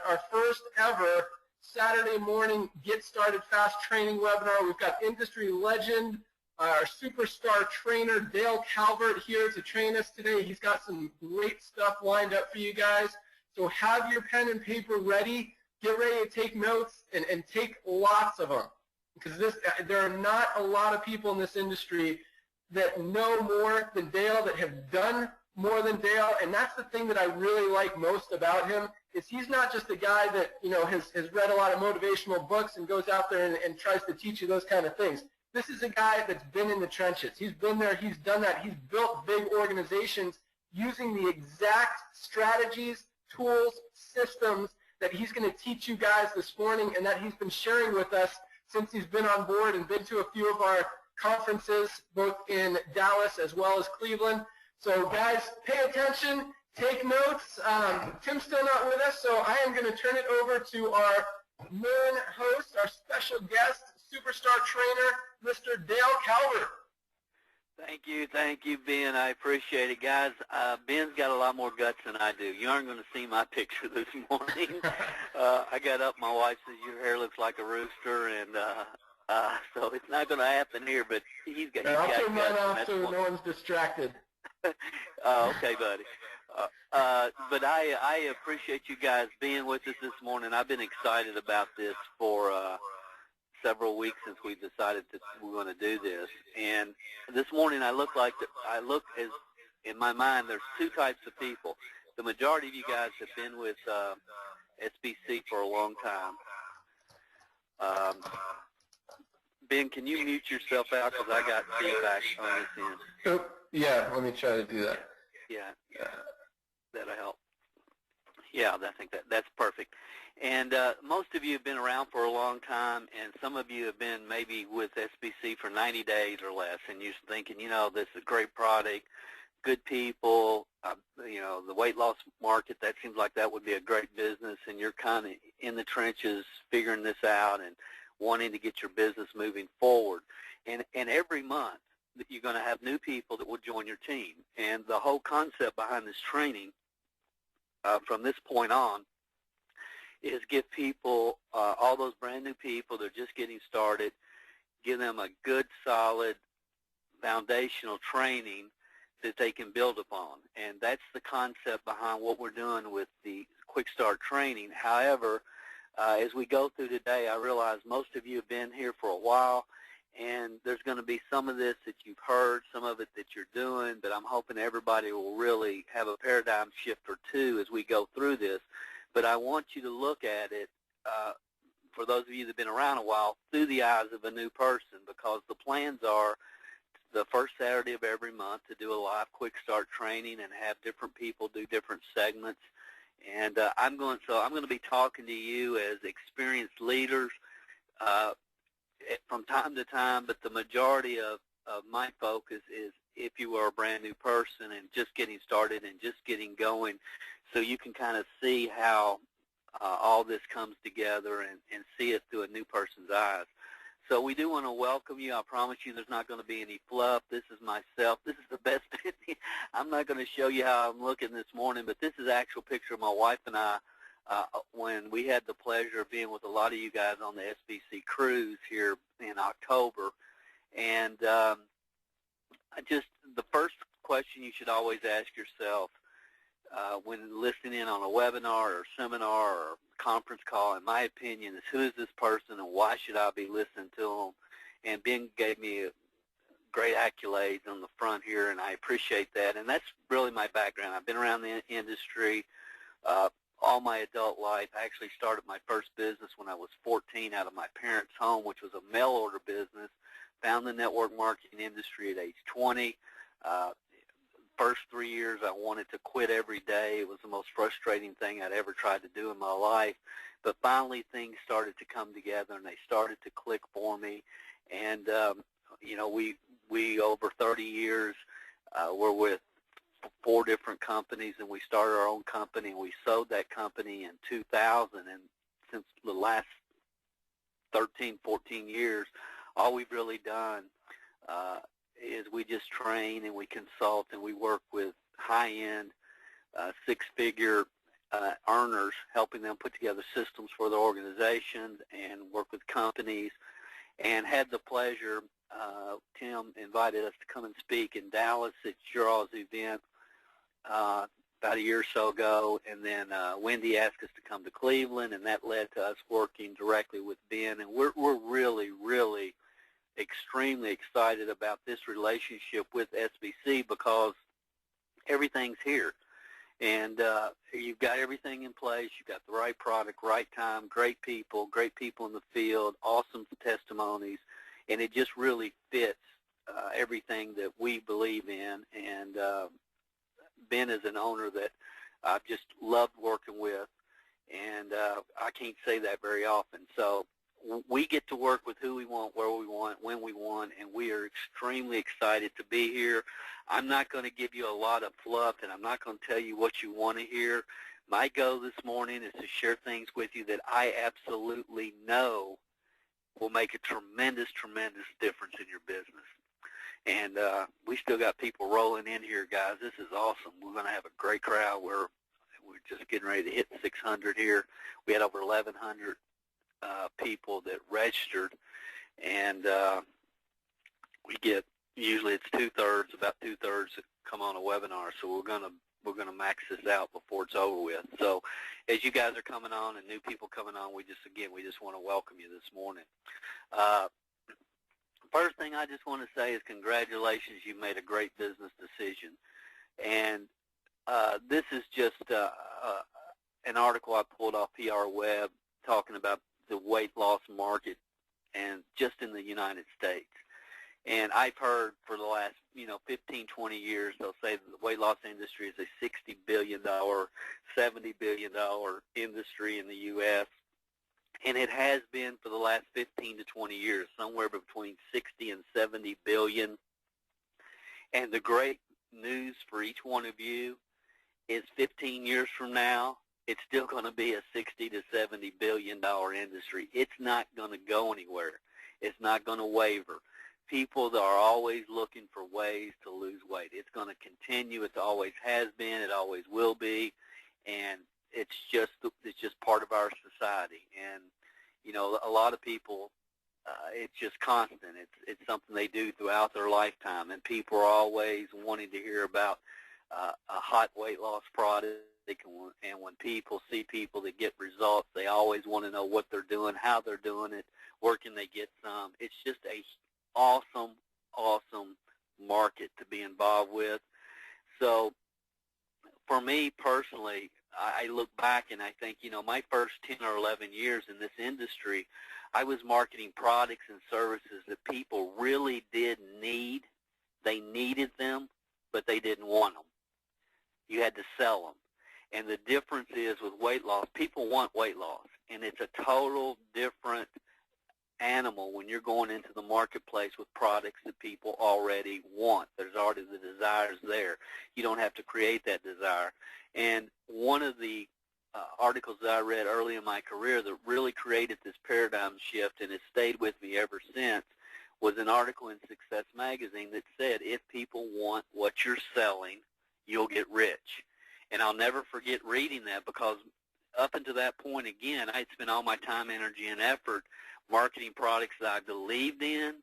our first ever Saturday morning Get Started Fast training webinar. We've got industry legend, our superstar trainer, Dale Calvert, here to train us today. He's got some great stuff lined up for you guys. So have your pen and paper ready. Get ready to take notes and take lots of them. Because there are not a lot of people in this industry that know more than Dale, that have done more than Dale, and that's the thing that I really like most about him, is he's not just a guy that has read a lot of motivational books and goes out there and tries to teach you those kind of things. This is a guy that's been in the trenches. He's been there, he's done that, he's built big organizations using the exact strategies, tools, systems that he's going to teach you guys this morning and that he's been sharing with us since he's been on board and been to a few of our conferences, both in Dallas as well as Cleveland. So guys, pay attention, take notes. Tim's still not with us, so I am going to turn it over to our main host, our special guest, superstar trainer, Mr. Dale Calvert. Thank you, Ben. I appreciate it, guys. Ben's got a lot more guts than I do. You aren't going to see my picture this morning. I got up, my wife says, your hair looks like a rooster, and so it's not going to happen here, but he's got I'll guts. turn mine off so no one's distracted. Okay, buddy. But I appreciate you guys being with us this morning. I've been excited about this for several weeks since we decided that we're going to do this. And this morning I look as, in my mind, there's two types of people. The majority of you guys have been with SBC for a long time. Ben, can you mute yourself out because I got feedback on this end? Oh, yeah, let me try to do that. Yeah, that'll help. Yeah, I think that's perfect. And most of you have been around for a long time, and some of you have been maybe with SBC for 90 days or less, and you're thinking, this is a great product, good people, the weight loss market, that seems like that would be a great business, and you're kind of in the trenches figuring this out and wanting to get your business moving forward. And every month you're going to have new people that will join your team. And the whole concept behind this training from this point on is give people, all those brand new people that are just getting started, give them a good, solid, foundational training that they can build upon. And that's the concept behind what we're doing with the Quick Start training. However, as we go through today, I realize most of you have been here for a while, and there's going to be some of this that you've heard, some of it that you're doing, but I'm hoping everybody will really have a paradigm shift or two as we go through this. But I want you to look at it, for those of you that have been around a while, through the eyes of a new person, because the plans are the first Saturday of every month to do a live Quick Start training and have different people do different segments. And I'm going to be talking to you as experienced leaders from time to time, but the majority of my focus is if you are a brand new person and just getting started and just getting going, so you can kind of see how all this comes together and see it through a new person's eyes. So we do want to welcome you. I promise you there's not going to be any fluff. This is myself. This is the best. I'm not going to show you how I'm looking this morning, but this is an actual picture of my wife and I when we had the pleasure of being with a lot of you guys on the SBC cruise here in October. And the first question you should always ask yourself when listening in on a webinar or seminar or conference call, in my opinion, is who is this person and why should I be listening to them? And Ben gave me great accolades on the front here, and I appreciate that. And that's really my background. I've been around the industry all my adult life. I actually started my first business when I was 14 out of my parents' home, which was a mail order business. Found the network marketing industry at age 20. First 3 years I wanted to quit every day. It was the most frustrating thing I'd ever tried to do in my life. But finally things started to come together and they started to click for me. And, we over 30 years were with 4 different companies, and we started our own company, and we sold that company in 2000. And since the last 13, 14 years, all we've really done is we just train and we consult and we work with high-end, 6-figure earners, helping them put together systems for their organizations and work with companies, and had the pleasure, Tim invited us to come and speak in Dallas at your all's event about a year or so ago, and then Wendy asked us to come to Cleveland, and that led to us working directly with Ben, and we're really, really extremely excited about this relationship with SBC because everything's here. And you've got everything in place. You've got the right product, right time, great people in the field, awesome testimonies, and it just really fits everything that we believe in. And Ben is an owner that I've just loved working with, and I can't say that very often. So we get to work with who we want, where we want, when we want, and we are extremely excited to be here. I'm not going to give you a lot of fluff, and I'm not going to tell you what you want to hear. My goal this morning is to share things with you that I absolutely know will make a tremendous, tremendous difference in your business. And we still got people rolling in here, guys. This is awesome. We're going to have a great crowd. We're just getting ready to hit 600 here. We had over 1,100 people that registered, and we get, usually it's about two-thirds that come on a webinar, so we're gonna max this out before it's over with. So as you guys are coming on and new people coming on, we just want to welcome you this morning. First thing I just want to say is congratulations, you made a great business decision. And this is just an article I pulled off PR Web talking about the weight loss market and just in the United States. And I've heard for the last, 15, 20 years, they'll say that the weight loss industry is a $60 billion, $70 billion industry in the U.S., and it has been for the last 15 to 20 years, somewhere between 60 and 70 billion. And the great news for each one of you is 15 years from now, it's still going to be a 60 to 70 billion dollar industry. It's not going to go anywhere. It's not going to waver. People are always looking for ways to lose weight. It's going to continue. It always has been. It always will be. And it's just part of our society. And, a lot of people, it's just constant. It's something they do throughout their lifetime. And people are always wanting to hear about a hot weight loss product. And when people see people that get results, they always want to know what they're doing, how they're doing it, where can they get some. It's just a awesome, awesome market to be involved with. So for me personally, I look back and I think, my first 10 or 11 years in this industry, I was marketing products and services that people really did need. They needed them, but they didn't want them. You had to sell them. And the difference is with weight loss, people want weight loss, and it's a total different animal when you're going into the marketplace with products that people already want. There's already the desires there. You don't have to create that desire. And one of the articles that I read early in my career that really created this paradigm shift, and has stayed with me ever since, was an article in Success Magazine that said, if people want what you're selling, you'll get rich. And I'll never forget reading that, because up until that point, again, I had spent all my time, energy, and effort marketing products that I believed in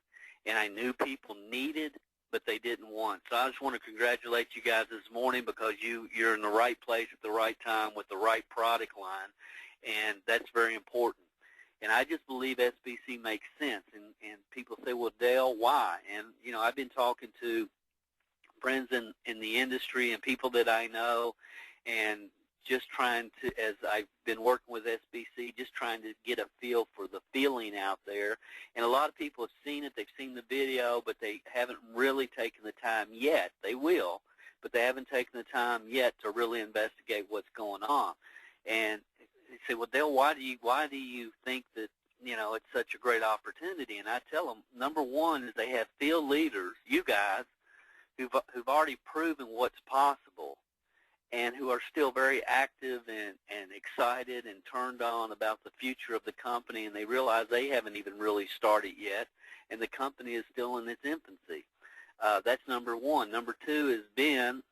and I knew people needed, but they didn't want. So I just want to congratulate you guys this morning, because you're in the right place at the right time with the right product line, and that's very important. And I just believe SBC makes sense. And people say, well, Dale, why? And, I've been talking to friends in the industry and people that I know, and just trying to, as I've been working with SBC, just trying to get a feel for the feeling out there. And a lot of people have seen it. They've seen the video, but they haven't really taken the time yet. They will, but they haven't taken the time yet to really investigate what's going on. And they say, well, Dale, why do you think that, it's such a great opportunity? And I tell them, number one is they have field leaders, you guys, who've already proven what's possible, and who are still very active and excited and turned on about the future of the company, and they realize they haven't even really started yet, and the company is still in its infancy. That's number one. Number two is Ben.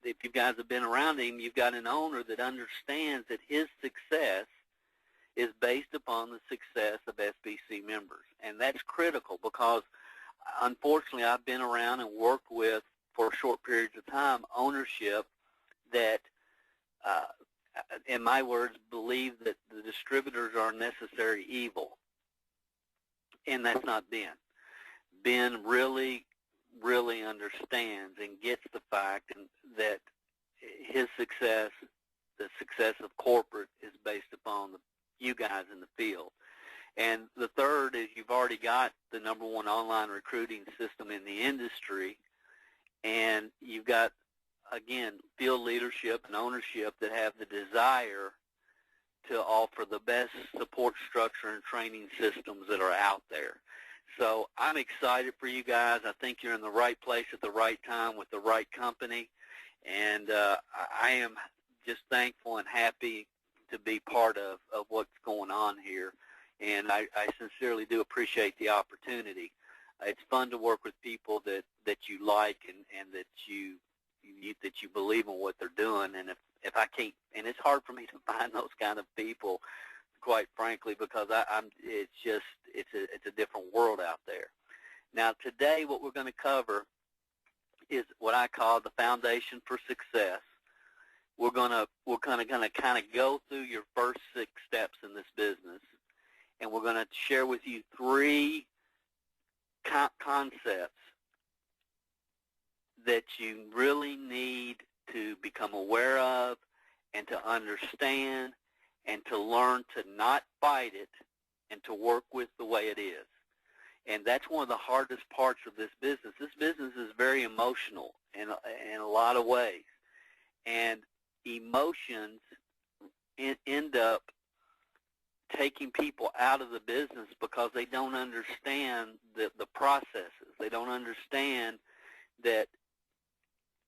if you guys have been around him, you've got an owner that understands that his success is based upon the success of SBC members. And that's critical because, unfortunately, I've been around and worked with, for short periods of time, ownership that, in my words, believe that the distributors are necessary evil. And that's not Ben. Ben really understands and gets the fact that his success, the success of corporate, is based upon you guys in the field. And the third is you've already got the #1 online recruiting system in the industry, and you've got, again, field leadership and ownership that have the desire to offer the best support structure and training systems that are out there. So I'm excited for you guys. I think you're in the right place at the right time with the right company, and I am just thankful and happy to be part of what's going on here, and I sincerely do appreciate the opportunity. It's fun to work with people that you like and that you believe in what they're doing, and if I can't, and it's hard for me to find those kind of people, quite frankly, because it's a different world out there. Now today what we're going to cover is what I call the foundation for success. We're going to kind of go through your first 6 steps in this business, and we're going to share with you 3 concepts that you really need to become aware of and to understand and to learn to not fight it and to work with the way it is. And that's one of the hardest parts of this business. This business is very emotional in a lot of ways. And emotions end up taking people out of the business because they don't understand the processes. They don't understand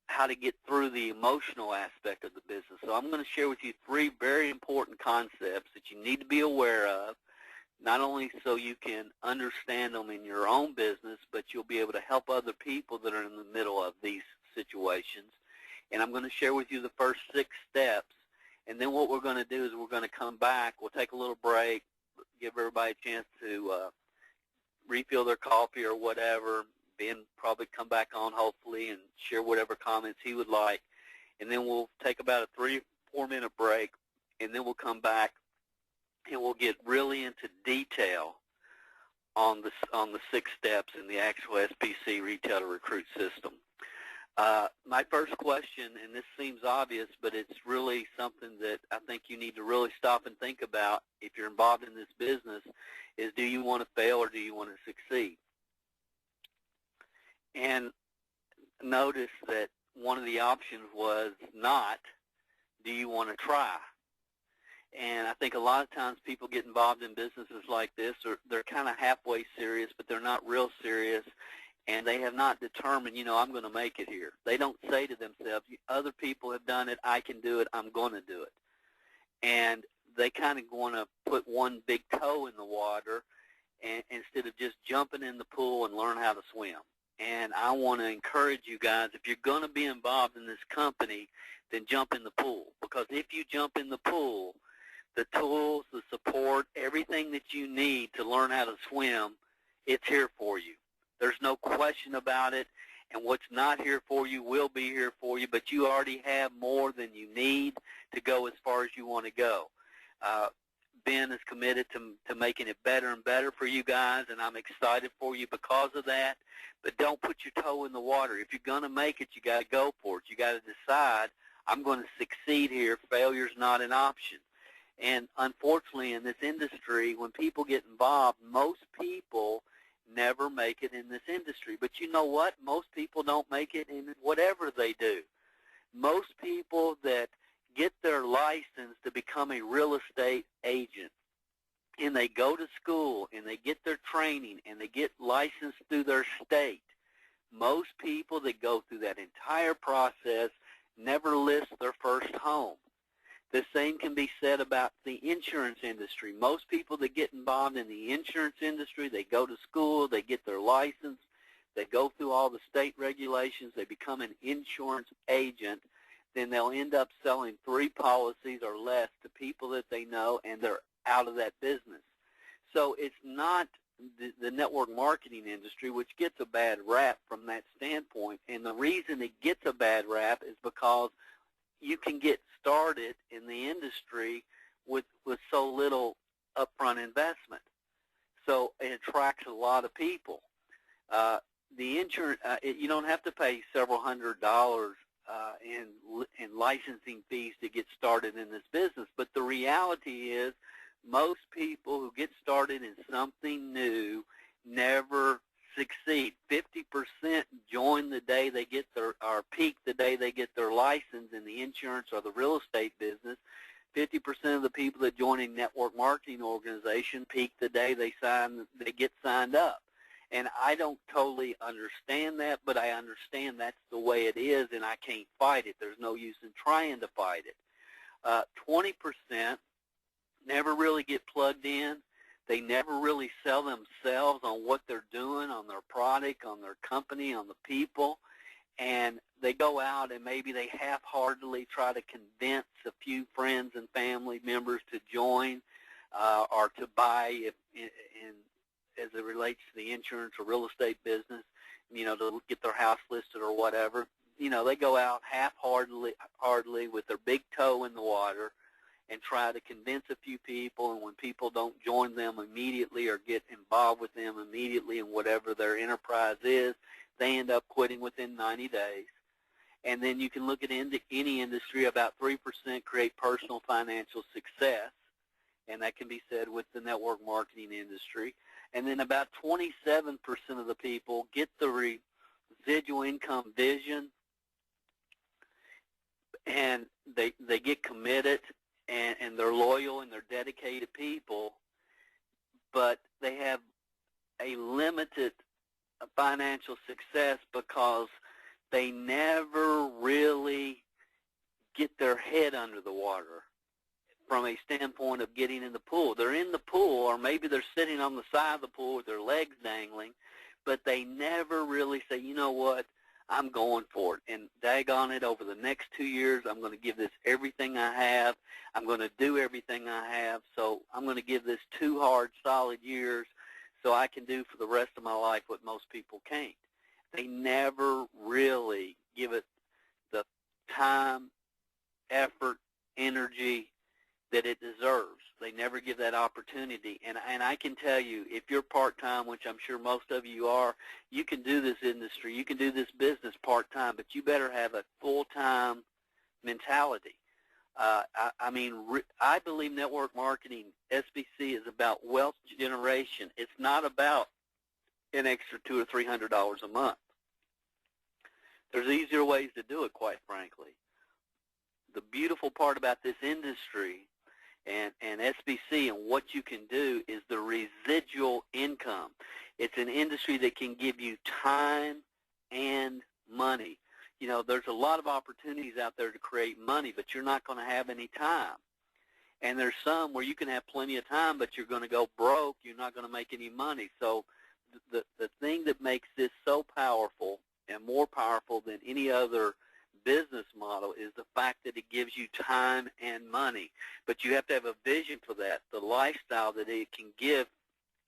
how to get through the emotional aspect of the business. So I'm going to share with you 3 very important concepts that you need to be aware of, not only so you can understand them in your own business, but you'll be able to help other people that are in the middle of these situations. And I'm going to share with you the first 6 steps, and then what we're going to do is we're going to come back, we'll take a little break, give everybody a chance to refill their coffee or whatever. Ben probably come back on, hopefully, and share whatever comments he would like. And then we'll take about a 3 or 4 minute break, and then we'll come back and we'll get really into detail on the 6 steps in the actual SBC Retail to Recruit system. My first question, and this seems obvious, but it's really something that I think you need to really stop and think about if you're involved in this business, is do you want to fail or do you want to succeed? And notice that one of the options was not, do you want to try? And I think a lot of times people get involved in businesses like this, or they're kind of halfway serious, but they're not real serious, and they have not determined, I'm going to make it here. They don't say to themselves, other people have done it, I can do it, I'm going to do it. And they kind of want to put one big toe in the water instead of just jumping in the pool and learn how to swim. And I want to encourage you guys, if you're going to be involved in this company, then jump in the pool. Because if you jump in the pool, the tools, the support, everything that you need to learn how to swim, it's here for you. There's no question about it. And what's not here for you will be here for you, but you already have more than you need to go as far as you want to go. Ben is committed to making it better and better for you guys, and I'm excited for you because of that. But don't put your toe in the water. If you're going to make it, you got to go for it. You got to decide, I'm going to succeed here. Failure's not an option. And unfortunately, in this industry, when people get involved, most people never make it in this industry. But you know what? Most people don't make it in whatever they do. Most people that get their license to become a real estate agent, and they go to school, and they get their training, and they get licensed through their state, most people that go through that entire process never list their first home. The same can be said about the insurance industry. Most people that get involved in the insurance industry, they go to school, they get their license, they go through all the state regulations, they become an insurance agent, then they'll end up selling 3 policies or less to people that they know, and they're out of that business. So it's not the network marketing industry, which gets a bad rap from that standpoint. And the reason it gets a bad rap is because you can get started in the industry with so little upfront investment. So it attracts a lot of people. The insurance, you don't have to pay several $100s in licensing fees to get started in this business. But the reality is most people who get started in something new never succeed. 50% join the day they get their, or peak the day they get their license in the insurance or the real estate business. 50% of the people that join a network marketing organization peak the day they get signed up. And I don't totally understand that, but I understand that's the way it is, and I can't fight it. There's no use in trying to fight it. 20% never really get plugged in. They never really sell themselves on what they're doing, on their product, on their company, on the people. And they go out and maybe they half-heartedly try to convince a few friends and family members to join or to buy as it relates to the insurance or real estate business, to get their house listed or whatever. They go out half-heartedly with their big toe in the water and try to convince a few people, and when people don't join them immediately or get involved with them immediately in whatever their enterprise is, they end up quitting within 90 days. And then you can look at any industry, about 3% create personal financial success, and that can be said with the network marketing industry. And then about 27% of the people get the residual income vision, and they get committed, and they're loyal and they're dedicated people, but they have a limited financial success because they never really get their head under the water from a standpoint of getting in the pool. They're in the pool, or maybe they're sitting on the side of the pool with their legs dangling, but they never really say, you know what, I'm going for it. And daggone it, over the next 2 years, I'm going to give this everything I have. I'm going to do everything I have. So I'm going to give this 2 hard, solid years so I can do for the rest of my life what most people can't. They never really give it the time, effort, energy that it deserves. They never give that opportunity. And I can tell you, if you're part-time, which I'm sure most of you are, you can do this industry, you can do this business part-time, but you better have a full-time mentality. I believe network marketing, SBC, is about wealth generation. It's not about an extra $200 or $300 a month. There's easier ways to do it, quite frankly. The beautiful part about this industry and SBC and what you can do is the residual income. It's an industry that can give you time and money. There's a lot of opportunities out there to create money, but you're not going to have any time. And there's some where you can have plenty of time, but you're going to go broke. You're not going to make any money. So the thing that makes this so powerful and more powerful than any other business model is the fact that it gives you time and money. But you have to have a vision for that, the lifestyle that it can give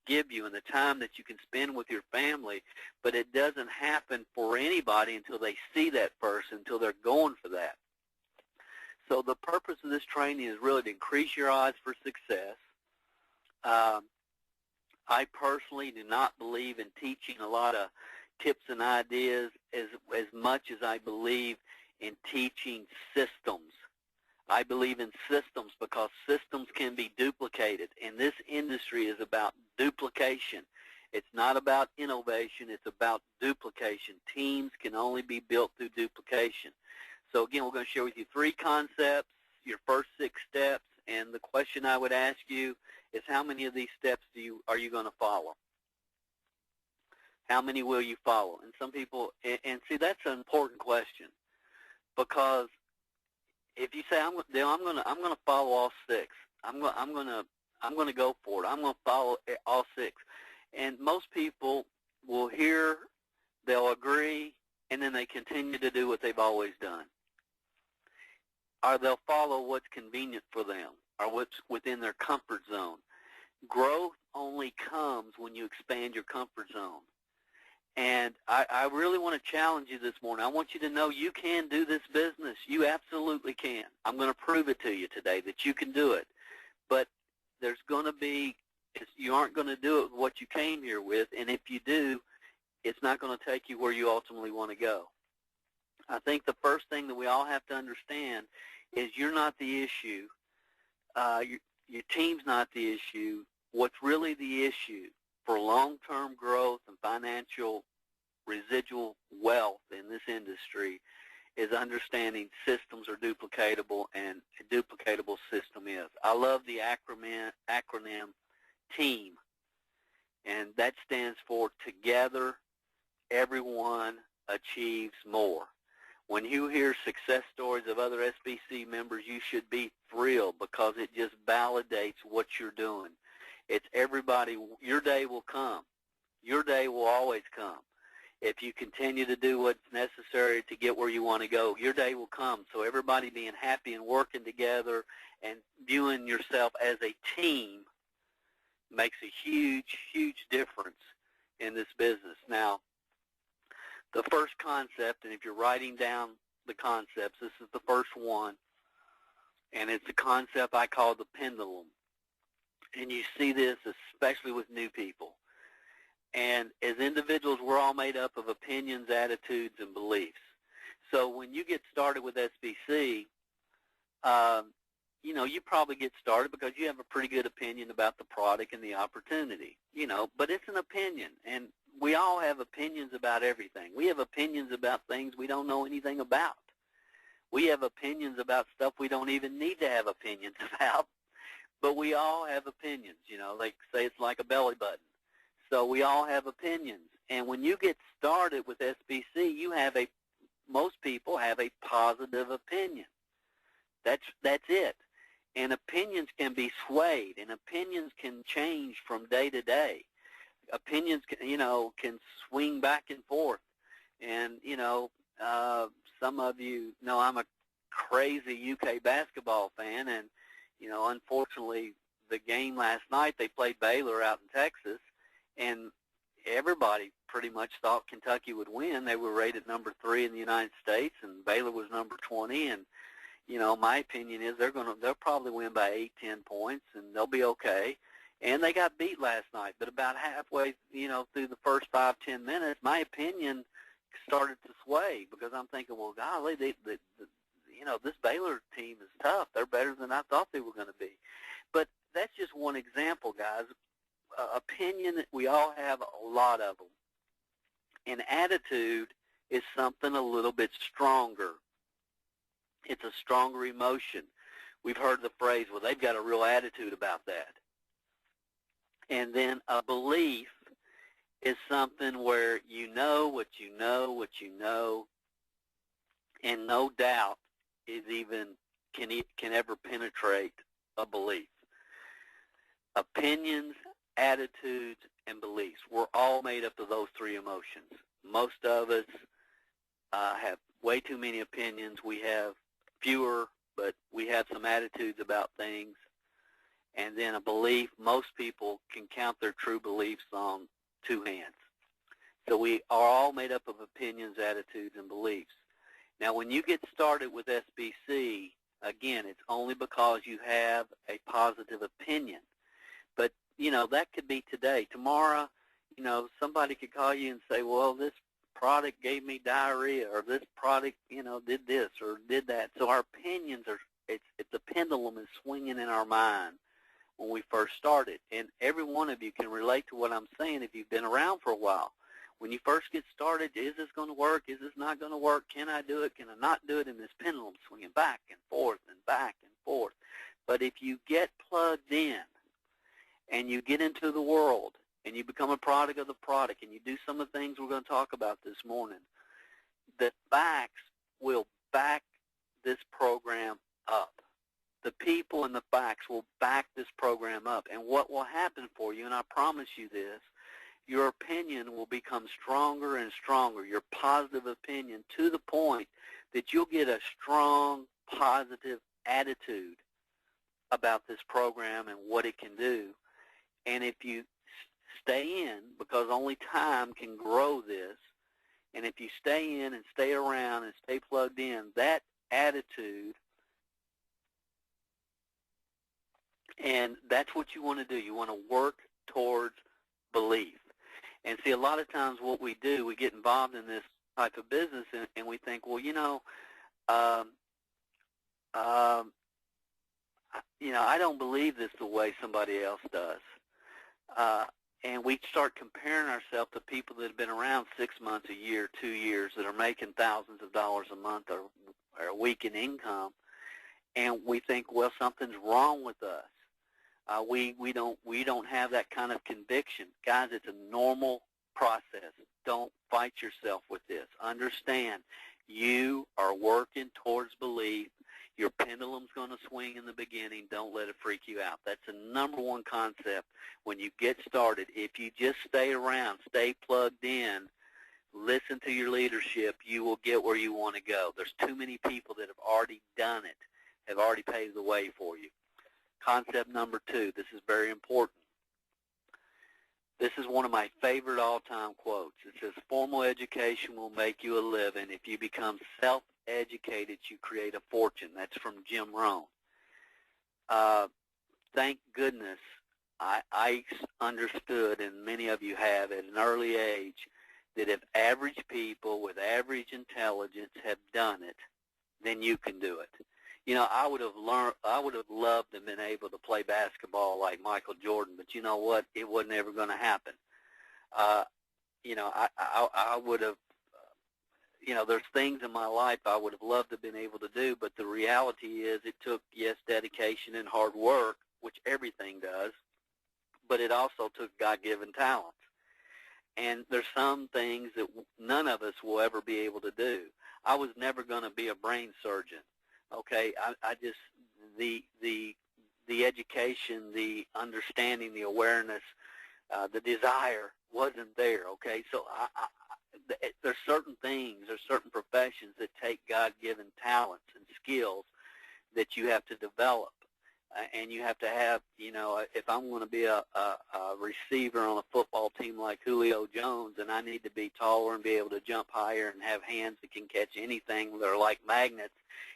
you and the time that you can spend with your family. But it doesn't happen for anybody until they see that first, until they're going for that. So the purpose of this training is really to increase your odds for success. I personally do not believe in teaching a lot of tips and ideas as much as I believe in teaching systems. I believe in systems because systems can be duplicated, and this industry is about duplication. It's not about innovation, it's about duplication. Teams can only be built through duplication. So again, we're going to share with you 3 concepts, your first 6 steps, and the question I would ask you is how many of these steps are you going to follow? How many will you follow? And some people, and see, that's an important question, because if you say I'm going to follow all 6, I'm going to go for it. I'm going to follow all 6, and most people will hear, they'll agree, and then they continue to do what they've always done. or they'll follow what's convenient for them or what's within their comfort zone. Growth only comes when you expand your comfort zone. And I really want to challenge you this morning. I want you to know you can do this business. You absolutely can. I'm going to prove it to you today that you can do it. But there's going to be, you aren't going to do it with what you came here with, and if you do, it's not going to take you where you ultimately want to go. I think the first thing that we all have to understand is you're not the issue. Your team's not the issue. What's really the issue for long-term growth and financial residual wealth in this industry is understanding systems are duplicatable, and a duplicatable system is. I love the acronym TEAM, and that stands for Together Everyone Achieves More. When you hear success stories of other SBC members, you should be thrilled because it just validates what you're doing. It's everybody, your day will come. Your day will always come. If you continue to do what's necessary to get where you want to go, your day will come. So everybody being happy and working together and viewing yourself as a team makes a huge, huge difference in this business. Now, the first concept, and if you're writing down the concepts, this is the first one, and it's a concept I call the pendulum. And you see this especially with new people. And as individuals, we're all made up of opinions, attitudes, and beliefs. So when you get started with SBC, you probably get started because you have a pretty good opinion about the product and the opportunity, but it's an opinion. And we all have opinions about everything. We have opinions about things we don't know anything about. We have opinions about stuff we don't even need to have opinions about. But we all have opinions, Like say it's like a belly button. So we all have opinions. And when you get started with SBC, most people have a positive opinion. That's it. And opinions can be swayed, and opinions can change from day to day. Opinions, can swing back and forth. And, some of you know I'm a crazy UK basketball fan, and unfortunately, the game last night, they played Baylor out in Texas, and everybody pretty much thought Kentucky would win. They were rated number 3 in the United States, and Baylor was number 20. And my opinion is they'll probably win by 8, 10 points, and they'll be okay. And they got beat last night, but about halfway, through the first 5, 10 minutes, my opinion started to sway because I'm thinking, well, golly, this Baylor team is tough. They're better than I thought they were going to be. But that's just one example, guys. Opinion, we all have a lot of them. And attitude is something a little bit stronger. It's a stronger emotion. We've heard the phrase, well, they've got a real attitude about that. And then a belief is something where you know what you know, what you know, and no doubt can ever penetrate a belief. Opinions, attitudes, and beliefs. We're all made up of those 3 emotions. Most of us have way too many opinions. We have fewer, but we have some attitudes about things. And then a belief, most people can count their true beliefs on 2 hands. So we are all made up of opinions, attitudes, and beliefs. Now, when you get started with SBC, again, it's only because you have a positive opinion. But, that could be today. Tomorrow, somebody could call you and say, well, this product gave me diarrhea, or this product, did this or did that. So our opinions it's the pendulum is swinging in our mind when we first started. And every one of you can relate to what I'm saying if you've been around for a while. When you first get started, is this going to work? Is this not going to work? Can I do it? Can I not do it? And this pendulum swinging back and forth and back and forth. But if you get plugged in and you get into the world and you become a product of the product and you do some of the things we're going to talk about this morning, the facts will back this program up. The people and the facts will back this program up. And what will happen for you, and I promise you this, your opinion will become stronger and stronger, your positive opinion, to the point that you'll get a strong, positive attitude about this program and what it can do. And if you stay in, because only time can grow this, and if you stay in and stay around and stay plugged in, that attitude, and that's what you want to do. You want to work towards belief. And see, a lot of times what we do, we get involved in this type of business, and we think, well, I don't believe this the way somebody else does. And we start comparing ourselves to people that have been around 6 months, a year, 2 years, that are making thousands of dollars a month or a week in income, and we think, well, something's wrong with us. We don't have that kind of conviction. Guys, it's a normal process. Don't fight yourself with this. Understand, you are working towards belief. Your pendulum's going to swing in the beginning. Don't let it freak you out. That's the number one concept when you get started. If you just stay around, stay plugged in, listen to your leadership, you will get where you want to go. There's too many people that have already done it, have already paved the way for you. Concept number 2, this is very important. This is one of my favorite all-time quotes. It says, formal education will make you a living. If you become self-educated, you create a fortune. That's from Jim Rohn. Thank goodness I understood, and many of you have at an early age, that if average people with average intelligence have done it, then you can do it. I would have loved to have been able to play basketball like Michael Jordan, but you know what? It wasn't ever going to happen. I would have, there's things in my life I would have loved to have been able to do, but the reality is it took, yes, dedication and hard work, which everything does, but it also took God-given talents. And there's some things that none of us will ever be able to do. I was never going to be a brain surgeon. Okay, I just, the education, the understanding, the awareness, the desire wasn't there, okay? So there's certain things, there's certain professions that take God-given talents and skills that you have to develop. And you have to have, if I'm going to be a receiver on a football team like Julio Jones, and I need to be taller and be able to jump higher and have hands that can catch anything that are like magnets.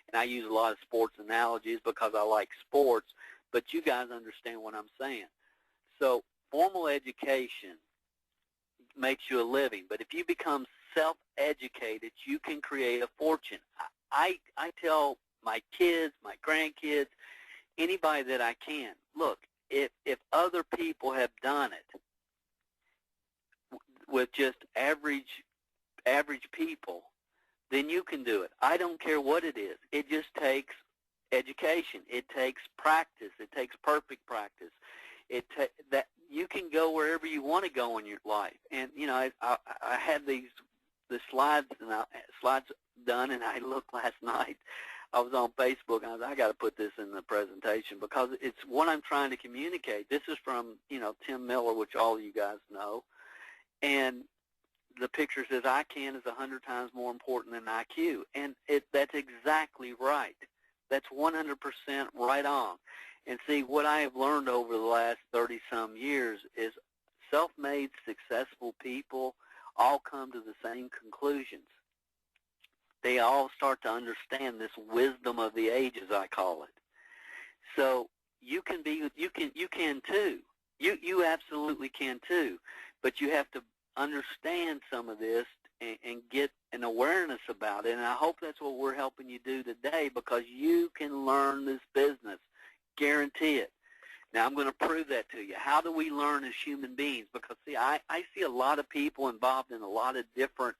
And I use a lot of sports analogies because I like sports, but you guys understand what I'm saying. So formal education makes you a living, but if you become self-educated, you can create a fortune. I tell my kids, my grandkids, anybody that I can, look, if other people have done it with just average people, then you can do it. I don't care what it is. It just takes education. It takes practice. It takes perfect practice. That you can go wherever you want to go in your life. And I had the slides done, and I looked last night. I was on Facebook, and I got to put this in the presentation because it's what I'm trying to communicate. This is from, Tim Miller, which all of you guys know. And the picture says, I can is 100 times more important than IQ. And that's exactly right. That's 100% right on. And see, what I have learned over the last 30-some years is self-made, successful people all come to the same conclusions. They all start to understand this wisdom of the age, as I call it. So you can too. You absolutely can too. But you have to understand some of this and get an awareness about it. And I hope that's what we're helping you do today, because you can learn this business. Guarantee it. Now, I'm going to prove that to you. How do we learn as human beings? Because, see, I see a lot of people involved in a lot of different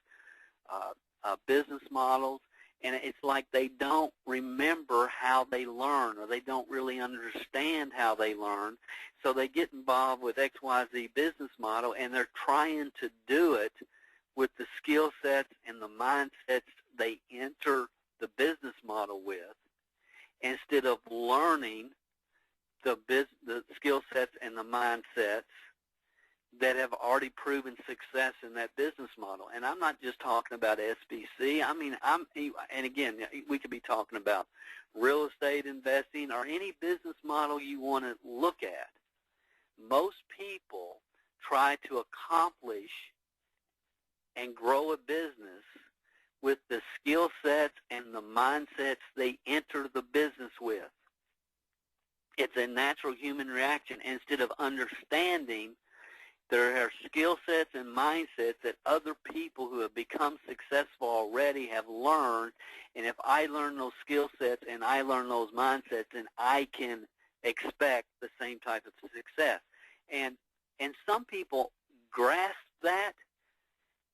business models, and it's like they don't remember how they learn, or they don't really understand how they learn. So they get involved with XYZ business model, and they're trying to do it with the skill sets and the mindsets they enter the business model with, instead of learning the skill sets and the mindsets that have already proven success in that business model. And I'm not just talking about SBC. I mean, and again, we could be talking about real estate investing or any business model you want to look at. Most people try to accomplish and grow a business with the skill sets and the mindsets they enter the business with. It's a natural human reaction. Instead of understanding there are skill sets and mindsets that other people who have become successful already have learned, and if I learn those skill sets and I learn those mindsets, then I can expect the same type of success. And some people grasp that,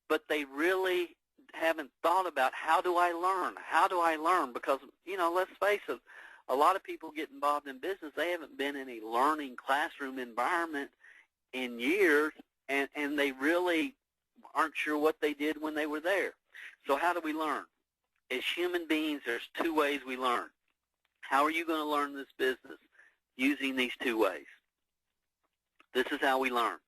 but they really haven't thought about, how do I learn? How do I learn? Because, you know, let's face it, a lot of people get involved in business, they haven't been in a learning classroom environment in years, and they really aren't sure what they did when they were there. So how do we learn? As human beings, there's two ways we learn. How are you going to learn this business? Using these two ways. This is how we learn.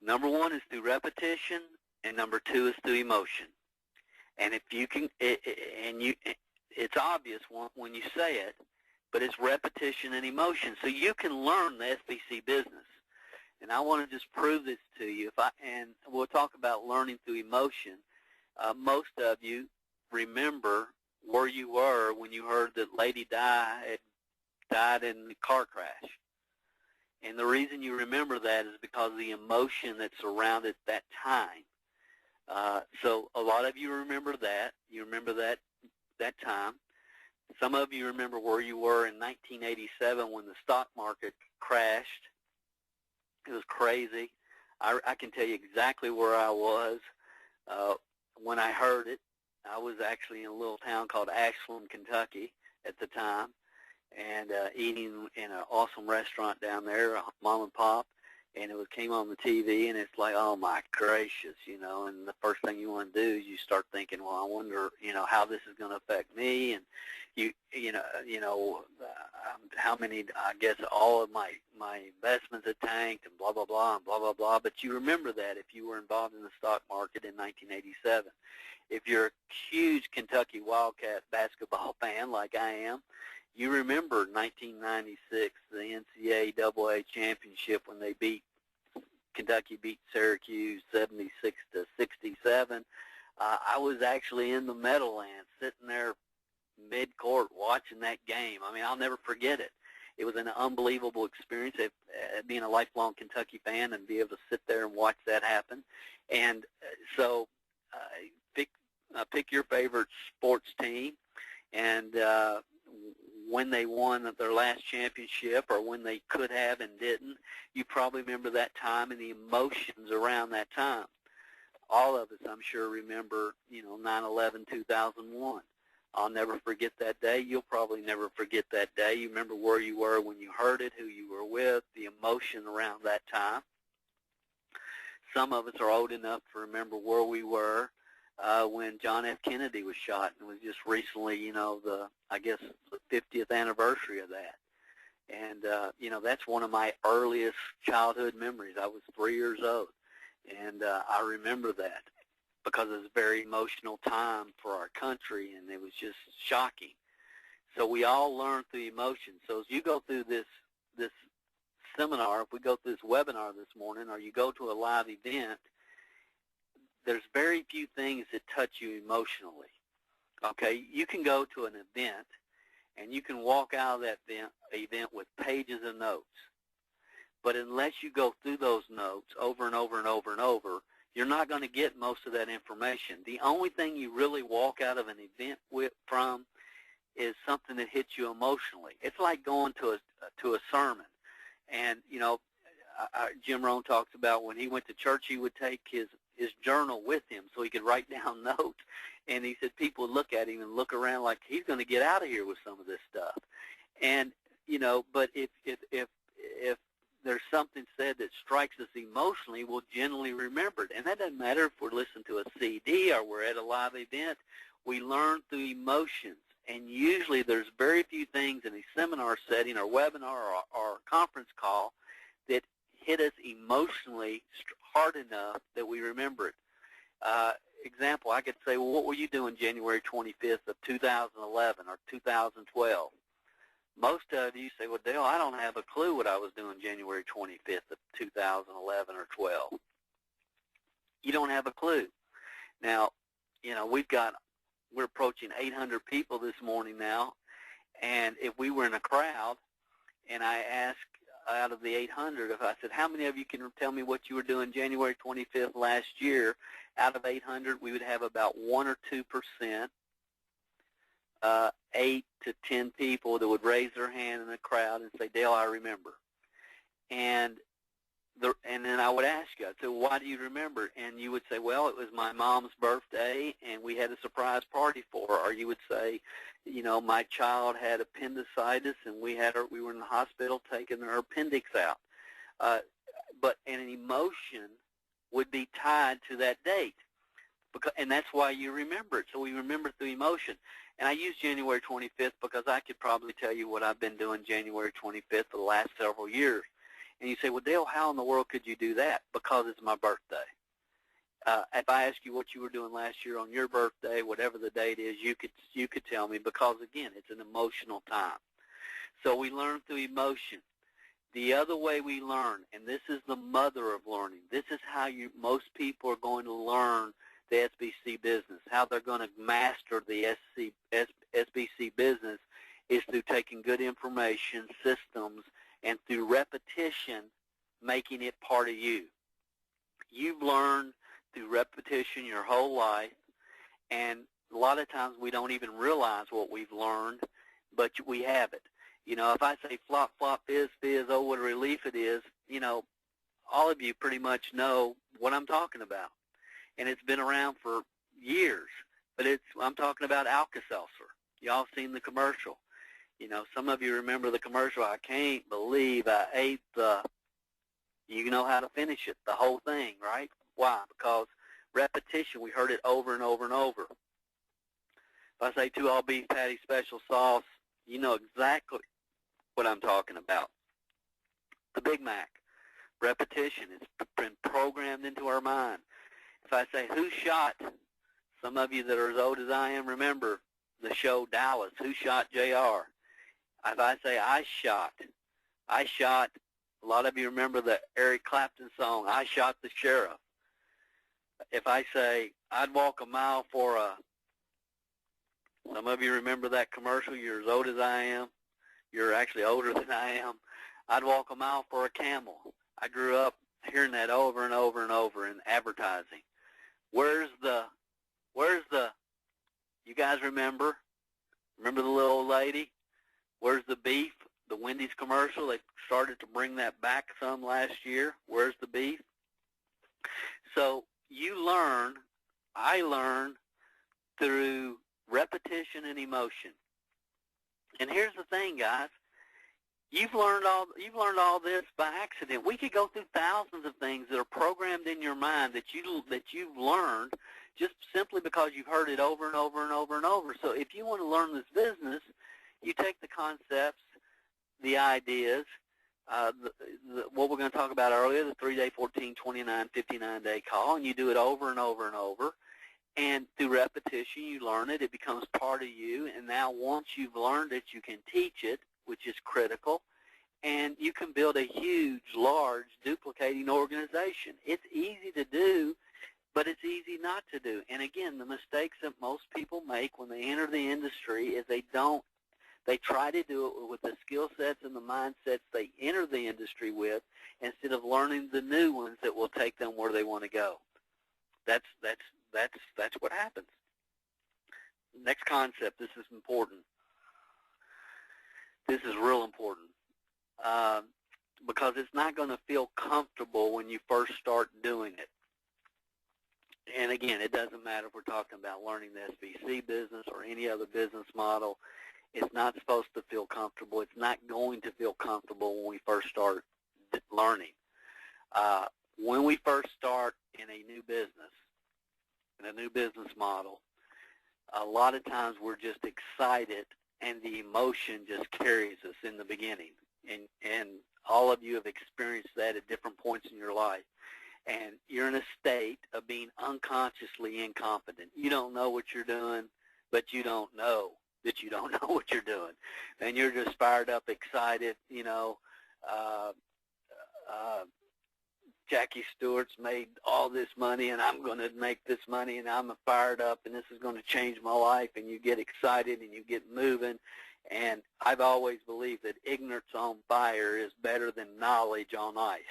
Number one is through repetition, and number two is through emotion. And if you can, it's obvious when you say it, but it's repetition and emotion. So you can learn the SBC business. And I want to just prove this to you. And we'll talk about learning through emotion. Most of you remember where you were when you heard that Lady Di had died in the car crash. And the reason you remember that is because of the emotion that surrounded that time. So a lot of you remember that. You remember that time. Some of you remember where you were in 1987 when the stock market crashed. It was crazy. I can tell you exactly where I was when I heard it. I was actually in a little town called Ashland, Kentucky at the time, and eating in an awesome restaurant down there, mom and pop, and it came on the TV, and it's like, oh my gracious, you know, and the first thing you want to do is you start thinking, well, I wonder, you know, how this is going to affect me, and how many, I guess all of my investments had tanked and blah, blah, blah, and blah, blah, blah, but you remember that if you were involved in the stock market in 1987. If you're a huge Kentucky Wildcat basketball fan like I am, you remember 1996, the NCAA AA championship when Kentucky beat Syracuse 76-67. I was actually in the Meadowlands sitting there mid-court watching that game. I mean, I'll never forget it. It was an unbelievable experience, being a lifelong Kentucky fan, and be able to sit there and watch that happen. And so pick your favorite sports team, and when they won their last championship or when they could have and didn't, you probably remember that time and the emotions around that time. All of us, I'm sure, remember, 9/11/2001. I'll never forget that day. You'll probably never forget that day. You remember where you were when you heard it, who you were with, the emotion around that time. Some of us are old enough to remember where we were when John F. Kennedy was shot, and it was just recently, the 50th anniversary of that. And, that's one of my earliest childhood memories. I was 3 years old, and I remember that because it was a very emotional time for our country, and it was just shocking. So we all learn through emotion. So as you go through this seminar, if we go through this webinar this morning, or you go to a live event, there's very few things that touch you emotionally. Okay, you can go to an event, and you can walk out of that event with pages of notes. But unless you go through those notes over and over and over and over, you're not going to get most of that information. The only thing you really walk out of an event from is something that hits you emotionally. It's like going to a sermon. And, Jim Rohn talks about when he went to church, he would take his journal with him so he could write down notes. And he said people would look at him and look around like he's going to get out of here with some of this stuff. And, but if there's something said that strikes us emotionally, we'll generally remember it. And that doesn't matter if we're listening to a CD or we're at a live event. We learn through emotions. And usually there's very few things in a seminar setting or webinar or conference call that hit us emotionally hard enough that we remember it. Example, I could say, well, what were you doing January 25th of 2011 or 2012? Most of you say, well, Dale, I don't have a clue what I was doing January 25th of 2011 or 12. You don't have a clue. Now, you know, we're approaching 800 people this morning now, and if we were in a crowd and I asked out of the 800, if I said, how many of you can tell me what you were doing January 25th last year, out of 800, we would have about 1 or 2%, 8 to 10 people that would raise their hand in the crowd and say, Dale, I remember. And then I would ask you, I'd say, well, why do you remember? And you would say, well, it was my mom's birthday, and we had a surprise party for her. Or you would say, you know, my child had appendicitis, and we were in the hospital taking her appendix out. But an emotion would be tied to that date, and that's why you remember it. So we remember through emotion. And I use January 25th because I could probably tell you what I've been doing January 25th for the last several years. And you say, well, Dale, how in the world could you do that? Because it's my birthday. If I ask you what you were doing last year on your birthday, whatever the date is, you could tell me because, again, it's an emotional time. So we learn through emotion. The other way we learn, and this is the mother of learning, this is how most people are going to learn the SBC business, how they're going to master the SBC business is through taking good information, systems, and through repetition, making it part of you. You've learned through repetition your whole life, and a lot of times we don't even realize what we've learned, but we have it. You know, if I say flop, flop, fizz, fizz, oh, what a relief it is, you know, all of you pretty much know what I'm talking about. And it's been around for years, but I'm talking about Alka-Seltzer. Y'all seen the commercial. You know, some of you remember the commercial, I can't believe I ate you know how to finish it, the whole thing, right? Why? Because repetition, we heard it over and over and over. If I say 2 all-beef patty special sauce, you know exactly what I'm talking about. The Big Mac, repetition, it's been programmed into our mind. If I say, who shot, some of you that are as old as I am remember the show Dallas, who shot JR? If I say I shot, a lot of you remember the Eric Clapton song, I Shot the Sheriff. If I say I'd walk a mile for some of you remember that commercial, you're as old as I am, you're actually older than I am, I'd walk a mile for a camel. I grew up hearing that over and over and over in advertising. Where's the, you guys remember the little old lady? Where's the beef? The Wendy's commercial, they started to bring that back some last year. Where's the beef? So I learn through repetition and emotion. And here's the thing, guys. You've learned all this by accident. We could go through thousands of things that are programmed in your mind that you've learned just simply because you've heard it over and over and over and over. So if you want to learn this business, you take the concepts, the ideas, what we're going to talk about earlier, the 3-day, 14, 29, 59-day call, and you do it over and over and over. And through repetition, you learn it. It becomes part of you. And now once you've learned it, you can teach it, which is critical. And you can build a huge, large, duplicating organization. It's easy to do, but it's easy not to do. And again, the mistakes that most people make when they enter the industry is they try to do it with the skill sets and the mindsets they enter the industry with instead of learning the new ones that will take them where they want to go. That's what happens. Next concept, this is important. This is real important because it's not going to feel comfortable when you first start doing it. And again, it doesn't matter if we're talking about learning the SBC business or any other business model. It's not supposed to feel comfortable. It's not going to feel comfortable when we first start learning. When we first start in a new business, in a new business model, a lot of times we're just excited and the emotion just carries us in the beginning. And all of you have experienced that at different points in your life. And you're in a state of being unconsciously incompetent. You don't know what you're doing, but you don't know that you don't know what you're doing. And you're just fired up, excited, Jackie Stewart's made all this money, and I'm going to make this money, and I'm fired up, and this is going to change my life, and you get excited, and you get moving. And I've always believed that ignorance on fire is better than knowledge on ice.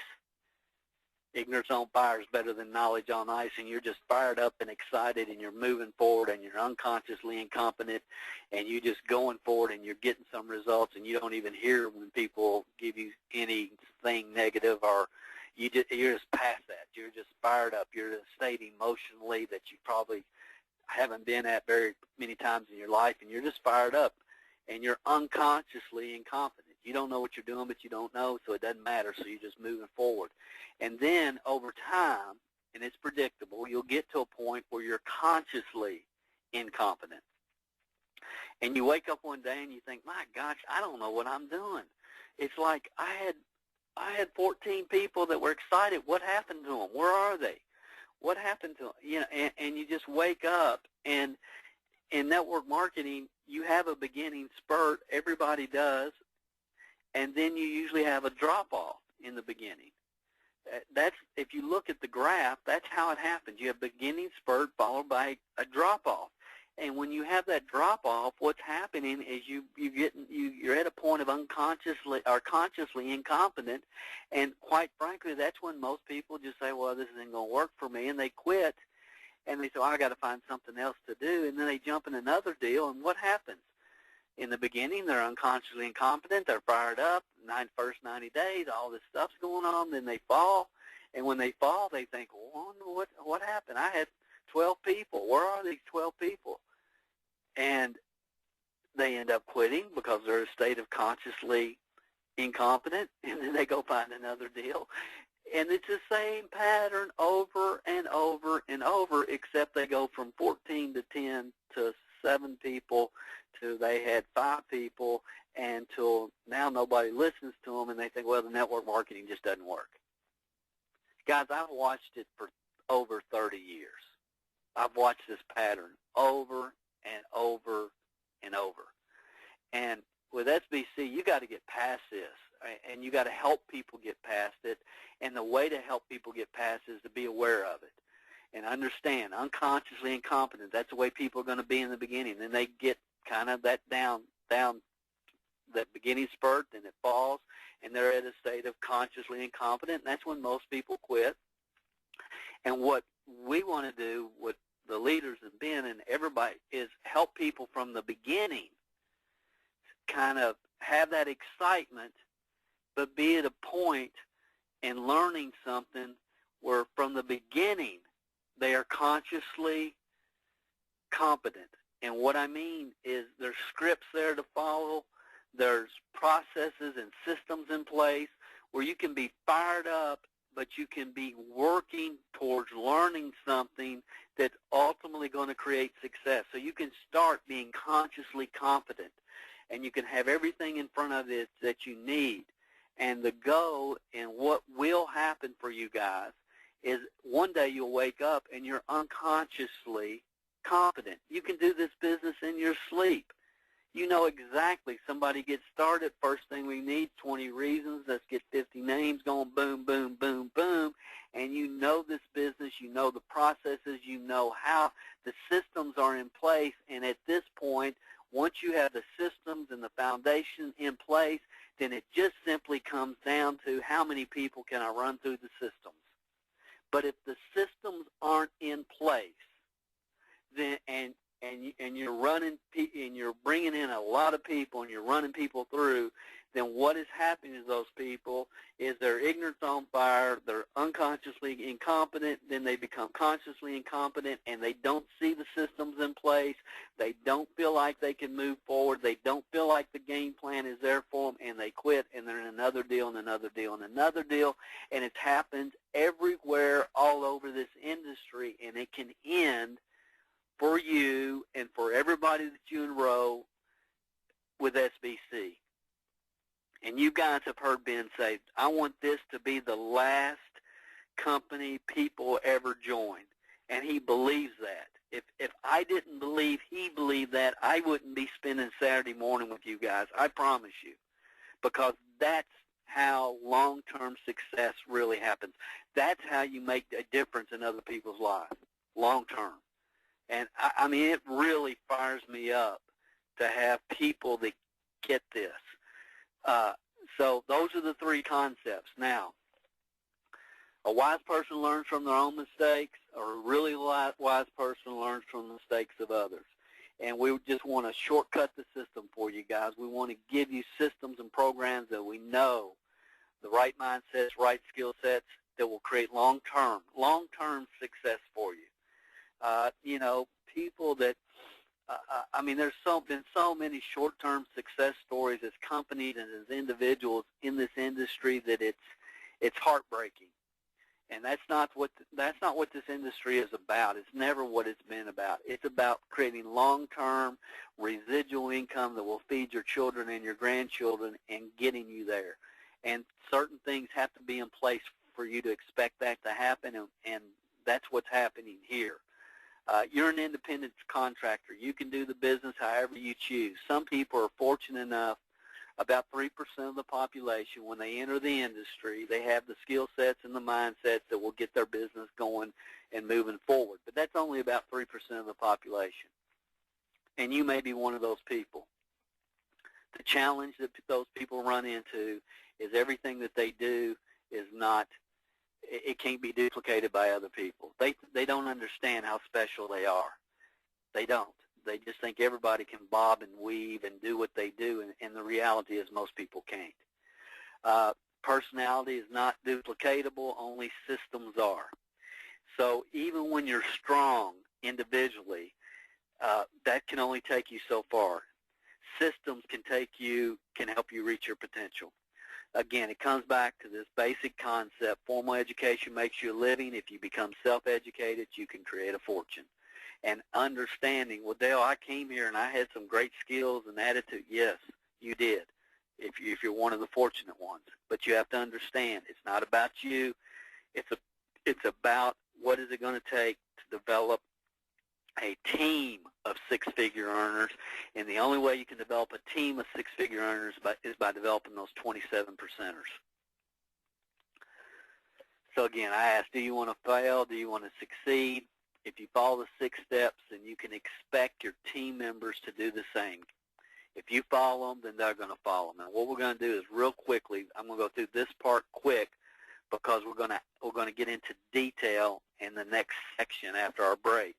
Ignorance on fire is better than knowledge on ice, and you're just fired up and excited, and you're moving forward, and you're unconsciously incompetent, and you're just going forward, and you're getting some results, and you don't even hear when people give you anything negative, or you're just past that. You're just fired up. You're in a state emotionally that you probably haven't been at very many times in your life, and you're just fired up, and you're unconsciously incompetent. You don't know what you're doing, but you don't know, so it doesn't matter, so you're just moving forward. And then over time, and it's predictable, you'll get to a point where you're consciously incompetent. And you wake up one day and you think, my gosh, I don't know what I'm doing. It's like I had 14 people that were excited. What happened to them? Where are they? What happened to them? And you just wake up, and in network marketing, you have a beginning spurt. Everybody does. And then you usually have a drop-off in the beginning. That's, if you look at the graph, that's how it happens. You have a beginning spurt followed by a drop-off. And when you have that drop-off, what's happening is you're at a point of unconsciously or consciously incompetent, and quite frankly, that's when most people just say, well, this isn't going to work for me, and they quit, and they say, I got to find something else to do, and then they jump in another deal, and what happens? In the beginning, they're unconsciously incompetent, they're fired up, first 90 days, all this stuff's going on, then they fall, and when they fall, they think, well, what happened? I had 12 people. Where are these 12 people? And they end up quitting because they're in a state of consciously incompetent, and then they go find another deal. And it's the same pattern over and over and over, except they go from 14 to 10 to 7 people to they had 5 people, and till now nobody listens to them, and they think, well, the network marketing just doesn't work. Guys, I've watched it for over 30 years. I've watched this pattern over and over and over. And with SBC, you got to get past this, and you got to help people get past it. And the way to help people get past it is to be aware of it and understand unconsciously incompetent. That's the way people are going to be in the beginning. Then they get kind of that down that beginning spurt, then it falls, and they're at a state of consciously incompetent. And that's when most people quit. And what we want to do, what the leaders have been, and everybody, is help people from the beginning kind of have that excitement, but be at a point in learning something where from the beginning they are consciously competent. And what I mean is there's scripts there to follow, there's processes and systems in place where you can be fired up, but you can be working towards learning something that's ultimately going to create success. So you can start being consciously competent, and you can have everything in front of it that you need. And the goal and what will happen for you guys is one day you'll wake up and you're unconsciously competent. You can do this business in your sleep. You know exactly. Somebody gets started, first thing we need, 20 reasons, let's get 50 names going, boom, boom, boom, boom. And you know this business, you know the processes, you know how the systems are in place. And at this point, once you have the systems and the foundation in place, then it just simply comes down to how many people can I run through the systems. But if the systems aren't in place, then and you're running and you're bringing in a lot of people and you're running people through, then what is happening to those people is they're ignorance on fire, they're unconsciously incompetent, then they become consciously incompetent, and they don't see the systems in place, they don't feel like they can move forward, they don't feel like the game plan is there for them, and they quit, and they're in another deal and another deal and another deal, and it's happened everywhere all over this industry, and it can end for you and for everybody that you enroll with SBC. And you guys have heard Ben say, I want this to be the last company people ever join. And he believes that. If I didn't believe he believed that, I wouldn't be spending Saturday morning with you guys. I promise you. Because that's how long-term success really happens. That's how you make a difference in other people's lives, long-term. And, I mean, it really fires me up to have people that get this. So those are the three concepts. Now, a wise person learns from their own mistakes, or a really wise person learns from the mistakes of others. And we just want to shortcut the system for you guys. We want to give you systems and programs that we know, the right mindsets, right skill sets that will create long-term success for you. You know, people that, I mean, there's been so many short-term success stories as companies and as individuals in this industry that it's heartbreaking. And that's not what this industry is about. It's never what it's been about. It's about creating long-term residual income that will feed your children and your grandchildren and getting you there. And certain things have to be in place for you to expect that to happen, and that's what's happening here. You're an independent contractor. You can do the business however you choose. Some people are fortunate enough, about 3% of the population, when they enter the industry, they have the skill sets and the mindsets that will get their business going and moving forward. But that's only about 3% of the population. And you may be one of those people. The challenge that those people run into is everything that they do is not, it can't be duplicated by other people. They don't understand how special they are. They don't. They just think everybody can bob and weave and do what they do, and the reality is most people can't. Personality is not duplicatable, only systems are. So even when you're strong individually, that can only take you so far. Systems can help you reach your potential. Again, it comes back to this basic concept. Formal education makes you a living. If you become self-educated, you can create a fortune. And understanding, well, Dale, I came here and I had some great skills and attitude. Yes, you did, if you're one of the fortunate ones. But you have to understand, it's not about you. It's about what is it going to take to develop a team of six-figure earners. And the only way you can develop a team of six-figure earners is by developing those 27%ers. So again, I asked, do you want to fail? Do you want to succeed? If you follow the 6 steps, then you can expect your team members to do the same. If you follow them, then they're going to follow them. And what we're going to do is real quickly, I'm going to go through this part quick because we're going to get into detail in the next section after our break.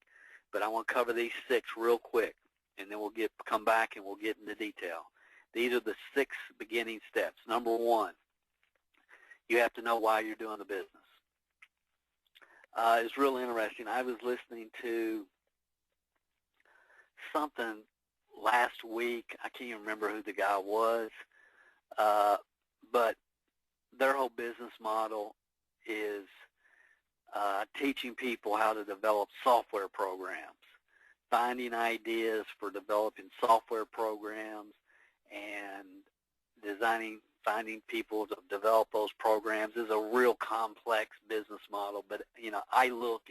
But I want to cover these 6 real quick, and then we'll come back and we'll get into detail. These are the 6 beginning steps. Number 1, you have to know why you're doing the business. It's real interesting. I was listening to something last week. I can't even remember who the guy was, but their whole business model is teaching people how to develop software programs, finding ideas for developing software programs, and finding people to develop those programs is a real complex business model. But, you know, I look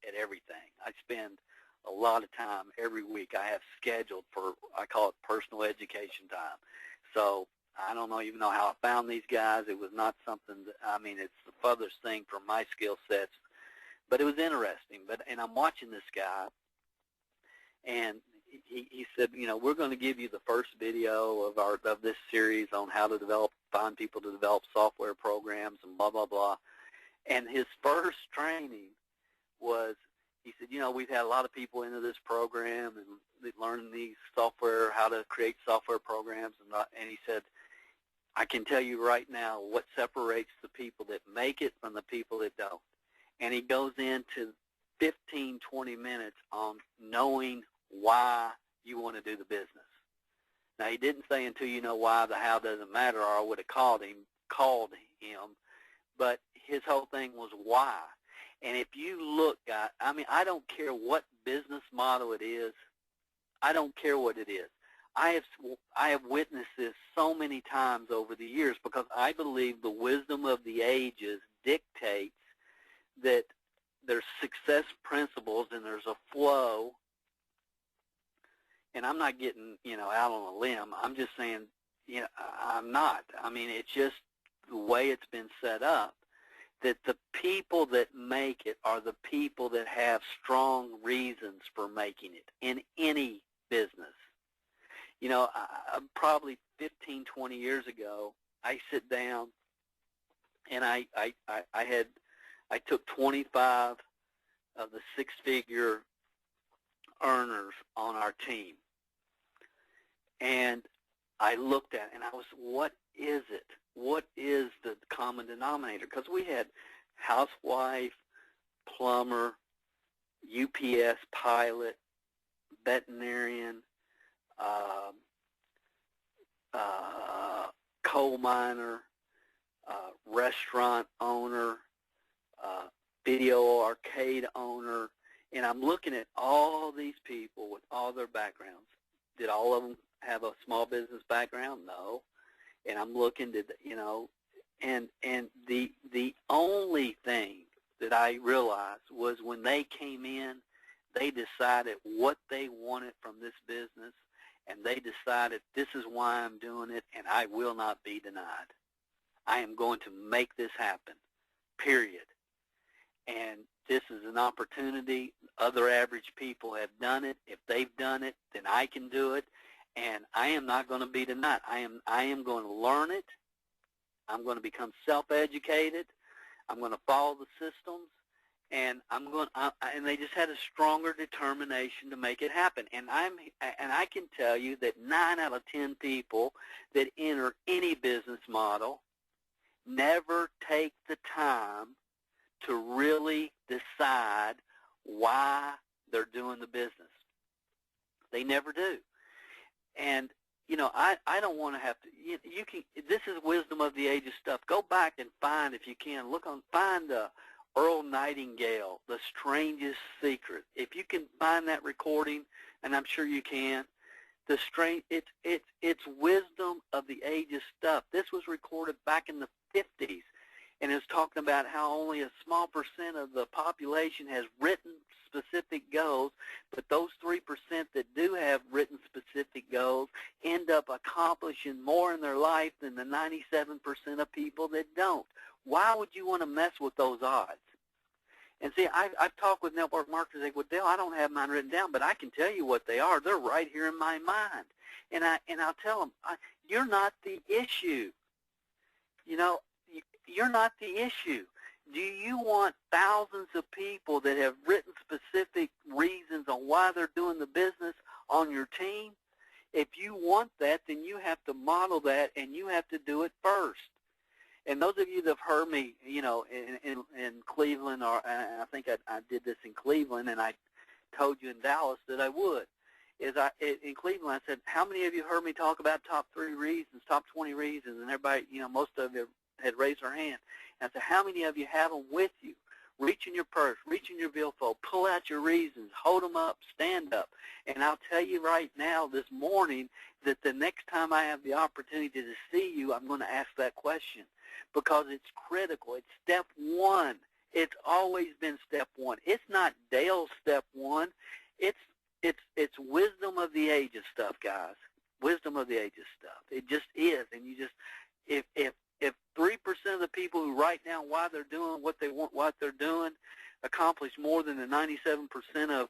at everything. I spend a lot of time every week. I have scheduled for, I call it personal education time. So I don't even know how I found these guys. It was not something that, I mean, it's the furthest thing from my skill sets. But it was interesting. And I'm watching this guy, and he said, you know, we're going to give you the first video of this series on how to find people to develop software programs and blah, blah, blah. And his first training was, he said, you know, we've had a lot of people into this program and learning these software, how to create software programs. And he said, I can tell you right now what separates the people that make it from the people that don't. And he goes into 15, 20 minutes on knowing why you want to do the business. Now, he didn't say until you know why, the how doesn't matter, or I would have called him, but his whole thing was why. And if you look, guys, I mean, I don't care what business model it is. I don't care what it is. I have witnessed this so many times over the years, because I believe the wisdom of the ages dictates that there's success principles and there's a flow. And I'm not getting, out on a limb. I'm just saying, I'm not. I mean, it's just the way it's been set up, that the people that make it are the people that have strong reasons for making it in any business. Probably 15, 20 years ago, I sit down and I took 25 of the six-figure earners on our team, and I looked at it and I was, what is it? What is the common denominator? Because we had housewife, plumber, UPS pilot, veterinarian, coal miner, restaurant owner, video arcade owner, and I'm looking at all these people with all their backgrounds. Did all of them have a small business background? No. And I'm looking to, and the only thing that I realized was when they came in, they decided what they wanted from this business, and they decided, this is why I'm doing it, and I will not be denied. I am going to make this happen, period. And this is an opportunity. Other average people have done it. If they've done it, then I can do it. And I am not going to be denied. I am going to learn it. I'm going to become self-educated. I'm going to follow the systems, and and they just had a stronger determination to make it happen. And I can tell you that 9 out of 10 people that enter any business model never take the time to really decide why they're doing the business. They never do. And, I don't want to have to, you can, this is wisdom of the ages stuff. Go back and find, if you can, find Earl Nightingale, The Strangest Secret. If you can find that recording, and I'm sure you can, it's wisdom of the ages stuff. This was recorded back in the 50s, and it's talking about how only a small percent of the population has written specific goals, but those 3% that do have written specific goals end up accomplishing more in their life than the 97% of people that don't. Why would you want to mess with those odds? And see, I've talked with network marketers. They go, well, Dale, I don't have mine written down, but I can tell you what they are. They're right here in my mind. And I'll tell them, you're not the issue. You're not the issue. Do you want thousands of people that have written specific reasons on why they're doing the business on your team? If you want that, then you have to model that, and you have to do it first. And those of you that have heard me, in Cleveland, or I think I did this in Cleveland, and I told you in Dallas that I would, in Cleveland I said, how many of you heard me talk about top 3 reasons, top 20 reasons? And everybody, most of you had raised their hand. And I said, how many of you have them with you? Reach in your purse, reach in your billfold, pull out your reasons, hold them up, stand up. And I'll tell you right now this morning that the next time I have the opportunity to see you, I'm going to ask that question, because it's critical. It's step 1. It's always been step 1. It's not Dale's step 1. It's wisdom of the ages stuff, guys. Wisdom of the ages stuff. It just is. And you just, if 3% of the people who write down why they're doing what they want, what they're doing, accomplish more than the 97%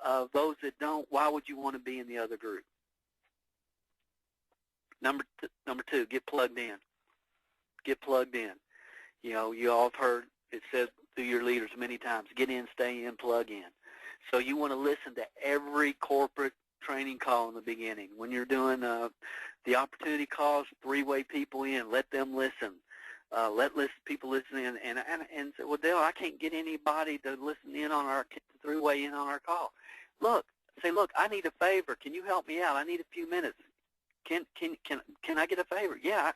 of those that don't, why would you want to be in the other group? Number 2, get plugged in. Get plugged in. You all have heard it said through your leaders many times, get in, stay in, plug in. So you want to listen to every corporate training call in the beginning. When you're doing the opportunity calls, 3-way people in, let them listen. People listen in, and say, well, Dale, I can't get anybody to listen in on our 3-way in on our call. Look, I need a favor. Can you help me out? I need a few minutes. Can I get a favor? Yeah.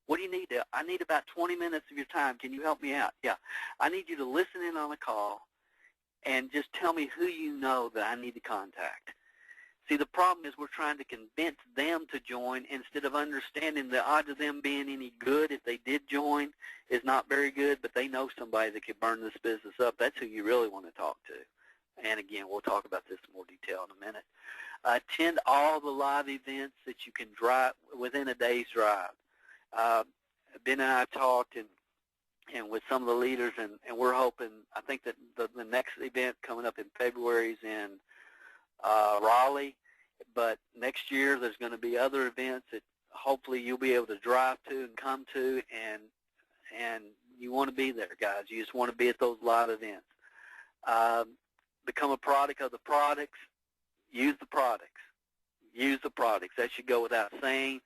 What do you need, Dale? I need about 20 minutes of your time. Can you help me out? Yeah. I need you to listen in on a call and just tell me who you know that I need to contact. See, the problem is we're trying to convince them to join instead of understanding the odds of them being any good if they did join is not very good, but they know somebody that could burn this business up. That's who you really want to talk to. And again, we'll talk about this in more detail in a minute. Attend all the live events that you can drive within a day's drive. Ben and I talked and with some of the leaders, and we're hoping, I think that the next event coming up in February is in Raleigh, but next year there's going to be other events that hopefully you'll be able to drive to and come to, and you want to be there, guys. You just want to be at those live events. Become a product of the products. Use the products. Use the products. That should go without saying.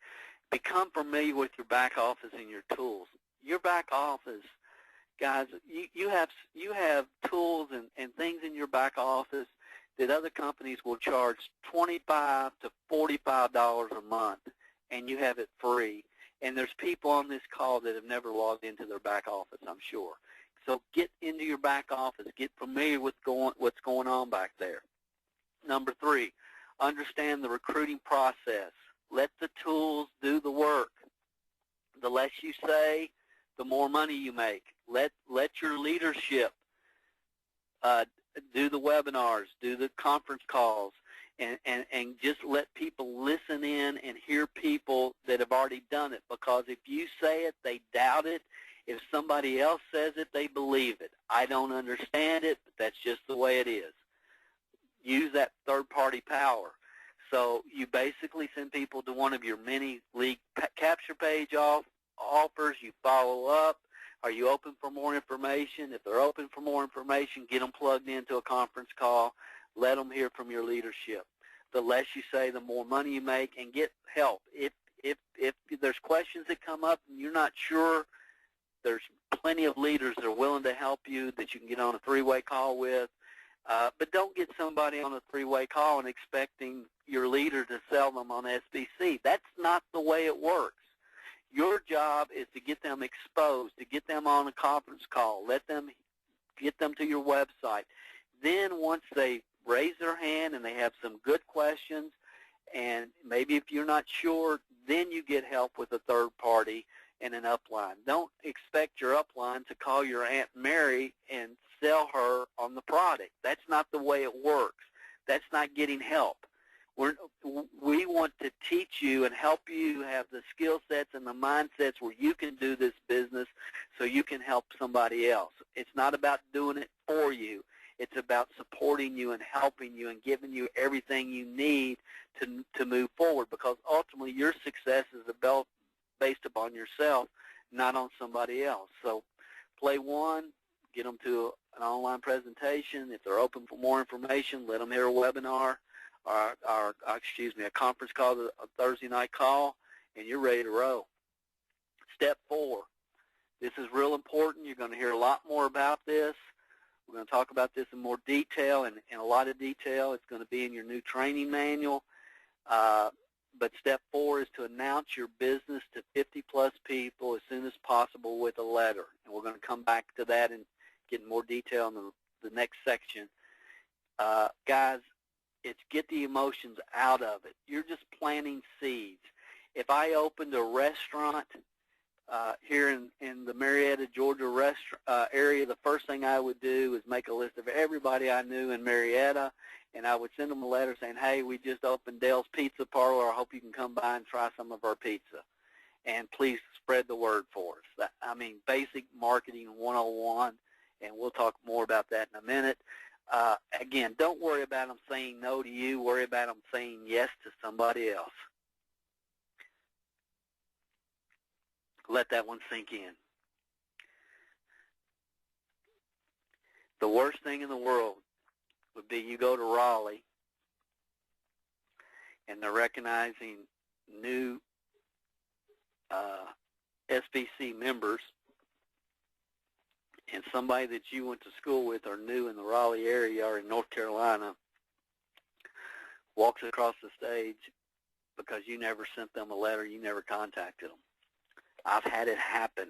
Become familiar with your back office and your tools. Your back office, guys, you have tools and things in your back office that other companies will charge $25 to $45 a month, and you have it free. And there's people on this call that have never logged into their back office, I'm sure. So get into your back office. Get familiar with what's going on back there. Number 3, understand the recruiting process. Let the tools do the work. The less you say, the more money you make. Let your leadership do the webinars, do the conference calls, and just let people listen in and hear people that have already done it. Because if you say it, they doubt it. If somebody else says it, they believe it. I don't understand it, but that's just the way it is. Use that third-party power. So you basically send people to one of your many league capture page offers. You follow up. Are you open for more information? If they're open for more information, get them plugged into a conference call. Let them hear from your leadership. The less you say, the more money you make, and get help. If there's questions that come up and you're not sure, there's plenty of leaders that are willing to help you that you can get on a 3-way call with. But don't get somebody on a 3-way call and expecting your leader to sell them on SBC. That's not the way it works. Your job is to get them exposed, to get them on a conference call, get them to your website. Then once they raise their hand and they have some good questions, and maybe if you're not sure, then you get help with a third party and an upline. Don't expect your upline to call your Aunt Mary and sell her on the product. That's not the way it works. That's not getting help. We want to teach you and help you have the skill sets and the mindsets where you can do this business so you can help somebody else. It's not about doing it for you. It's about supporting you and helping you and giving you everything you need to move forward, because ultimately your success is based upon yourself, not on somebody else. So play one, get them to an online presentation. If they're open for more information, let them hear a webinar or a conference call, a Thursday night call, and you're ready to roll. Step 4. This is real important. You're going to hear a lot more about this. We're going to talk about this in more detail, and in a lot of detail. It's going to be in your new training manual. But step 4 is to announce your business to 50-plus people as soon as possible with a letter. And we're going to come back to that and get in more detail in the next section. Guys, it's get the emotions out of it. You're just planting seeds. If I opened a restaurant here in the Marietta, Georgia area, the first thing I would do is make a list of everybody I knew in Marietta, and I would send them a letter saying, hey, we just opened Dale's Pizza Parlor. I hope you can come by and try some of our pizza. And please spread the word for us. Basic marketing 101, and we'll talk more about that in a minute. Again, don't worry about them saying no to you. Worry about them saying yes to somebody else. Let that one sink in. The worst thing in the world would be you go to Raleigh and they're recognizing new SBC members, and somebody that you went to school with or knew in the Raleigh area or in North Carolina walks across the stage because you never sent them a letter, you never contacted them. I've had it happen.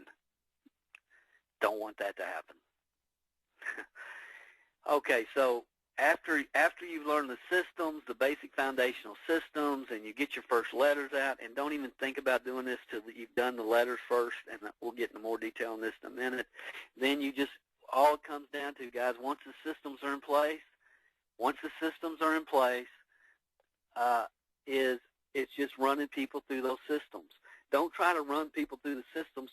Don't want that to happen. Okay, so after you've learned the systems, the basic foundational systems, and you get your first letters out, and don't even think about doing this till you've done the letters first, and we'll get into more detail on this in a minute, then you just, all it comes down to, guys, once the systems are in place, it's just running people through those systems. Don't try to run people through the systems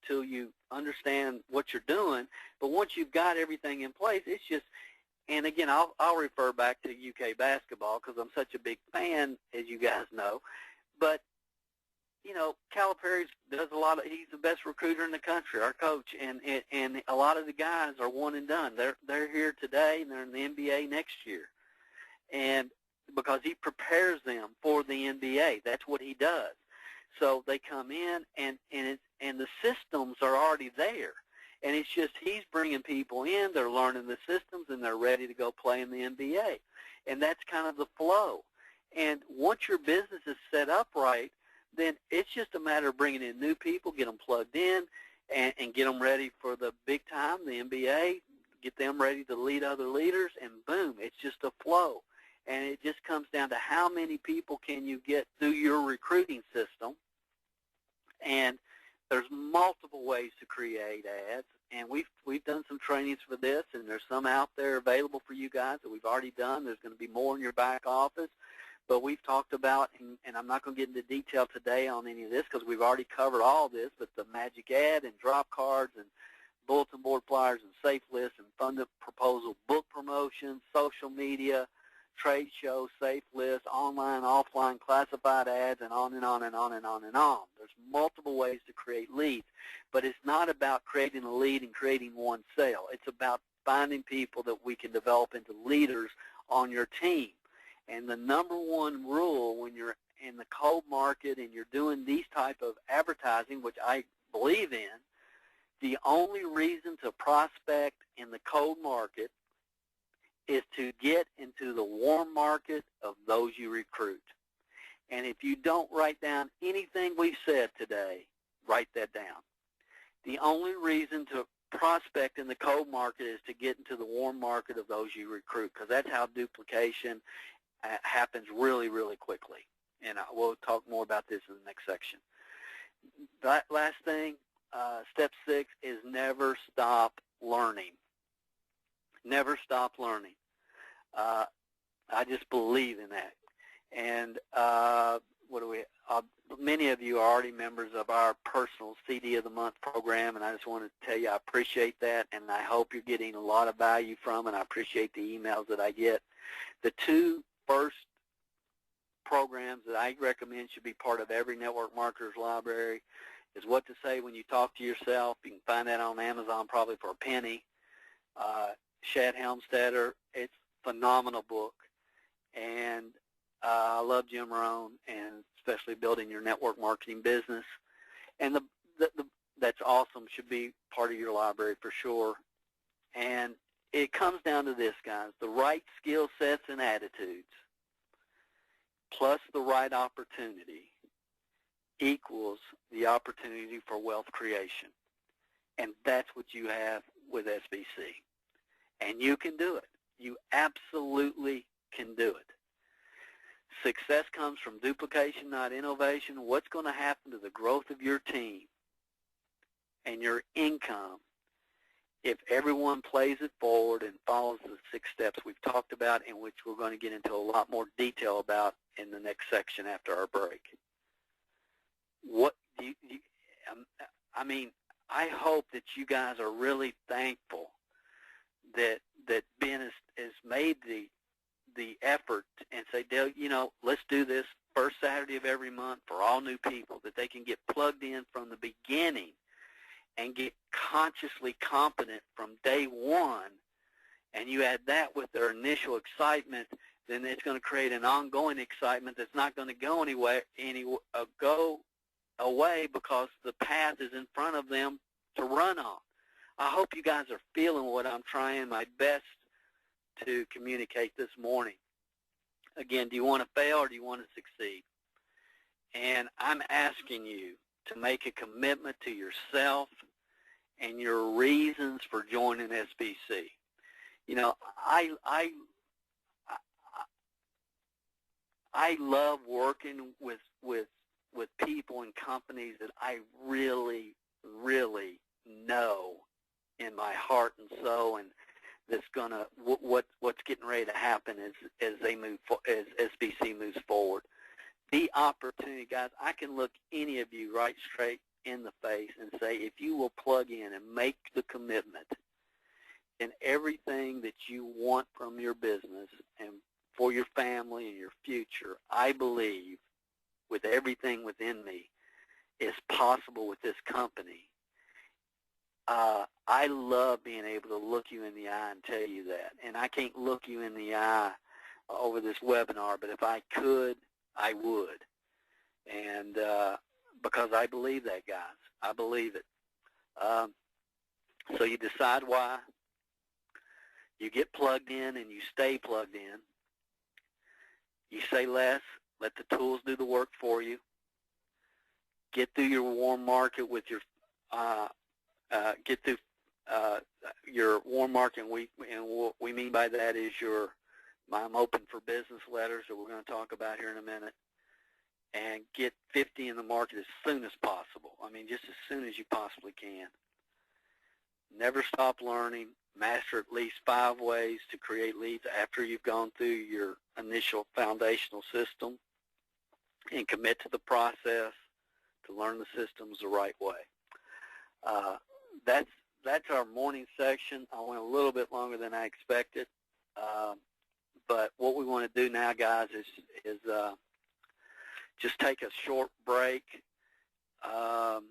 till you understand what you're doing. But once you've got everything in place, it's just, and again, I'll refer back to UK basketball because I'm such a big fan, as you guys know. But Calipari does a lot of. He's the best recruiter in the country, our coach, and a lot of the guys are one and done. They're here today, and they're in the NBA next year, and because he prepares them for the NBA, that's what he does. So they come in, and the systems are already there, and it's just he's bringing people in. They're learning the systems, and they're ready to go play in the NBA, and that's kind of the flow. And once your business is set up right, then it's just a matter of bringing in new people, get them plugged in, and get them ready for the big time, the NBA, get them ready to lead other leaders, and boom, it's just a flow. And it just comes down to how many people can you get through your recruiting system. And there's multiple ways to create ads, and we've done some trainings for this, and there's some out there available for you guys that we've already done. There's going to be more in your back office. But we've talked about, and I'm not going to get into detail today on any of this because we've already covered all this, but the magic ad and drop cards and bulletin board flyers and safe lists and funded proposal book promotions, social media, trade shows, safe lists, online, offline, classified ads, and on and on and on and on and on. There's multiple ways to create leads, but it's not about creating a lead and creating one sale. It's about finding people that we can develop into leaders on your team. And the number one rule when you're in the cold market and you're doing these type of advertising, which I believe in, the only reason to prospect in the cold market is to get into the warm market of those you recruit. And if you don't write down anything we've said today, write that down. The only reason to prospect in the cold market is to get into the warm market of those you recruit, because that's how duplication happens really, really quickly. And we'll talk more about this in the next section. That last thing, step 6, is never stop learning. Never stop learning. I just believe in that. And many of you are already members of our personal CD of the Month program, and I just want to tell you I appreciate that, and I hope you're getting a lot of value from it. I appreciate the emails that I get. The 2 first programs that I recommend should be part of every network marketer's library is What to Say When You Talk to Yourself. You can find that on Amazon probably for a penny. Shad Helmstetter, it's a phenomenal book. And I love Jim Rohn, and especially building your network marketing business. And that's awesome, should be part of your library for sure. And it comes down to this, guys, the right skill sets and attitudes plus the right opportunity equals the opportunity for wealth creation. And that's what you have with SBC. And you can do it. You absolutely can do it. Success comes from duplication, not innovation. What's going to happen to the growth of your team and your income if everyone plays it forward and follows the 6 steps we've talked about, and which we're going to get into a lot more detail about in the next section after our break? I hope that you guys are really thankful that Ben has made the effort and say, Dale, let's do this first Saturday of every month for all new people, that they can get plugged in from the beginning and get consciously competent from day one. And you add that with their initial excitement, then it's going to create an ongoing excitement that's not going to go away because the path is in front of them to run on. I hope you guys are feeling what I'm trying my best to communicate this morning. Again, do you want to fail or do you want to succeed? And I'm asking you to make a commitment to yourself and your reasons for joining SBC. I I love working with people and companies that I really, really know in my heart and soul, and that's gonna what's getting ready to happen as they move as SBC moves forward. The opportunity, guys, I can look any of you right straight in the face and say, if you will plug in and make the commitment, then everything that you want from your business and for your family and your future, I believe, with everything within me, is possible with this company. I love being able to look you in the eye and tell you that. And I can't look you in the eye over this webinar, but if I could, I would. And because I believe that, guys. I believe it. So you decide why. You get plugged in and you stay plugged in. You say less. Let the tools do the work for you. Get through your warm market with your your warm market, and what we mean by that is I'm open for business letters that we're going to talk about here in a minute, and get 50 in the market as soon as possible. I mean, just as soon as you possibly can. Never stop learning. Master at least 5 ways to create leads after you've gone through your initial foundational system, and commit to the process to learn the systems the right way. That's our morning section. I went a little bit longer than I expected, but what we want to do now, guys, is just take a short break. 2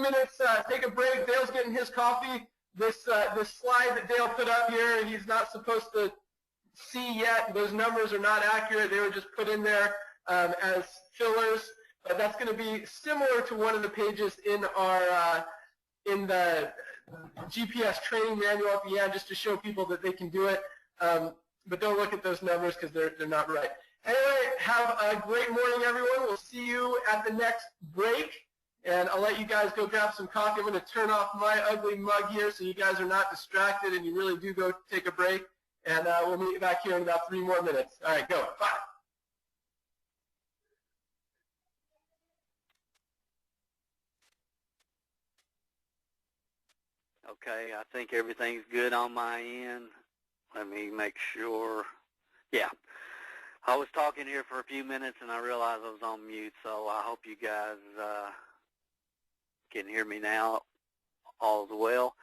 minutes, take a break. Dale's getting his coffee. This slide that Dale put up here, he's not supposed to see yet. Those numbers are not accurate. They were just put in there as fillers. But that's going to be similar to one of the pages in our in the GPS training manual at the end, just to show people that they can do it. But don't look at those numbers because they're not right. Anyway, have a great morning, everyone. We'll see you at the next break. And I'll let you guys go grab some coffee. I'm going to turn off my ugly mug here so you guys are not distracted and you really do go take a break. And we'll meet back here in about 3 more minutes. All right, go. Bye. Okay, I think everything's good on my end. Let me make sure. Yeah. I was talking here for a few minutes and I realized I was on mute, so I hope you guys can hear me now. All is well.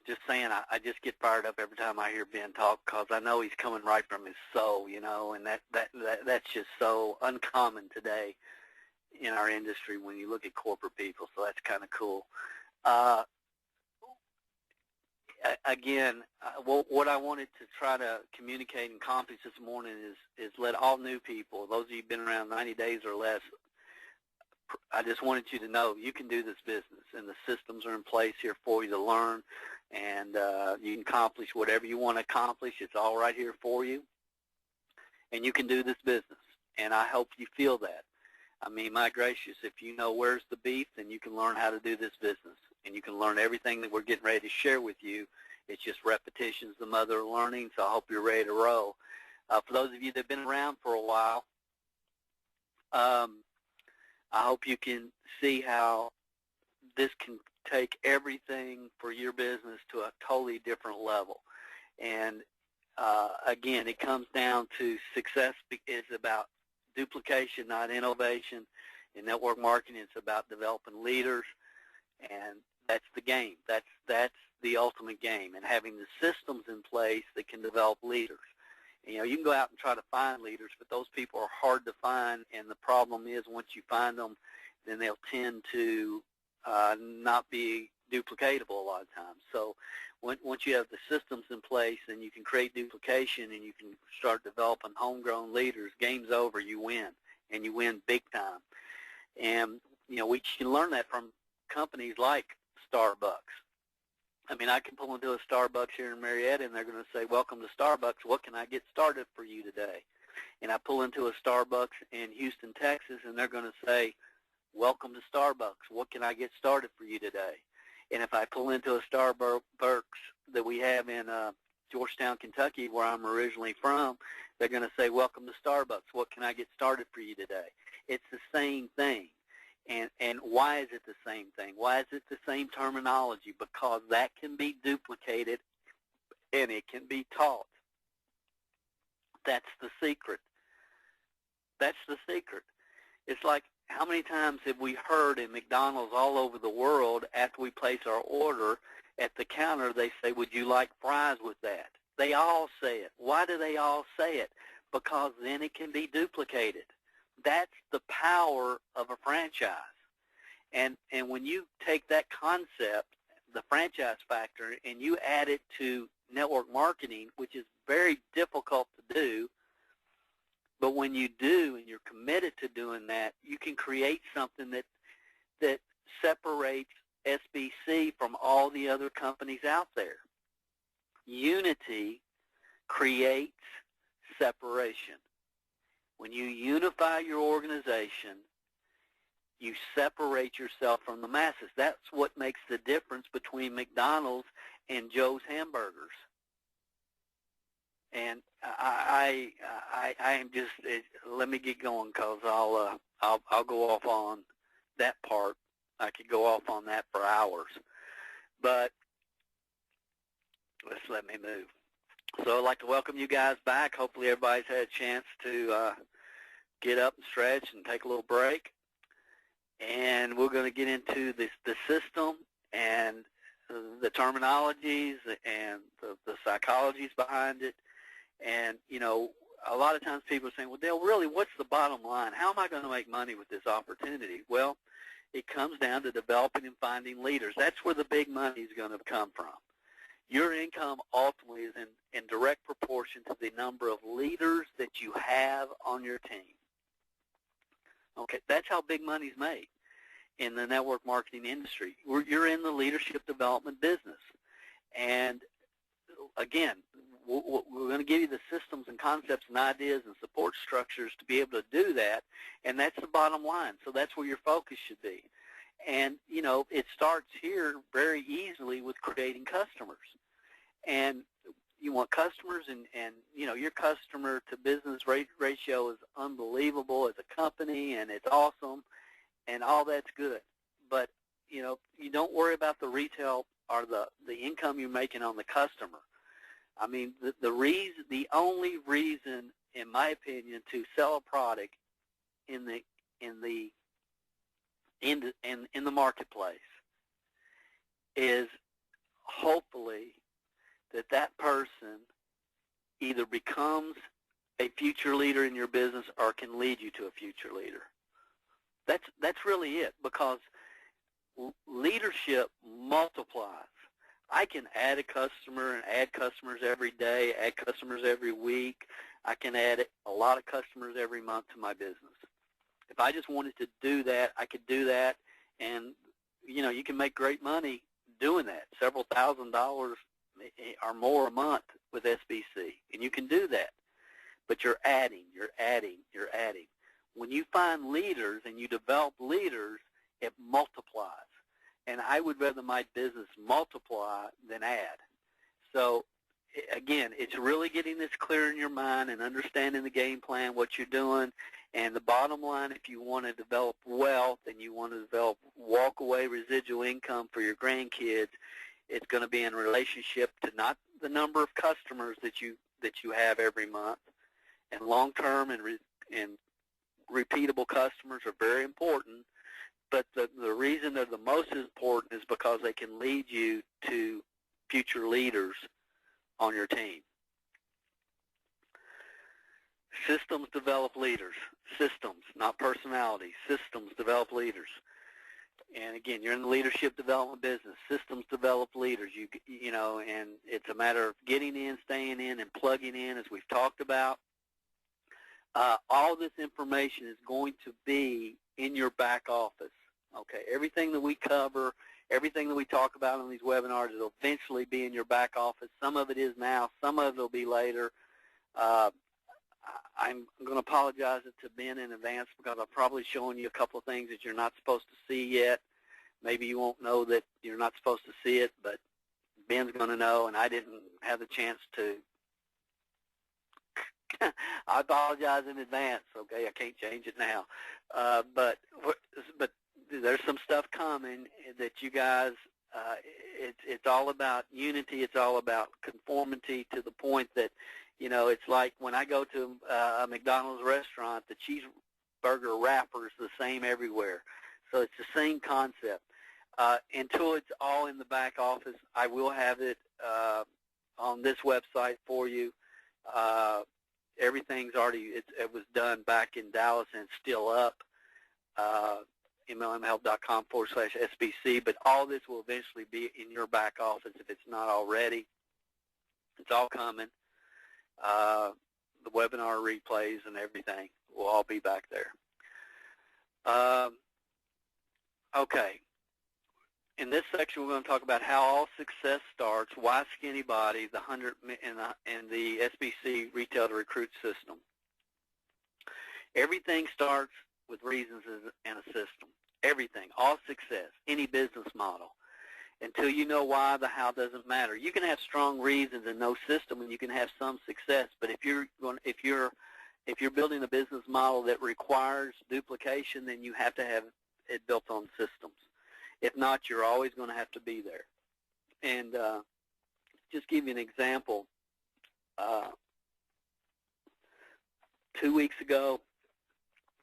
Just saying, I just get fired up every time I hear Ben talk because I know he's coming right from his soul, you know, and that's just so uncommon today in our industry when you look at corporate people, so that's kind of cool. Again, what I wanted to try to communicate and accomplish this morning is let all new people, those of you who've been around 90 days or less, I just wanted you to know you can do this business, and the systems are in place here for you to learn, and you can accomplish whatever you want to accomplish. It's all right here for you, and you can do this business, and I hope you feel that. I mean, my gracious, if you know where's the beef, then you can learn how to do this business, and you can learn everything that we're getting ready to share with you. It's just repetition's the mother of learning, so I hope you're ready to roll. For those of you that have been around for a while, I hope you can see how this can take everything for your business to a totally different level. And again, it comes down to success is about duplication, not innovation. In network marketing, it's about developing leaders, and that's the game. That's the ultimate game, and having the systems in place that can develop leaders. You know, you can go out and try to find leaders, but those people are hard to find, and the problem is once you find them, then they'll tend to not be duplicatable a lot of times. So once you have the systems in place, then you can create duplication and you can start developing homegrown leaders. Game's over, you win, and you win big time. And, you know, we can learn that from companies like Starbucks. I mean, I can pull into a Starbucks here in Marietta, and they're going to say, welcome to Starbucks. What can I get started for you today? And I pull into a Starbucks in Houston, Texas, and they're going to say, welcome to Starbucks. What can I get started for you today? And if I pull into a Starbucks that we have in Georgetown, Kentucky, where I'm originally from, they're going to say, welcome to Starbucks. What can I get started for you today? It's the same thing. And why is it the same thing? Why is it the same terminology? Because that can be duplicated and it can be taught. That's the secret. That's the secret. It's like, how many times have we heard in McDonald's all over the world, after we place our order at the counter, they say, would you like fries with that? They all say it. Why do they all say it? Because then it can be duplicated. That's the power of a franchise. And when you take that concept, the franchise factor, and you add it to network marketing, which is very difficult to do, but when you do and you're committed to doing that, you can create something that separates SBC from all the other companies out there. Unity creates separation. When you unify your organization, you separate yourself from the masses. That's what makes the difference between McDonald's and Joe's Hamburgers. And I am just, let me get going, because I'll go off on that part. I could go off on that for hours, but let me move. So I'd like to welcome you guys back. Hopefully everybody's had a chance to get up and stretch and take a little break. And we're going to get into the system and the terminologies and the psychologies behind it. And, you know, a lot of times people are saying, well, Dale, really, what's the bottom line? How am I going to make money with this opportunity? Well, it comes down to developing and finding leaders. That's where the big money is going to come from. Your income ultimately is in direct proportion to the number of leaders that you have on your team. Okay, that's how big money's made in the network marketing industry. You're in the leadership development business. And, again, we're going to give you the systems and concepts and ideas and support structures to be able to do that, and that's the bottom line. So that's where your focus should be. And, you know, it starts here very easily with creating customers. And you want customers, and you know, your customer-to-business ratio is unbelievable as a company, and it's awesome, and all that's good. But, you know, you don't worry about the retail or the income you're making on the customer. I mean, the only reason, in my opinion, to sell a product in the marketplace is hopefully that person either becomes a future leader in your business or can lead you to a future leader. That's really it, because leadership multiplies. I can add a customer and add customers every day, add customers every week. I can add a lot of customers every month to my business. If I just wanted to do that, I could do that, and, you know, you can make great money doing that, several $1,000s or more a month with SBC, and you can do that. But you're adding. When you find leaders and you develop leaders, it multiplies. And I would rather my business multiply than add. So, again, it's really getting this clear in your mind and understanding the game plan, what you're doing. And the bottom line, if you want to develop wealth and you want to develop walk-away residual income for your grandkids, it's going to be in relationship to not the number of customers that you have every month. And long-term and repeatable customers are very important. But the reason they're the most important is because they can lead you to future leaders on your team. Systems develop leaders. Systems, not personality. Systems develop leaders. And again, you're in the leadership development business. Systems develop leaders. You know, and it's a matter of getting in, staying in, and plugging in, as we've talked about. All this information is going to be in your back office. Okay, everything that we cover, everything that we talk about on these webinars will eventually be in your back office. Some of it is now, some of it will be later. I'm going to apologize to Ben in advance because I'm probably showing you a couple of things that you're not supposed to see yet. Maybe you won't know that you're not supposed to see it, but Ben's going to know, and I didn't have the chance to. I apologize in advance. Okay, I can't change it now, but there's some stuff coming that you guys. It's all about unity. It's all about conformity to the point that, it's like when I go to a McDonald's restaurant, the cheeseburger wrapper is the same everywhere. So it's the same concept. Until it's all in the back office, I will have it on this website for you. Everything's already, it was done back in Dallas and it's still up, mlmhealth.com/SBC, but all this will eventually be in your back office if it's not already. It's all coming. The webinar replays and everything will all be back there. Okay. In this section, we're going to talk about how all success starts, why Skinny Body, the 100 and the SBC Retail to Recruit system. Everything starts with reasons and a system. Everything, all success, any business model. Until you know why, the how doesn't matter. You can have strong reasons and no system, and you can have some success. But if you're building a business model that requires duplication, then you have to have it built on systems. If not, you're always going to have to be there. And just give you an example. 2 weeks ago,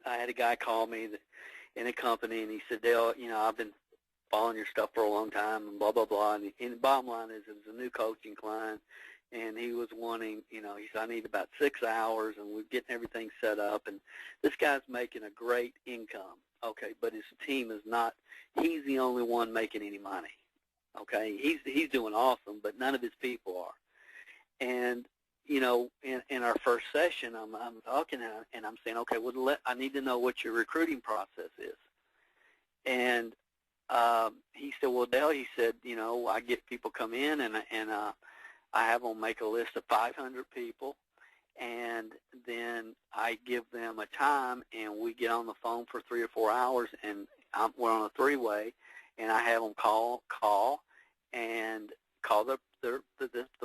I had a guy call me in a company, and he said, Dale, I've been following your stuff for a long time, and blah, blah, blah. And the bottom line is it was a new coaching client, and he was wanting, he said, I need about 6 hours, and we're getting everything set up. And this guy's making a great income. Okay, but his team is not, he's the only one making any money. Okay, he's doing awesome, but none of his people are. And, in our first session, I'm talking and I'm saying, okay, well, I need to know what your recruiting process is. And he said, well, Dale, he said, I get people come in and I have them make a list of 500 people. And then I give them a time, and we get on the phone for 3 or 4 hours, and we're on a three-way, and I have them call the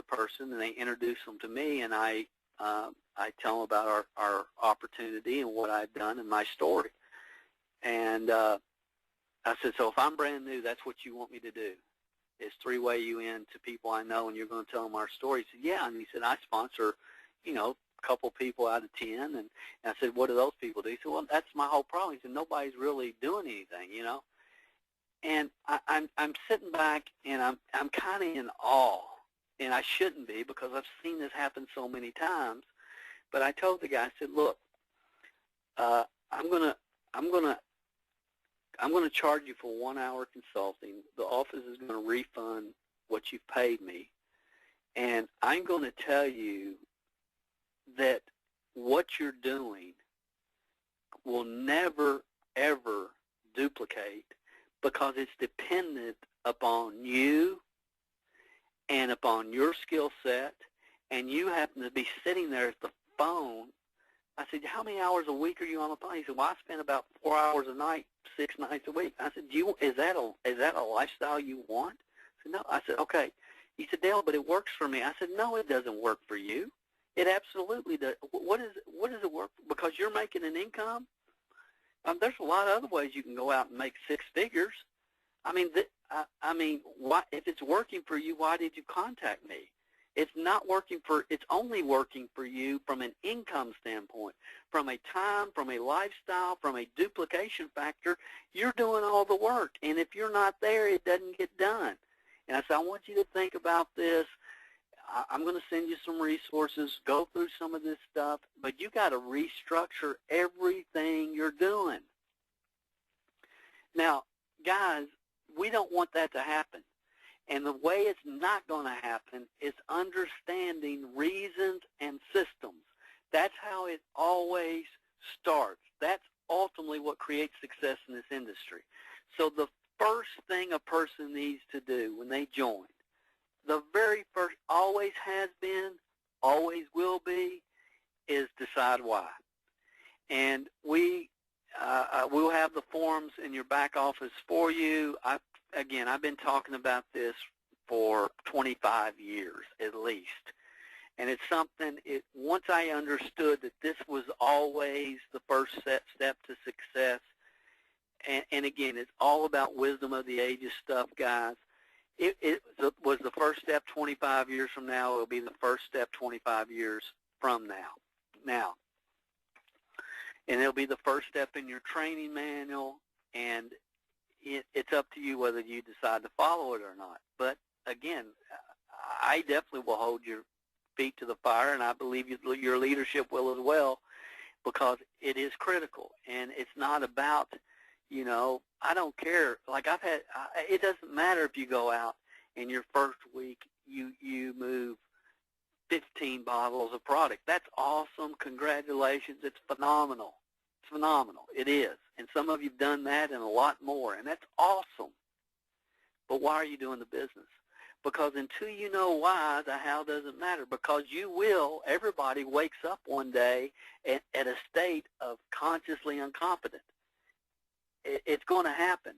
person, and they introduce them to me, and I tell them about our opportunity and what I've done and my story. And I said, so if I'm brand new, that's what you want me to do, is three-way you in to people I know, and you're going to tell them our story. He said, yeah. And he said, I sponsor a couple people out of 10, and I said, what do those people do? He said, well, that's my whole problem. He said, nobody's really doing anything, And I'm sitting back, and I'm kind of in awe, and I shouldn't be because I've seen this happen so many times. But I told the guy, I said, look, I'm gonna charge you for 1 hour consulting. The office is going to refund what you've paid me, and I'm going to tell you that what you're doing will never, ever duplicate because it's dependent upon you and upon your skill set, and you happen to be sitting there at the phone. I said, how many hours a week are you on the phone? He said, well, I spend about 4 hours a night, 6 nights a week. I said, is that a lifestyle you want? I said, no. I said, okay. He said, Dale, but it works for me. I said, no, it doesn't work for you. It absolutely does. What does it work for? Because you're making an income? There's a lot of other ways you can go out and make 6 figures. Why, if it's working for you, why did you contact me? It's only working for you from an income standpoint, from a time, from a lifestyle, from a duplication factor. You're doing all the work, and if you're not there, it doesn't get done. And I said, I want you to think about this. I'm going to send you some resources, go through some of this stuff, but you got to restructure everything you're doing. Now, guys, we don't want that to happen. And the way it's not going to happen is understanding reasons and systems. That's how it always starts. That's ultimately what creates success in this industry. So the first thing a person needs to do when they join, the very first, always has been, always will be, is decide why. And we'll have the forms in your back office for you. I've been talking about this for 25 years at least. And it's something, once I understood that this was always the first step to success, and again, it's all about wisdom of the ages stuff, guys. It was the first step 25 years from now. It will be the first step 25 years from now. And it'll be the first step in your training manual, and it's up to you whether you decide to follow it or not. But again, I definitely will hold your feet to the fire, and I believe your leadership will as well, because it is critical. And it's not about, I don't care. Like it doesn't matter if you go out and your first week you move 15 bottles of product. That's awesome. Congratulations. It's phenomenal. It's phenomenal. It is. And some of you have done that and a lot more, and that's awesome. But why are you doing the business? Because until you know why, the how doesn't matter. Because you will, everybody wakes up one day at a state of consciously incompetent. It's going to happen.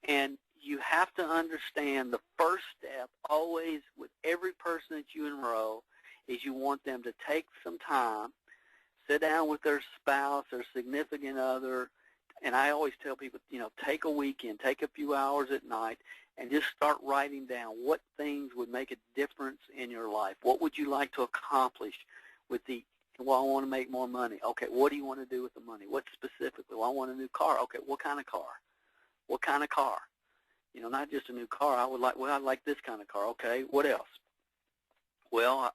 And you have to understand the first step always with every person that you enroll is you want them to take some time, sit down with their spouse or significant other, and I always tell people, take a weekend, take a few hours at night, and just start writing down what things would make a difference in your life. What would you like to accomplish with well, I want to make more money. Okay, what do you want to do with the money? What specifically? Well, I want a new car. Okay, what kind of car? What kind of car? Not just a new car. I'd like this kind of car. Okay, what else? Well,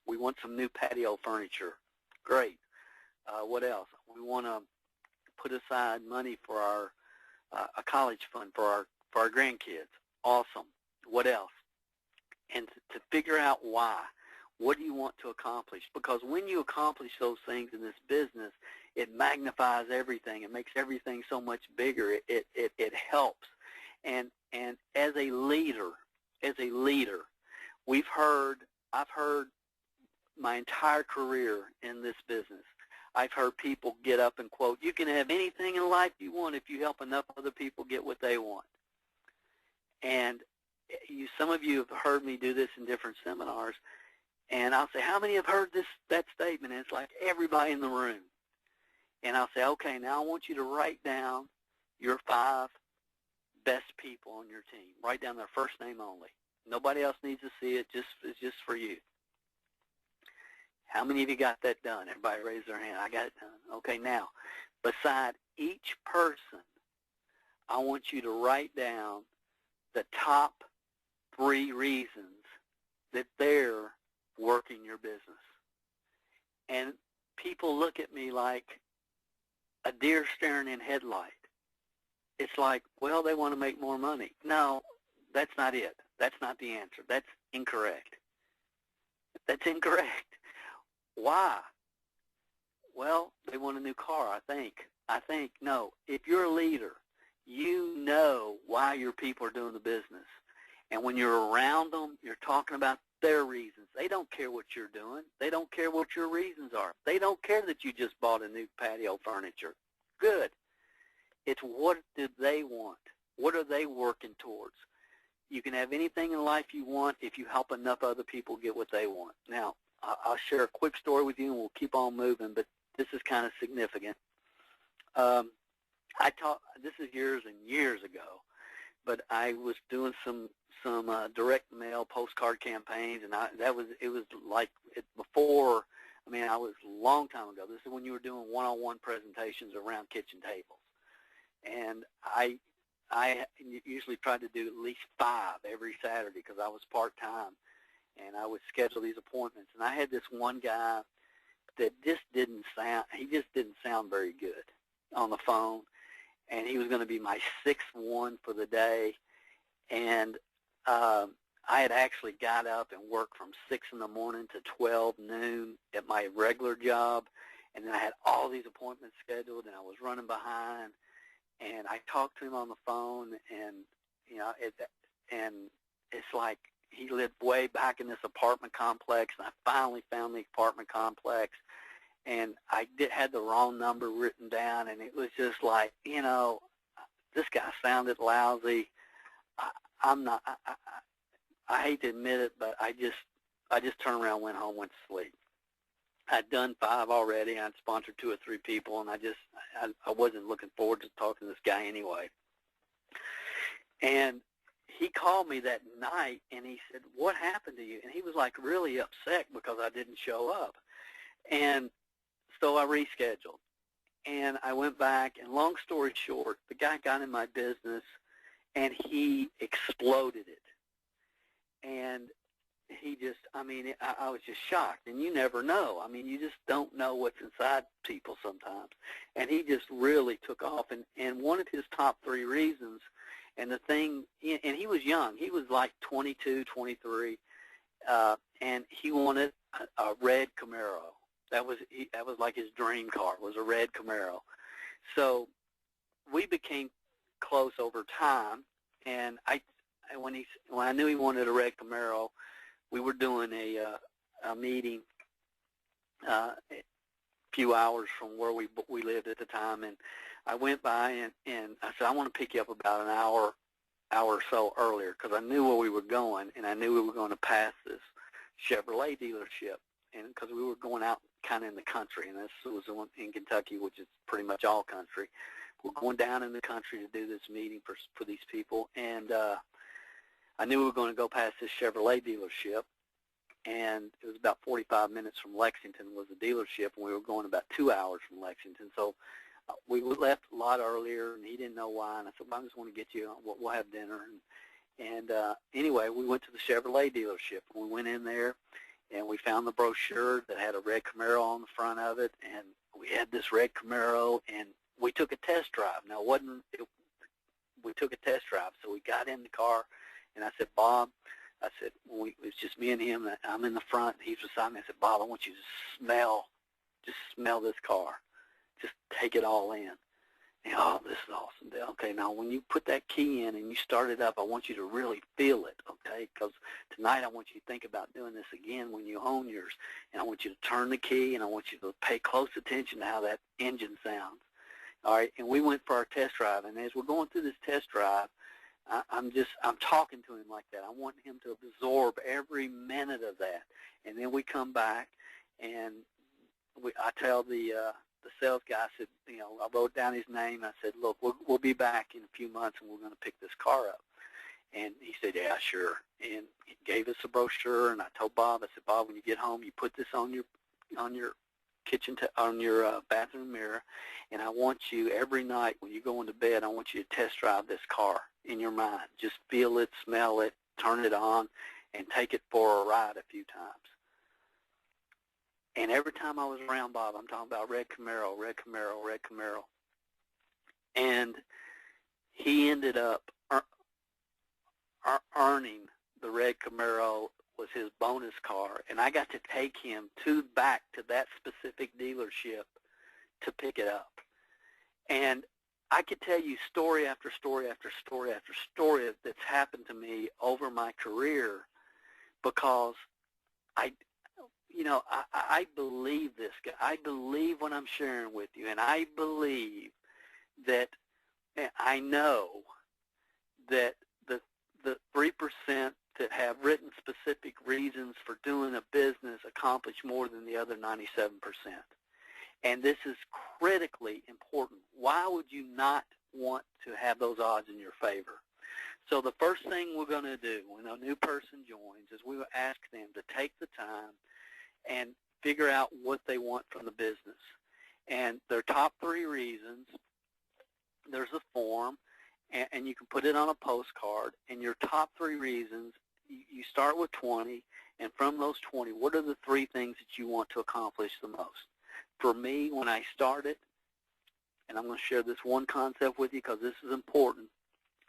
we want some new patio furniture. Great. What else? We want to put aside money for our a college fund for our grandkids. Awesome. What else? And to figure out why. What do you want to accomplish? Because when you accomplish those things in this business, it magnifies everything. It makes everything so much bigger. It helps. And as a leader, I've heard my entire career in this business, I've heard people get up and quote, you can have anything in life you want if you help enough other people get what they want. And some of you have heard me do this in different seminars, and I'll say, how many have heard that statement? And it's like everybody in the room. And I'll say, okay, now I want you to write down your 5 best people on your team. Write down their first name only. Nobody else needs to see it. It's just for you. How many of you got that done? Everybody raise their hand. I got it done. Okay, now, beside each person, I want you to write down the top 3 reasons that they're working your business. And people look at me like a deer staring in headlight. It's like, well, they want to make more money. No, that's not it. That's not the answer. That's incorrect. That's incorrect. Why? Well, they want a new car, I think. No. If you're a leader, you know why your people are doing the business. And when you're around them, you're talking about their reasons. They don't care what you're doing. They don't care what your reasons are. They don't care that you just bought a new patio furniture. Good. It's what do they want? What are they working towards? You can have anything in life you want if you help enough other people get what they want. Now, I'll share a quick story with you, and we'll keep on moving, but this is kind of significant. This is years and years ago, but I was doing some direct mail postcard campaigns, and it was a long time ago. This is when you were doing one-on-one presentations around kitchen tables, and I usually tried to do at least 5 every Saturday because I was part-time, and I would schedule these appointments. And I had this one guy that just didn't sound very good on the phone, and he was going to be my 6th one for the day. And I had actually got up and worked from 6 in the morning to 12 noon at my regular job, and then I had all these appointments scheduled, and I was running behind. And I talked to him on the phone, and it's like he lived way back in this apartment complex, and I finally found the apartment complex, and I had the wrong number written down, and it was just like, this guy sounded lousy. I hate to admit it, but I just turned around, went home, went to sleep. I'd done 5 already. I'd sponsored 2 or 3 people, and I wasn't looking forward to talking to this guy anyway. And he called me that night, and he said, "What happened to you?" And he was like really upset because I didn't show up. And so I rescheduled. And I went back, and long story short, the guy got in my business, and he exploded it. And he just, I mean, I was just shocked. And you never know. I mean, you just don't know what's inside people sometimes. And he just really took off. And one of his top 3 reasons, and the thing, and he was young. He was like 22, 23, and he wanted a red Camaro. That was like his dream car, was a red Camaro. So we became close over time, and when I knew he wanted a red Camaro, we were doing a meeting a few hours from where we lived at the time, and I went by and I said, "I want to pick you up about an hour or so earlier," because I knew where we were going, and I knew we were going to pass this Chevrolet dealership, and because we were going out kind of in the country, and this was in Kentucky, which is pretty much all country. We're going down in the country to do this meeting for these people, and I knew we were going to go past this Chevrolet dealership, and it was about 45 minutes from Lexington was the dealership, and we were going about 2 hours from Lexington. So we left a lot earlier, and he didn't know why, and I said, "Well, I just want to get you, we'll have dinner." And anyway, we went to the Chevrolet dealership, and we went in there, and we found the brochure that had a red Camaro on the front of it, and we had this red Camaro, and we took a test drive. Now, we took a test drive, so we got in the car, and I said, "Bob," I said, it was just me and him, I'm in the front, he's beside me. I said, "Bob, I want you to just smell this car. Just take it all in." And, "Oh, this is awesome, Dale. Okay, now when you put that key in and you start it up, I want you to really feel it, okay? Because tonight I want you to think about doing this again when you own yours. And I want you to turn the key, and I want you to pay close attention to how that engine sounds." All right, and we went for our test drive. And as we're going through this test drive, I'm talking to him like that. I want him to absorb every minute of that. And then we come back, and I tell the sales guy, I said, I wrote down his name. I said, "Look, we'll be back in a few months, and we're going to pick this car up." And he said, "Yeah, sure." And he gave us a brochure, and I told Bob, I said, "Bob, when you get home, you put this on your kitchen, on your bathroom mirror, and I want you every night when you go into bed, I want you to test drive this car in your mind. Just feel it, smell it, turn it on, and take it for a ride a few times." And every time I was around Bob, I'm talking about red Camaro, red Camaro, red Camaro. And he ended up earning the red Camaro, was his bonus car, and I got to take him back to that specific dealership to pick it up. And I could tell you story after story after story after story that's happened to me over my career, because I believe this guy. I believe what I'm sharing with you, and I believe that, I know that the 3% that have written specific reasons for doing a business accomplish more than the other 97%. And this is critically important. Why would you not want to have those odds in your favor? So the first thing we're going to do when a new person joins is we will ask them to take the time and figure out what they want from the business. And their top 3 reasons, there's a form, and you can put it on a postcard, and your top 3 reasons, you start with 20, and from those 20, what are the 3 things that you want to accomplish the most? For me, when I started, and I'm going to share this one concept with you because this is important,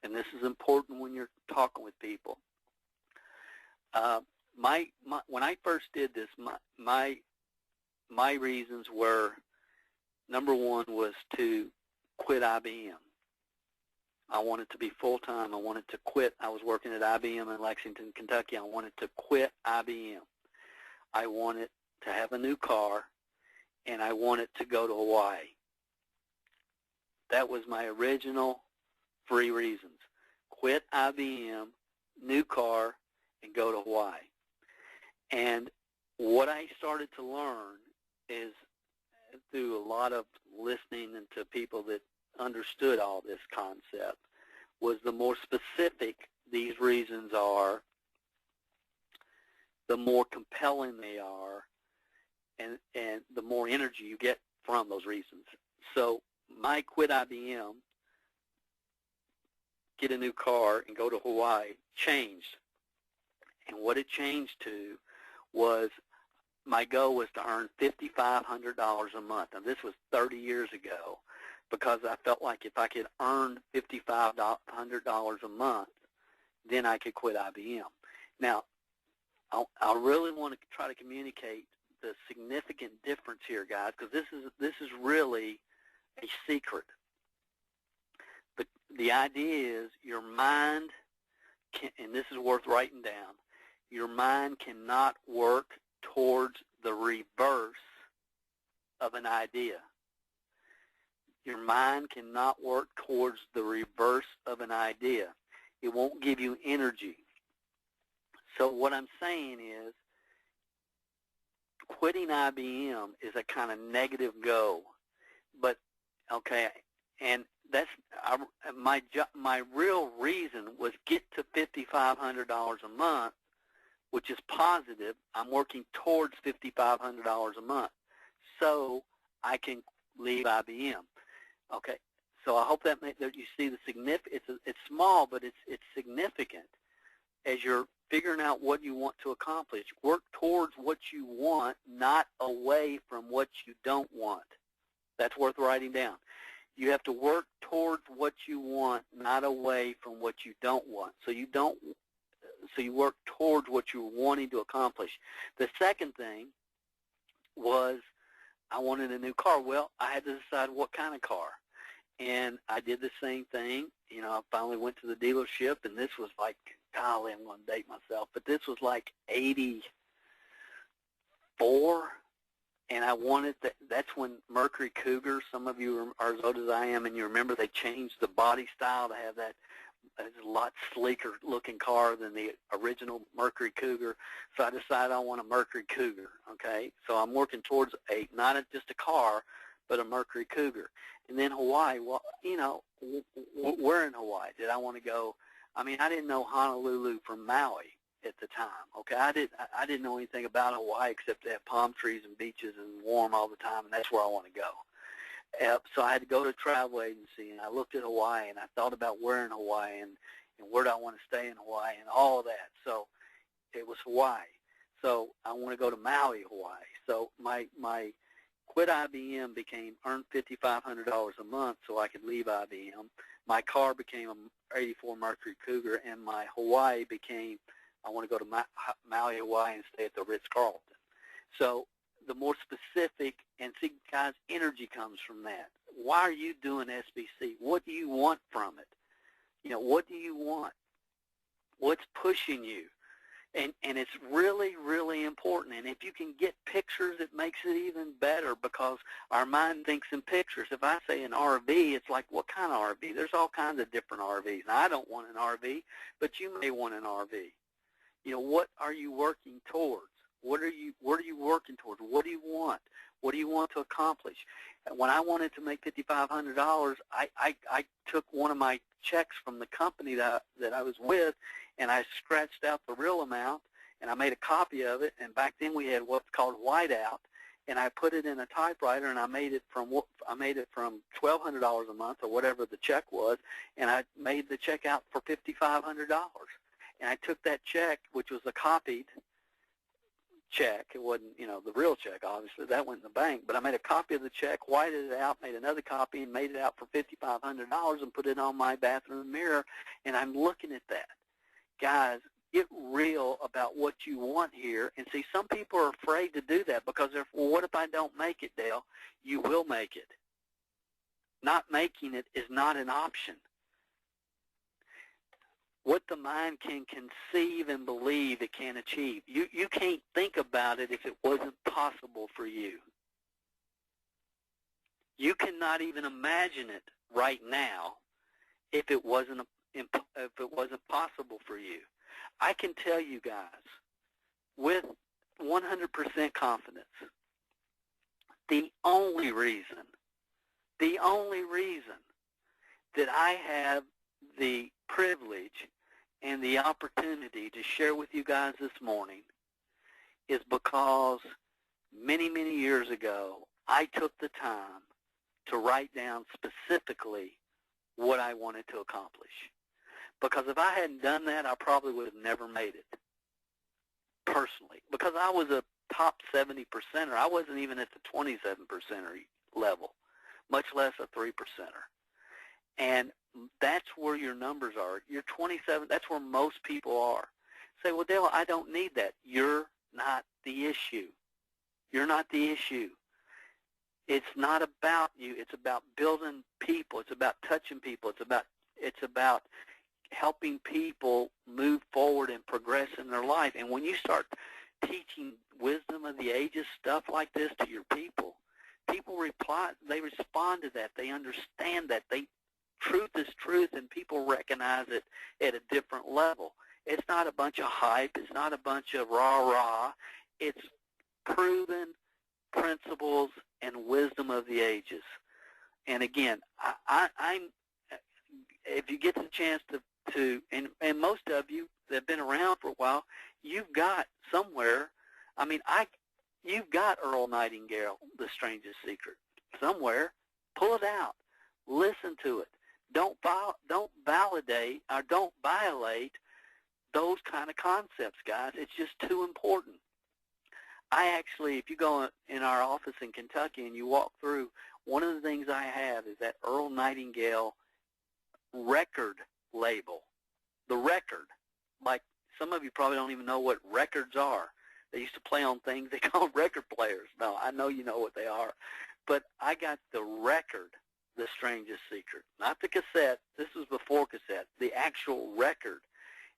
and this is important when you're talking with people. When I first did this, my reasons were, number 1 was to quit IBM. I wanted to be full-time. I wanted to quit. I was working at IBM in Lexington, Kentucky. I wanted to quit IBM. I wanted to have a new car, and I wanted to go to Hawaii. That was my original 3 reasons. Quit IBM, new car, and go to Hawaii. And what I started to learn is through a lot of listening and to people that understood all this concept was the more specific these reasons are, the more compelling they are, and the more energy you get from those reasons. So my quit IBM, get a new car, and go to Hawaii changed. And what it changed to was my goal was to earn $5,500 a month. Now, this was 30 years ago because I felt like if I could earn $5,500 a month, then I could quit IBM. Now, I really want to try to communicate the significant difference here, guys, because this is really a secret. But the idea is your mind can, and this is worth writing down, your mind cannot work towards the reverse of an idea. Your mind cannot work towards the reverse of an idea. It won't give you energy. So what I'm saying is quitting IBM is a kind of negative go. But, okay, and that's my real reason was get to $5,500 a month, which is positive. I'm working towards $5,500 a month so I can leave IBM. Okay, so I hope that you see the significant. It's small, but it's significant as you're figuring out what you want to accomplish. Work towards what you want, not away from what you don't want. That's worth writing down. You have to work towards what you want, not away from what you don't want. So you work towards what you're wanting to accomplish. The second thing was I wanted a new car. Well, I had to decide what kind of car. And I did the same thing. You know, I finally went to the dealership, and this was like, golly, I'm going to date myself, but this was like 84, and I wanted that's when Mercury Cougar, some of you are as old as I am, and you remember they changed the body style to have that. It's a lot sleeker looking car than the original Mercury Cougar. So I decided I want a Mercury Cougar, okay? So I'm working towards not just a car, but a Mercury Cougar. And then Hawaii, well, you know, where in Hawaii did I want to go? I mean, I didn't know Honolulu from Maui at the time, okay? I didn't know anything about Hawaii except they have palm trees and beaches and warm all the time, and that's where I want to go. So I had to go to a travel agency, and I looked at Hawaii, and I thought about where in Hawaii and where do I want to stay in Hawaii and all of that. So it was Hawaii. So I want to go to Maui, Hawaii. So my quit IBM became earn $5,500 a month so I could leave IBM. My car became an 84 Mercury Cougar, and my Hawaii became I want to go to Maui, Hawaii, and stay at the Ritz-Carlton. So the more specific, and see, guys, energy comes from that. Why are you doing SBC? What do you want from it? You know, what do you want? What's pushing you? And it's really, really important. And if you can get pictures, it makes it even better because our mind thinks in pictures. If I say an RV, it's like, what kind of RV? There's all kinds of different RVs. Now, I don't want an RV, but you may want an RV. You know, what are you working towards? What are you working towards? What do you want? What do you want to accomplish? When I wanted to make $5,500, I took one of my checks from the company that I was with, and I scratched out the real amount, and I made a copy of it. And back then we had what's called whiteout, and I put it in a typewriter, and I made it from $1,200 a month or whatever the check was, and I made the check out for $5,500. And I took that check, which was a copied check. It wasn't, you know, the real check, obviously. That went in the bank. But I made a copy of the check, whited it out, made another copy, and made it out for $5,500 and put it on my bathroom mirror. And I'm looking at that. Guys, get real about what you want here. And see, some people are afraid to do that because they're, well, what if I don't make it, Dale? You will make it. Not making it is not an option. What the mind can conceive and believe it can achieve. You can't think about it if it wasn't possible for you. You cannot even imagine it right now if it wasn't possible for you. I can tell you guys with 100% confidence, the only reason that I have the privilege and the opportunity to share with you guys this morning is because many, many years ago, I took the time to write down specifically what I wanted to accomplish. Because if I hadn't done that, I probably would have never made it, personally. Because I was a top 70%er. I wasn't even at the 27%er level, much less a 3%er. And that's where your numbers are. You're 27. That's where most people are. Say, well, Dale, I don't need that. You're not the issue. You're not the issue. It's not about you. It's about building people. It's about touching people. It's about helping people move forward and progress in their life. And when you start teaching wisdom of the ages, stuff like this to your people, people reply. They respond to that. They understand that. Truth is truth, and people recognize it at a different level. It's not a bunch of hype. It's not a bunch of rah-rah. It's proven principles and wisdom of the ages. And again, I'm if you get the chance to and most of you that have been around for a while, you've got somewhere, you've got Earl Nightingale, The Strangest Secret, somewhere. Pull it out. Listen to it. Don't validate or don't violate those kind of concepts, guys. It's just too important. I actually, if you go in our office in Kentucky and you walk through, one of the things I have is that Earl Nightingale record label. The record. Like some of you probably don't even know what records are. They used to play on things they call record players. No, I know you know what they are. But I got the record, The Strangest Secret. Not the cassette. This was before cassette. The actual record.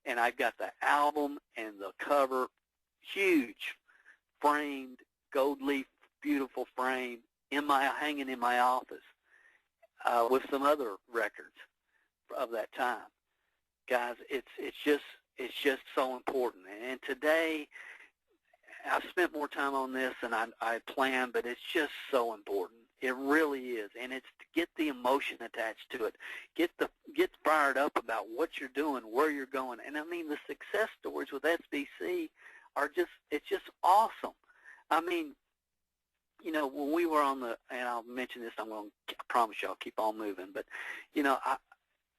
And I got the album and the cover, huge, framed, gold leaf, beautiful frame, hanging in my office with some other records of that time. Guys, it's just so important. And today, I've spent more time on this than I planned, but it's just so important. It really is, and it's to get the emotion attached to it. Get fired up about what you're doing, where you're going, and I mean the success stories with SBC are it's just awesome. I mean, you know, when we were on and I'll mention this, I promise you I'll keep on moving, but you know,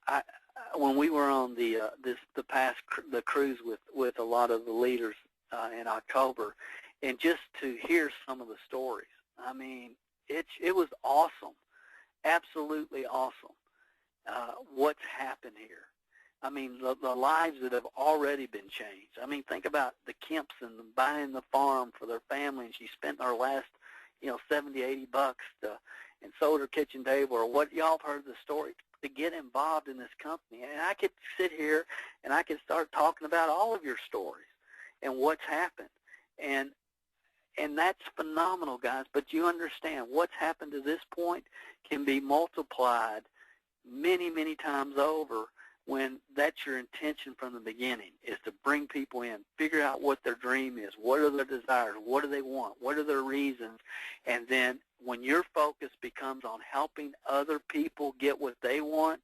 I when we were on the cruise with a lot of the leaders in October, and just to hear some of the stories, I mean, it was awesome, absolutely awesome. What's happened here? I mean, the lives that have already been changed. I mean, think about the Kempson buying the farm for their family, and she spent her last, $70, $80 and sold her kitchen table, or what y'all have heard the story, to get involved in this company. And I could sit here and I could start talking about all of your stories and what's happened. And that's phenomenal, guys. But you understand what's happened to this point can be multiplied many, many times over when that's your intention from the beginning, is to bring people in, figure out what their dream is, what are their desires, what do they want, what are their reasons, and then when your focus becomes on helping other people get what they want,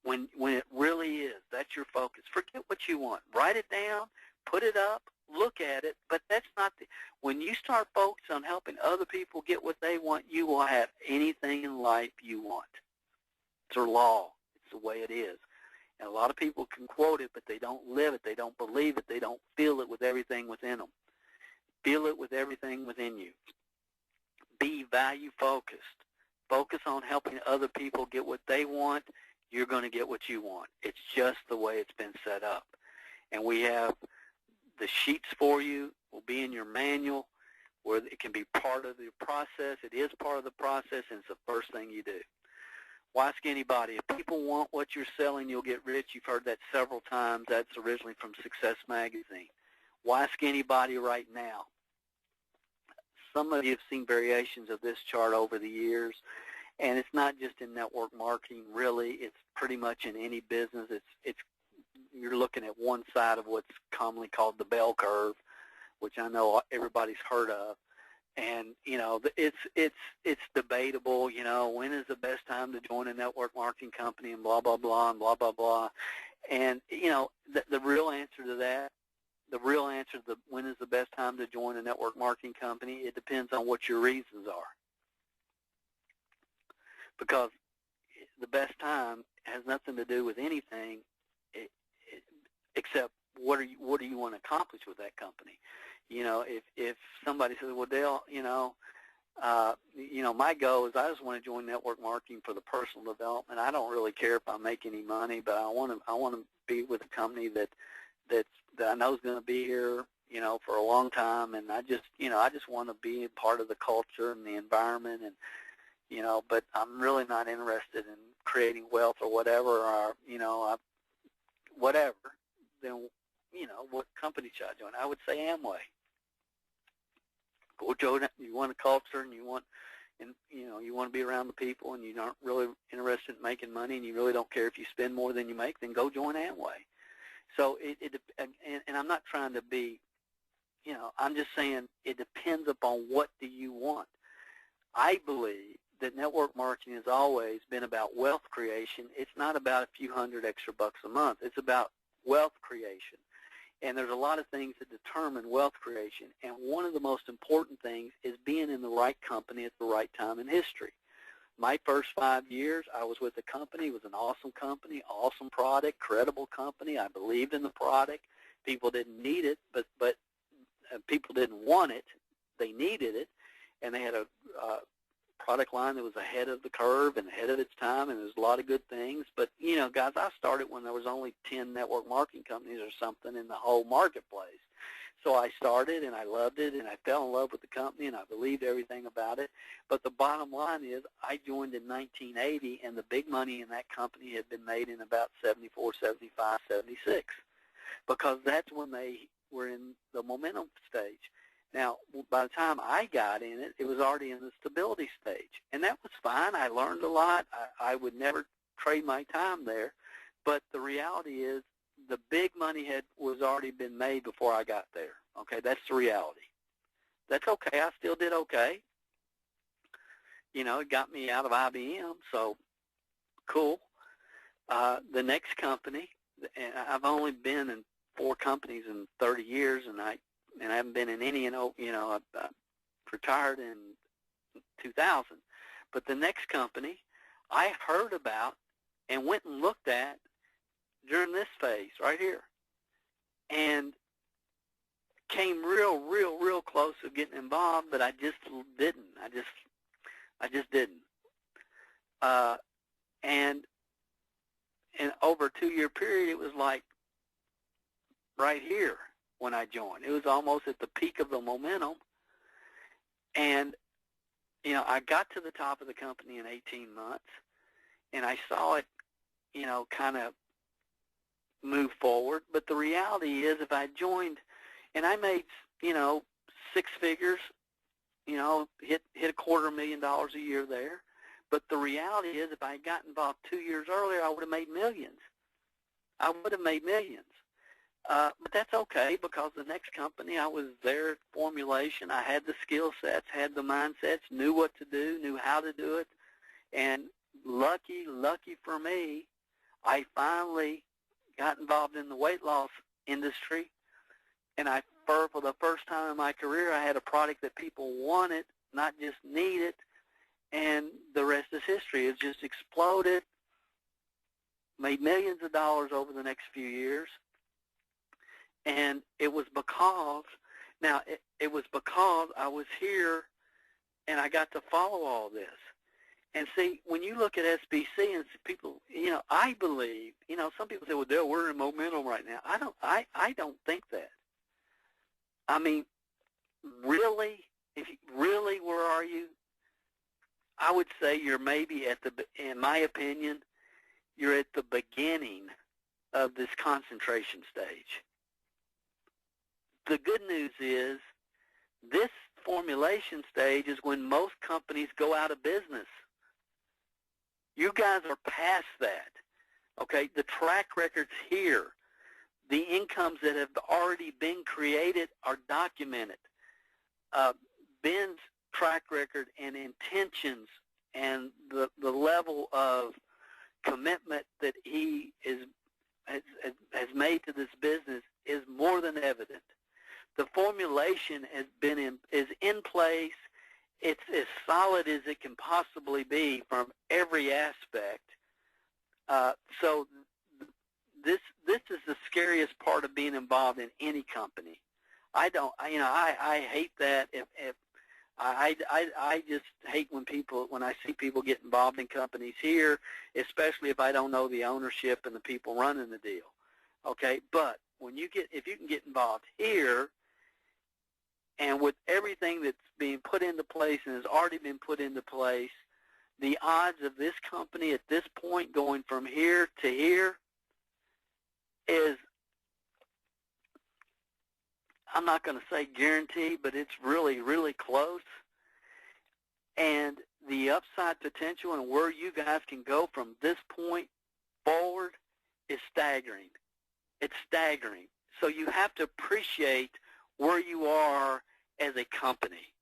when it really is, that's your focus. Forget what you want. Write it down, put it up, look at it, but that's not when you start focusing on helping other people get what they want, you will have anything in life you want. It's a law. It's the way it is. And a lot of people can quote it, but they don't live it. They don't believe it. They don't feel it with everything within them. Feel it with everything within you. Be value-focused. Focus on helping other people get what they want. You're going to get what you want. It's just the way it's been set up. And we have the sheets for you. Will be in your manual where it can be part of the process. It is part of the process, and it's the first thing you do. Why Skinny Body? If people want what you're selling, you'll get rich. You've heard that several times. That's originally from Success Magazine. Why Skinny Body right now? Some of you have seen variations of this chart over the years, and it's not just in network marketing, really. It's pretty much in any business. It's you're looking at one side of what's commonly called the bell curve, which I know everybody's heard of. And, it's debatable, when is the best time to join a network marketing company and blah, blah, blah, and blah, blah, blah. And, the real answer to that, when is the best time to join a network marketing company, it depends on what your reasons are. Because the best time has nothing to do with anything except what do you want to accomplish with that company. If somebody says, well, Dale, my goal is I just want to join network marketing for the personal development. I don't really care if I make any money, but I want to be with a company that I know is going to be here, for a long time, and I just want to be a part of the culture and the environment, and but I'm really not interested in creating wealth or whatever, or whatever. Then what company should I join? I would say Amway. Go join it. You want a culture, and you want to be around the people, and you're not really interested in making money, and you really don't care if you spend more than you make, then go join Amway. So and I'm not trying to be, I'm just saying it depends upon what do you want. I believe that network marketing has always been about wealth creation. It's not about a few hundred extra bucks a month. It's about wealth creation. And there's a lot of things that determine wealth creation. And one of the most important things is being in the right company at the right time in history. My first 5 years, I was with a company. It was an awesome company, awesome product, credible company. I believed in the product. People didn't need it, but people didn't want it. They needed it. And they had a product line that was ahead of the curve and ahead of its time, and there's a lot of good things. But, guys, I started when there was only 10 network marketing companies or something in the whole marketplace. So I started, and I loved it, and I fell in love with the company, and I believed everything about it. But the bottom line is I joined in 1980, and the big money in that company had been made in about 74, 75, 76, because that's when they were in the momentum stage. Now, by the time I got in it, it was already in the stability stage, and that was fine. I learned a lot. I would never trade my time there, but the reality is the big money was already been made before I got there. Okay, that's the reality. That's okay. I still did okay. It got me out of IBM, so cool. The next company, and I've only been in 4 companies in 30 years, and I haven't been in any, I retired in 2000. But the next company I heard about and went and looked at during this phase right here, and came real close to getting involved, but I just didn't. I just didn't. And over a 2-year period, it was like right here when I joined. It was almost at the peak of the momentum, and I got to the top of the company in 18 months, and I saw it, kind of move forward. But the reality is, if I joined, and I made, 6 figures, hit $250,000 a year there. But the reality is, if I had got involved 2 years earlier, I would have made millions. I would have made millions. But that's okay, because the next company, I was there at formulation. I had the skill sets, had the mindsets, knew what to do, knew how to do it. And lucky for me, I finally got involved in the weight loss industry. And for the first time in my career, I had a product that people wanted, not just needed. And the rest is history. It just exploded, made millions of dollars over the next few years. And it was because, it was because I was here and I got to follow all this. And see, when you look at SBC and people, I believe, some people say, well, Dale, we're in momentum right now. I don't think that. I mean, really, where are you? I would say you're maybe in my opinion, you're at the beginning of this concentration stage. The good news is this formulation stage is when most companies go out of business. You guys are past that. Okay, the track record's here. the incomes that have already been created are documented. Ben's track record and intentions and the level of commitment that he has made to this business is more than evident. The formulation is in place. It's as solid as it can possibly be from every aspect. So this is the scariest part of being involved in any company. I hate that. I just hate when I see people get involved in companies here, especially if I don't know the ownership and the people running the deal. Okay, but if you can get involved here, and with everything that's being put into place and has already been put into place, the odds of this company at this point going from here to here is, I'm not going to say guaranteed, but it's really, really close. And the upside potential and where you guys can go from this point forward is staggering. It's staggering. So you have to appreciate where you are as a company.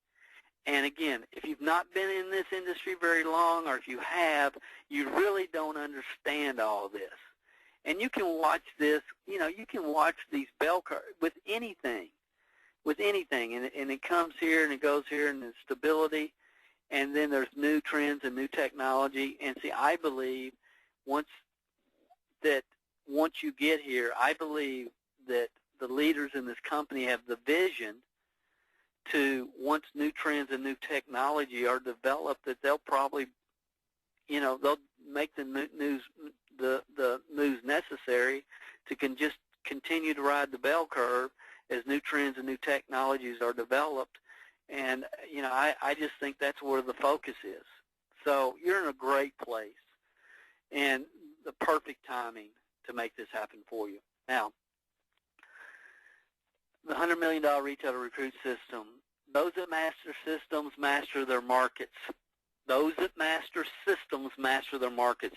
And again, if you've not been in this industry very long, or if you have, you really don't understand all this. And you can watch this, you can watch these bell curves with anything, and it comes here and it goes here, and there's stability, and then there's new trends and new technology. And see, I believe once you get here, I believe that the leaders in this company have the vision to, once new trends and new technology are developed, that they'll probably, they'll make the moves necessary to just continue to ride the bell curve as new trends and new technologies are developed. And, I just think that's where the focus is. So you're in a great place and the perfect timing to make this happen for you. Now, the $100 million retailer recruit system, those that master systems master their markets. Those that master systems master their markets.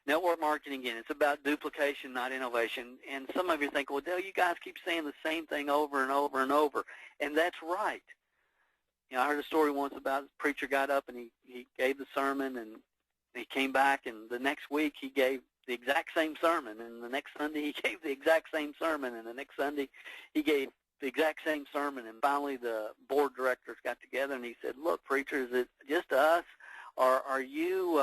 Network marketing, again, it's about duplication, not innovation. And some of you think, well, Dale, you guys keep saying the same thing over and over and over. And that's right. I heard a story once about a preacher got up and he gave the sermon, and he came back, and the next week he gave the exact same sermon, and the next Sunday he gave the exact same sermon, and the next Sunday he gave the exact same sermon. And finally the board directors got together and he said, look, preacher, is it just us, or are you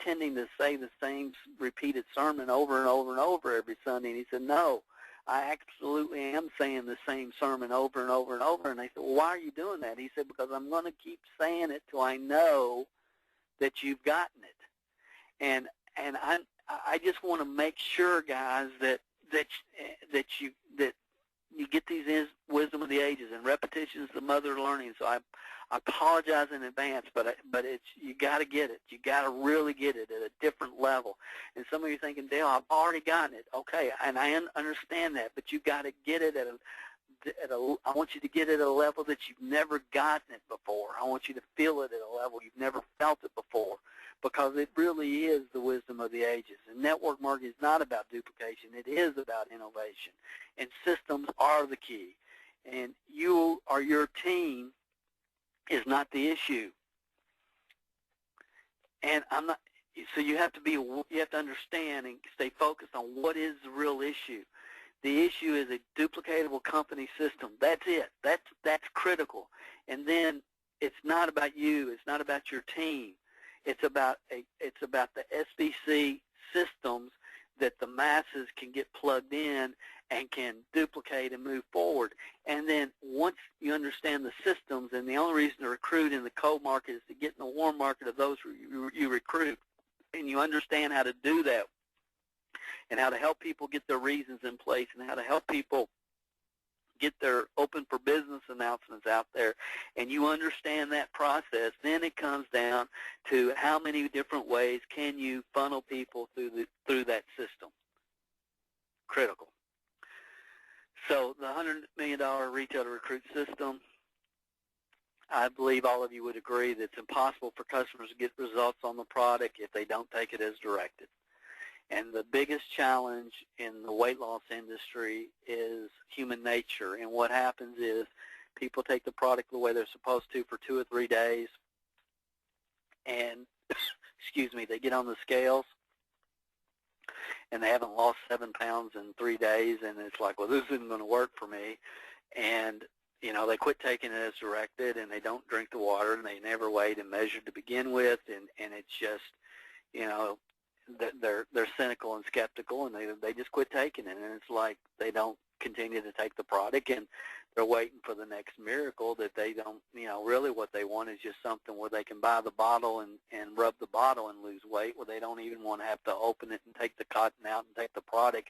tending to say the same repeated sermon over and over and over every Sunday? And he said, no, I absolutely am saying the same sermon over and over and over. And they said, well, why are you doing that? He said, because I'm going to keep saying it till I know that you've gotten it. And I just want to make sure, guys, that you get these wisdom of the ages, and repetition is the mother of learning. So I apologize in advance, but you got to get it. You got to really get it at a different level. And some of you are thinking, Dale, I've already gotten it. Okay, and I understand that, but you got to get it I want you to get it at a level that you've never gotten it before. I want you to feel it at a level you've never felt it before, because it really is the wisdom of the ages. And network marketing is not about duplication. It is about innovation. And systems are the key. And you or your team is not the issue. And so you have to understand and stay focused on what is the real issue. The issue is a duplicatable company system. That's it. That's critical. And then it's not about you. It's not about your team. It's about the SBC systems that the masses can get plugged in and can duplicate and move forward. And then once you understand the systems, and the only reason to recruit in the cold market is to get in the warm market of those you recruit, and you understand how to do that, and how to help people get their reasons in place, and how to help people get their open for business announcements out there, and you understand that process, then it comes down to how many different ways can you funnel people through that system. Critical. So the $100 million retail to recruit system, I believe all of you would agree that it's impossible for customers to get results on the product if they don't take it as directed. And the biggest challenge in the weight loss industry is human nature. And what happens is people take the product the way they're supposed to for 2 or 3 days, and, excuse me, they get on the scales, and they haven't lost 7 pounds in 3 days, and it's like, well, this isn't going to work for me. And, you know, they quit taking it as directed, and they don't drink the water, and they never weighed and measured to begin with, and it's just, you know, they're cynical and skeptical, and they just quit taking it. And it's like they don't continue to take the product, and they're waiting for the next miracle that they don't, you know, really what they want is just something where they can buy the bottle and rub the bottle and lose weight, where they don't even want to have to open it and take the cotton out and take the product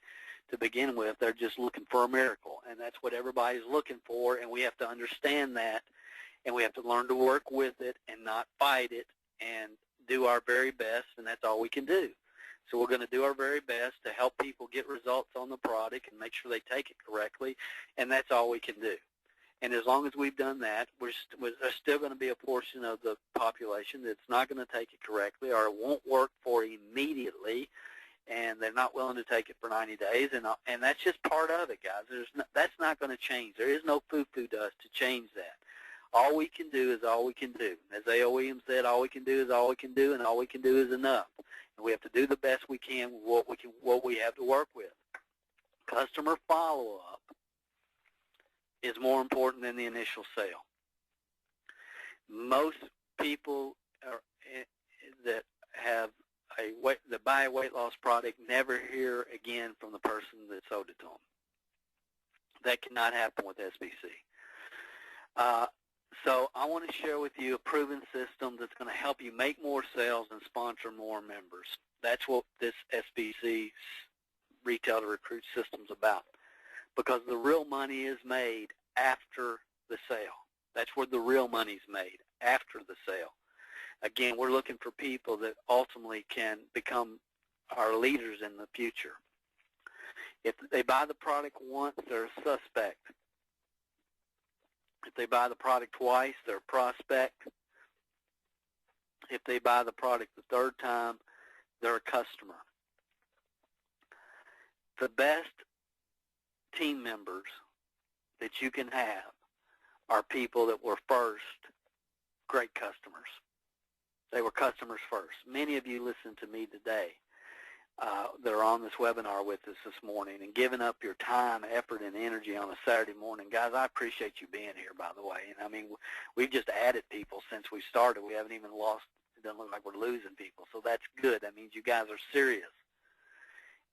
to begin with. They're just looking for a miracle, and that's what everybody's looking for, and we have to understand that, and we have to learn to work with it and not fight it and do our very best, and that's all we can do. So we're going to do our very best to help people get results on the product and make sure they take it correctly, and that's all we can do. And as long as we've done that, there's still going to be a portion of the population that's not going to take it correctly, or it won't work for immediately, and they're not willing to take it for 90 days, and that's just part of it, guys. That's not going to change. There is no foo-foo dust to change that. All we can do is all we can do. As A.O. Williams said, all we can do is all we can do, and all we can do is enough. And we have to do the best we can with what we have to work with. Customer follow-up is more important than the initial sale. Most people that buy a weight loss product never hear again from the person that sold it to them. That cannot happen with SBC. So I want to share with you a proven system that's going to help you make more sales and sponsor more members. That's what this SBC Retail to Recruit system is about, because the real money is made after the sale. That's where the real money is made, after the sale. Again, we're looking for people that ultimately can become our leaders in the future. If they buy the product once, they're a suspect. If they buy the product twice, they're a prospect. If they buy the product the third time, they're a customer. The best team members that you can have are people that were first great customers. They were customers first. Many of you listened to me today that are on this webinar with us this morning and giving up your time, effort, and energy on a Saturday morning. Guys, I appreciate you being here, by the way. And I mean, we've just added people since we started. We haven't even lost. It doesn't look like we're losing people. So that's good. That means you guys are serious.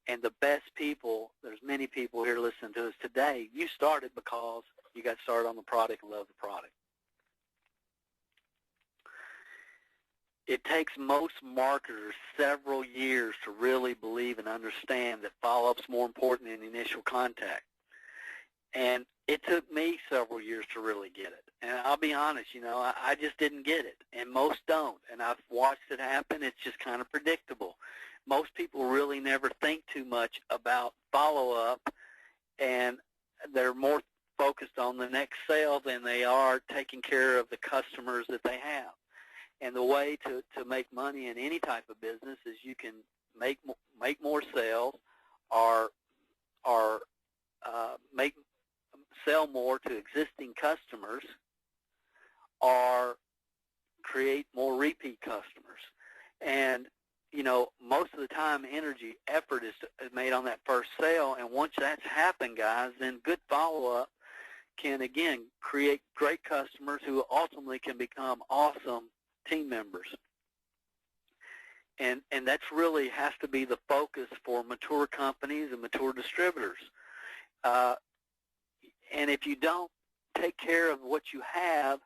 And the best people, there's many people here listening to us today, you started because you got started on the product and love the product. It takes most marketers several years to really believe and understand that follow-up's more important than initial contact. And it took me several years to really get it. And I'll be honest, you know, I just didn't get it. And most don't. And I've watched it happen. It's just kind of predictable. Most people really never think too much about follow-up, and they're more focused on the next sale than they are taking care of the customers that they have. And the way to make money in any type of business is you can make more sales, or sell more to existing customers, or create more repeat customers. And you know, most of the time, energy, effort is made on that first sale, and once that's happened, guys, then good follow-up can again create great customers who ultimately can become awesome team members. And that's really has to be the focus for mature companies and mature distributors. And if you don't take care of what you have,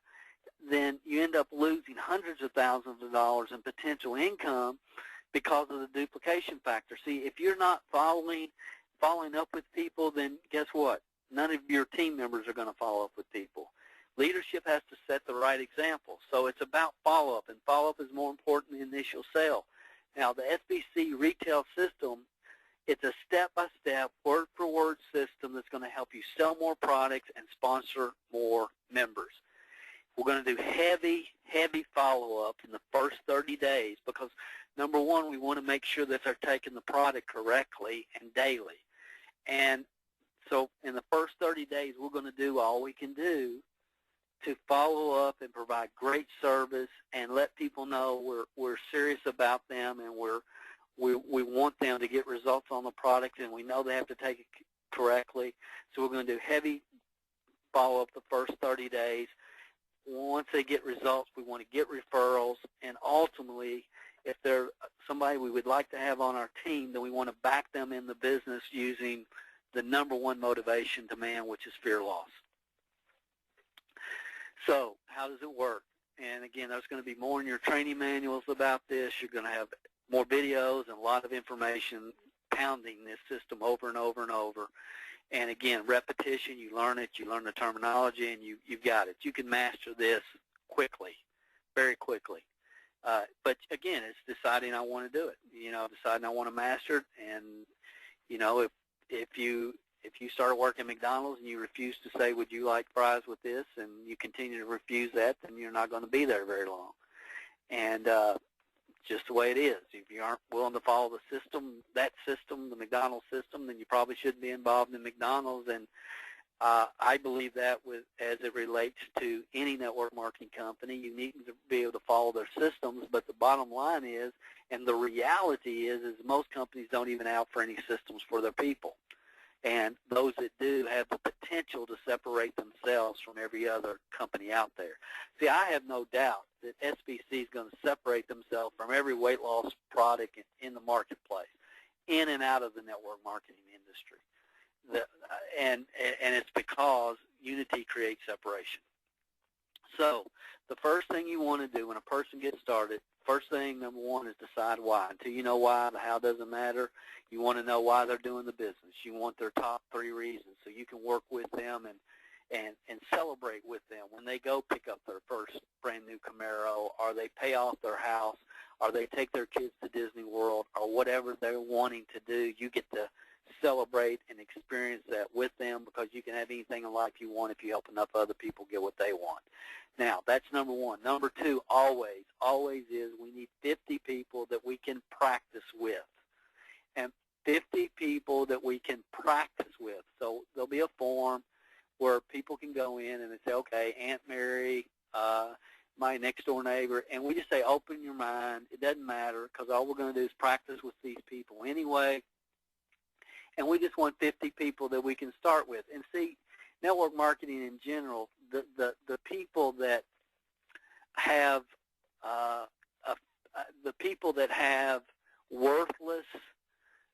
then you end up losing hundreds of thousands of dollars in potential income because of the duplication factor. See, if you're not following up with people, then guess what? None of your team members are going to follow up with people. Leadership has to set the right example. So it's about follow-up, and follow-up is more important than the initial sale. Now, the SBC retail system, it's a step-by-step, word-for-word system that's going to help you sell more products and sponsor more members. We're going to do heavy follow-up in the first 30 days, because Number one, we want to make sure that they're taking the product correctly and daily. And so in the first 30 days, we're going to do all we can do to follow up and provide great service and let people know we're serious about them, and we want them to get results on the product, and we know they have to take it correctly. So we're going to do heavy follow-up the first 30 days. Once they get results, we want to get referrals, and ultimately, if they're somebody we would like to have on our team, then we want to back them in the business using the number one motivation to man, which is fear loss. So how does it work? And again, there's going to be more in your training manuals about this. You're going to have more videos and a lot of information pounding this system over and over and over. And again, repetition, you learn it, you learn the terminology, and you've got it. You can master this quickly, very quickly. But again, it's deciding I want to do it. Deciding I want to master it. And if you start working at McDonald's and you refuse to say, would you like fries with this, and you continue to refuse that, then you're not going to be there very long. And just the way it is. If you aren't willing to follow the system, the McDonald's system, then you probably shouldn't be involved in McDonald's. And I believe that as it relates to any network marketing company, you need to be able to follow their systems. But the bottom line is, and the reality is most companies don't even offer any systems for their people. And those that do have the potential to separate themselves from every other company out there. See, I have no doubt that SBC is going to separate themselves from every weight loss product in the marketplace, in and out of the network marketing industry. And it's because unity creates separation. So the first thing you want to do when a person gets started, first thing, number one, is decide why. Until you know why, the how doesn't matter. You want to know why they're doing the business. You want their top 3 reasons so you can work with them and celebrate with them when they go pick up their first brand new Camaro, or they pay off their house, or they take their kids to Disney World, or whatever they're wanting to do. You get to celebrate and experience that with them, because you can have anything in life you want if you help enough other people get what they want. Now, that's number one. Number two, always is we need 50 people that we can practice with. And 50 people that we can practice with. So there'll be a form where people can go in and they say, okay, Aunt Mary, my next door neighbor, and we just say, open your mind. It doesn't matter, because all we're going to do is practice with these people anyway. And we just want 50 people that we can start with. And see, network marketing in general, the people that have worthless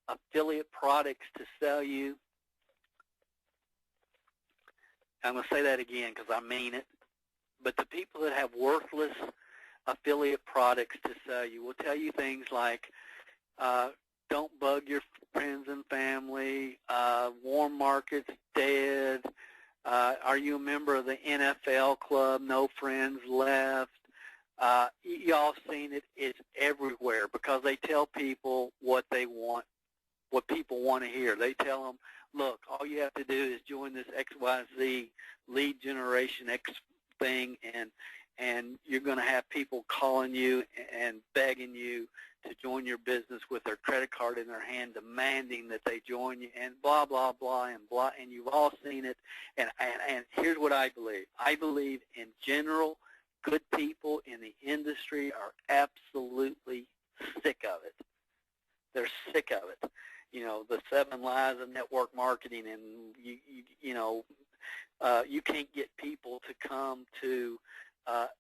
affiliate products to sell you. I'm going to say that again because I mean it. But the people that have worthless affiliate products to sell you will tell you things like, don't bug your friends and family, warm market's dead, are you a member of the NFL club, no friends left. Y'all seen it. It's everywhere, because they tell people what they want, what people want to hear. They tell them, look, all you have to do is join this XYZ lead generation X thing, and you're going to have people calling you and begging you to join your business with their credit card in their hand, demanding that they join you, and blah, blah, blah, and you've all seen it. And here's what I believe. I believe in general, good people in the industry are absolutely sick of it. They're sick of it. You know, the 7 lies of network marketing, and you can't get people to come to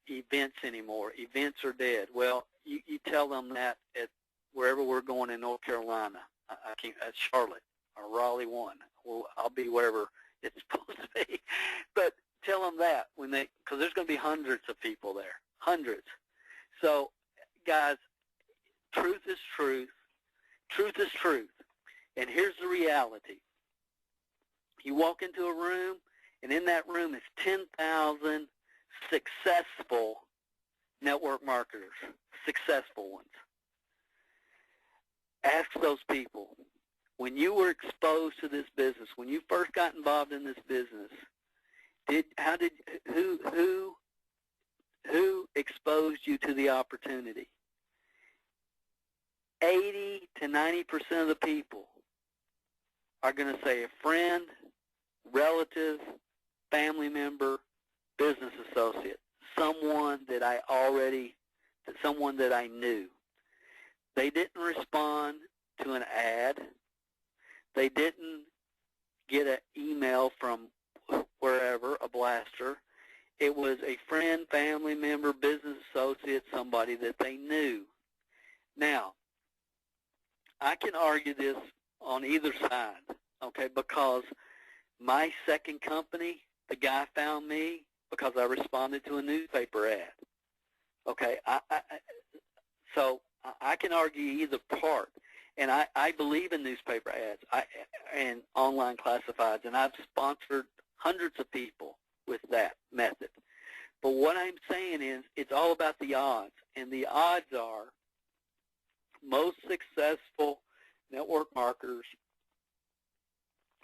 events anymore. Events are dead. Well, you tell them that at wherever we're going in North Carolina, at Charlotte or Raleigh 1. Well, I'll be wherever it's supposed to be. But tell them that because there's going to be hundreds of people there, hundreds. So, guys, truth is truth. Truth is truth. And here's the reality. You walk into a room, and in that room is 10,000 successful network marketers, successful ones. Ask those people, when you were exposed to this business, when you first got involved in this business, who exposed you to the opportunity? 80 to 90% of the people are going to say a friend, relative, family member, business associate, someone that I knew. They didn't respond to an ad. They didn't get an email from wherever, a blaster. It was a friend, family member, business associate, somebody that they knew. Now, I can argue this on either side, okay, because my second company, the guy found me because I responded to a newspaper ad. Okay, so I can argue either part, and I believe in newspaper ads and online classifieds, and I've sponsored hundreds of people with that method. But what I'm saying is it's all about the odds, and the odds are most successful network marketers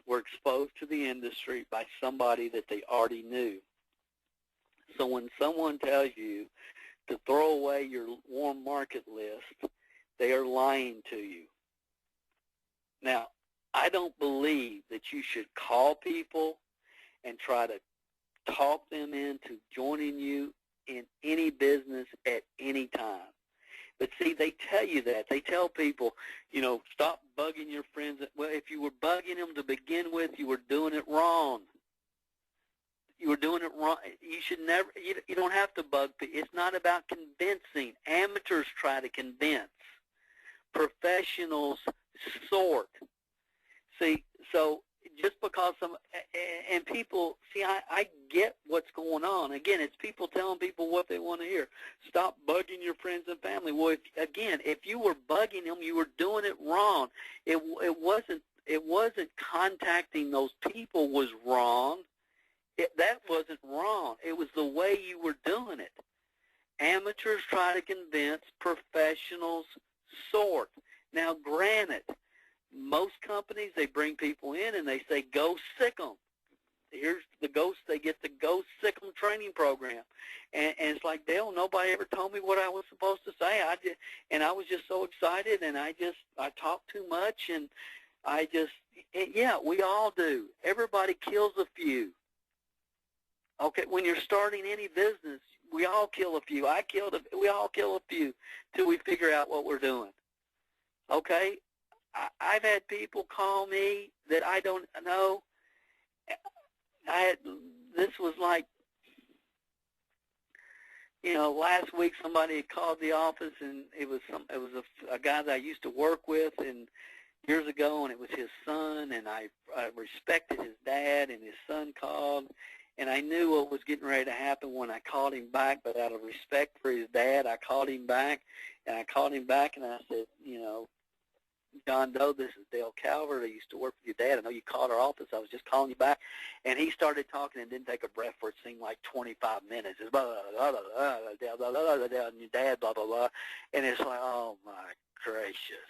were exposed to the industry by somebody that they already knew. So when someone tells you to throw away your warm market list, they are lying to you. Now, I don't believe that you should call people and try to talk them into joining you in any business at any time. But see, they tell you that. They tell people, stop bugging your friends. Well, if you were bugging them to begin with, you were doing it wrong. You were doing it wrong. You should never, you don't have to bug people. It's not about convincing. Amateurs try to convince. Professionals sort. See, so just because and people, see, I get what's going on. Again, it's people telling people what they want to hear. Stop bugging your friends and family. Well, if you were bugging them, you were doing it wrong. It wasn't contacting those people was wrong. That wasn't wrong. It was the way you were doing it. Amateurs try to convince, professionals sort. Now, granted, most companies, they bring people in and they say, go sick 'em. Here's the they get the Go Sick 'em training program. And it's like, Dale, nobody ever told me what I was supposed to say. I was just so excited, and I talked too much, and yeah, we all do. Everybody kills a few. Okay, when you're starting any business, we all kill a few. We all kill a few till we figure out what we're doing. Okay? I've had people call me that I don't know. This was like, last week somebody had called the office, and it was a guy that I used to work with and years ago, and it was his son, and I respected his dad, and his son called, and I knew what was getting ready to happen when I called him back, but out of respect for his dad, I called him back, and I said, John Doe, this is Dale Calvert. I used to work with your dad. I know you called our office. I was just calling you back. And he started talking and didn't take a breath for it seemed like 25 minutes. It's blah, blah, blah, blah, blah, blah, blah, blah, blah, and your dad, blah, blah, blah. And it's like, oh, my gracious.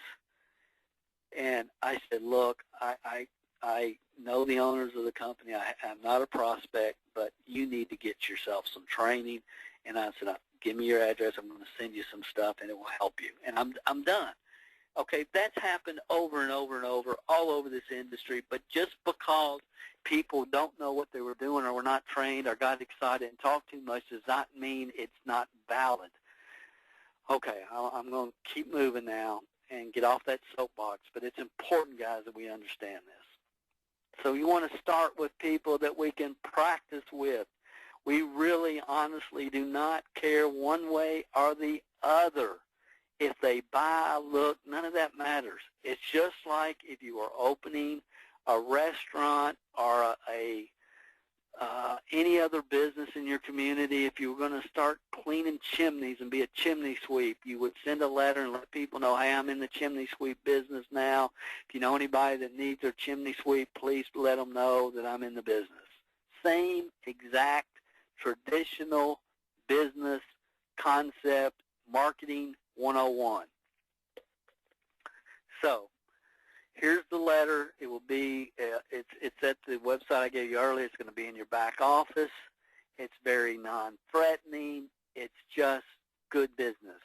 And I said, look, I know the owners of the company. I'm not a prospect, but you need to get yourself some training. And I said, give me your address. I'm going to send you some stuff, and it will help you. And I'm done. Okay, that's happened over and over and over, all over this industry, but just because people don't know what they were doing or were not trained or got excited and talked too much does not mean it's not valid. Okay, I'm going to keep moving now and get off that soapbox, but it's important, guys, that we understand this. So you want to start with people that we can practice with. We really, honestly do not care one way or the other. If they buy, look, none of that matters. It's just like if you are opening a restaurant or any other business in your community. If you were going to start cleaning chimneys and be a chimney sweep, you would send a letter and let people know, hey, I'm in the chimney sweep business now. If you know anybody that needs their chimney sweep, please let them know that I'm in the business. Same exact traditional business concept, marketing 101. So here's the letter. It will be, it's at the website I gave you earlier. It's going to be in your back office. It's very non-threatening. It's just good business.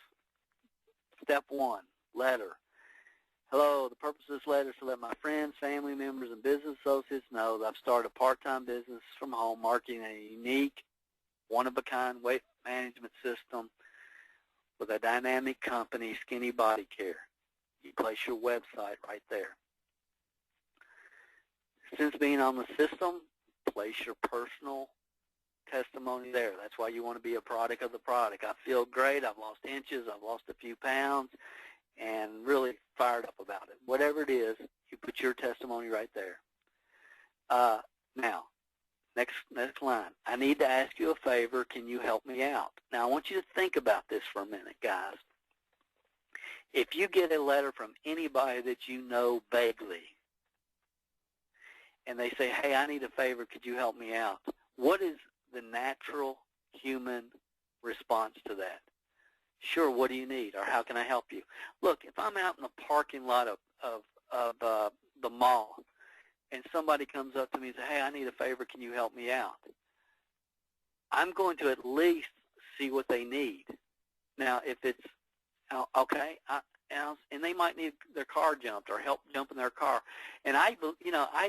Step one, letter. Hello, the purpose of this letter is to let my friends, family members, and business associates know that I've started a part-time business from home marketing a unique, one-of-a-kind weight management system with a dynamic company, Skinny Body Care. You place your website right there. Since being on the system, place your personal testimony there. That's why you want to be a product of the product. I feel great. I've lost inches. I've lost a few pounds, and really fired up about it. Whatever it is, you put your testimony right there. Now, next line. I need to ask you a favor. Can you help me out? Now, I want you to think about this for a minute, guys. If you get a letter from anybody that you know vaguely, and they say, hey, I need a favor. Could you help me out? What is the natural human response to that? Sure, what do you need, or how can I help you? Look, if I'm out in the parking lot of the mall, and somebody comes up to me and says, hey, I need a favor, can you help me out? I'm going to at least see what they need. Now, if it's, okay, and they might need their car jumped or help jumping their car. And I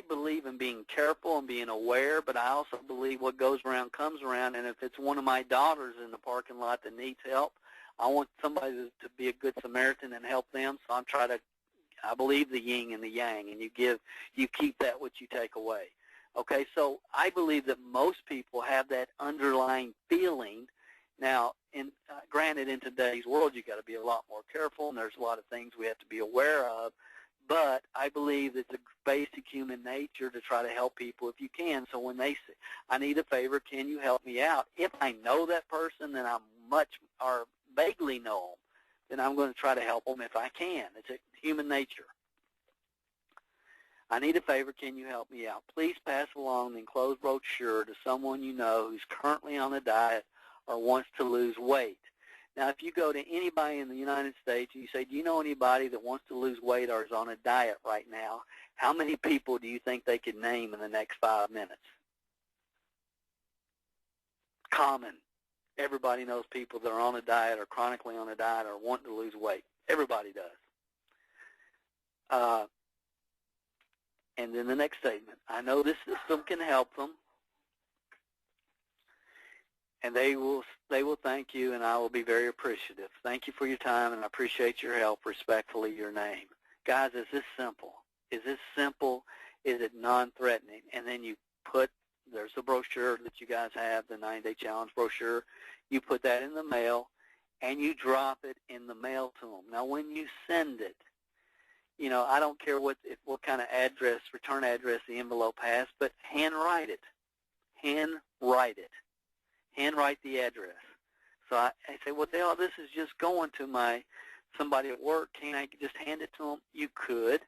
believe in being careful and being aware, but I also believe what goes around comes around, and if it's one of my daughters in the parking lot that needs help, I want somebody to be a good Samaritan and help them, so I believe the yin and the yang, and you keep that what you take away. Okay, so I believe that most people have that underlying feeling. Now, granted, in today's world, you've got to be a lot more careful, and there's a lot of things we have to be aware of, but I believe it's a basic human nature to try to help people if you can. So when they say, I need a favor, can you help me out? If I know that person, then or vaguely know them, then I'm going to try to help them if I can. It's a human nature. I need a favor, can you help me out? Please pass along the enclosed brochure to someone you know who's currently on a diet or wants to lose weight. Now, if you go to anybody in the United States and you say, do you know anybody that wants to lose weight or is on a diet right now, how many people do you think they could name in the next 5 minutes? Common. Everybody knows people that are on a diet or chronically on a diet or want to lose weight. Everybody does. And then the next statement, I know this system can help them, and they will thank you, and I will be very appreciative. Thank you for your time, and I appreciate your help. Respectfully, your name. Guys, is this simple? Is this simple? Is it non-threatening? And then you put, there's a brochure that you guys have, the 90-Day Challenge brochure. You put that in the mail, and you drop it in the mail to them. Now, when you send it, I don't care what kind of address, return address the envelope has, but handwrite it. Handwrite it. Handwrite the address. So I say, well, Dale, this is just going to somebody at work. Can I just hand it to them? You could.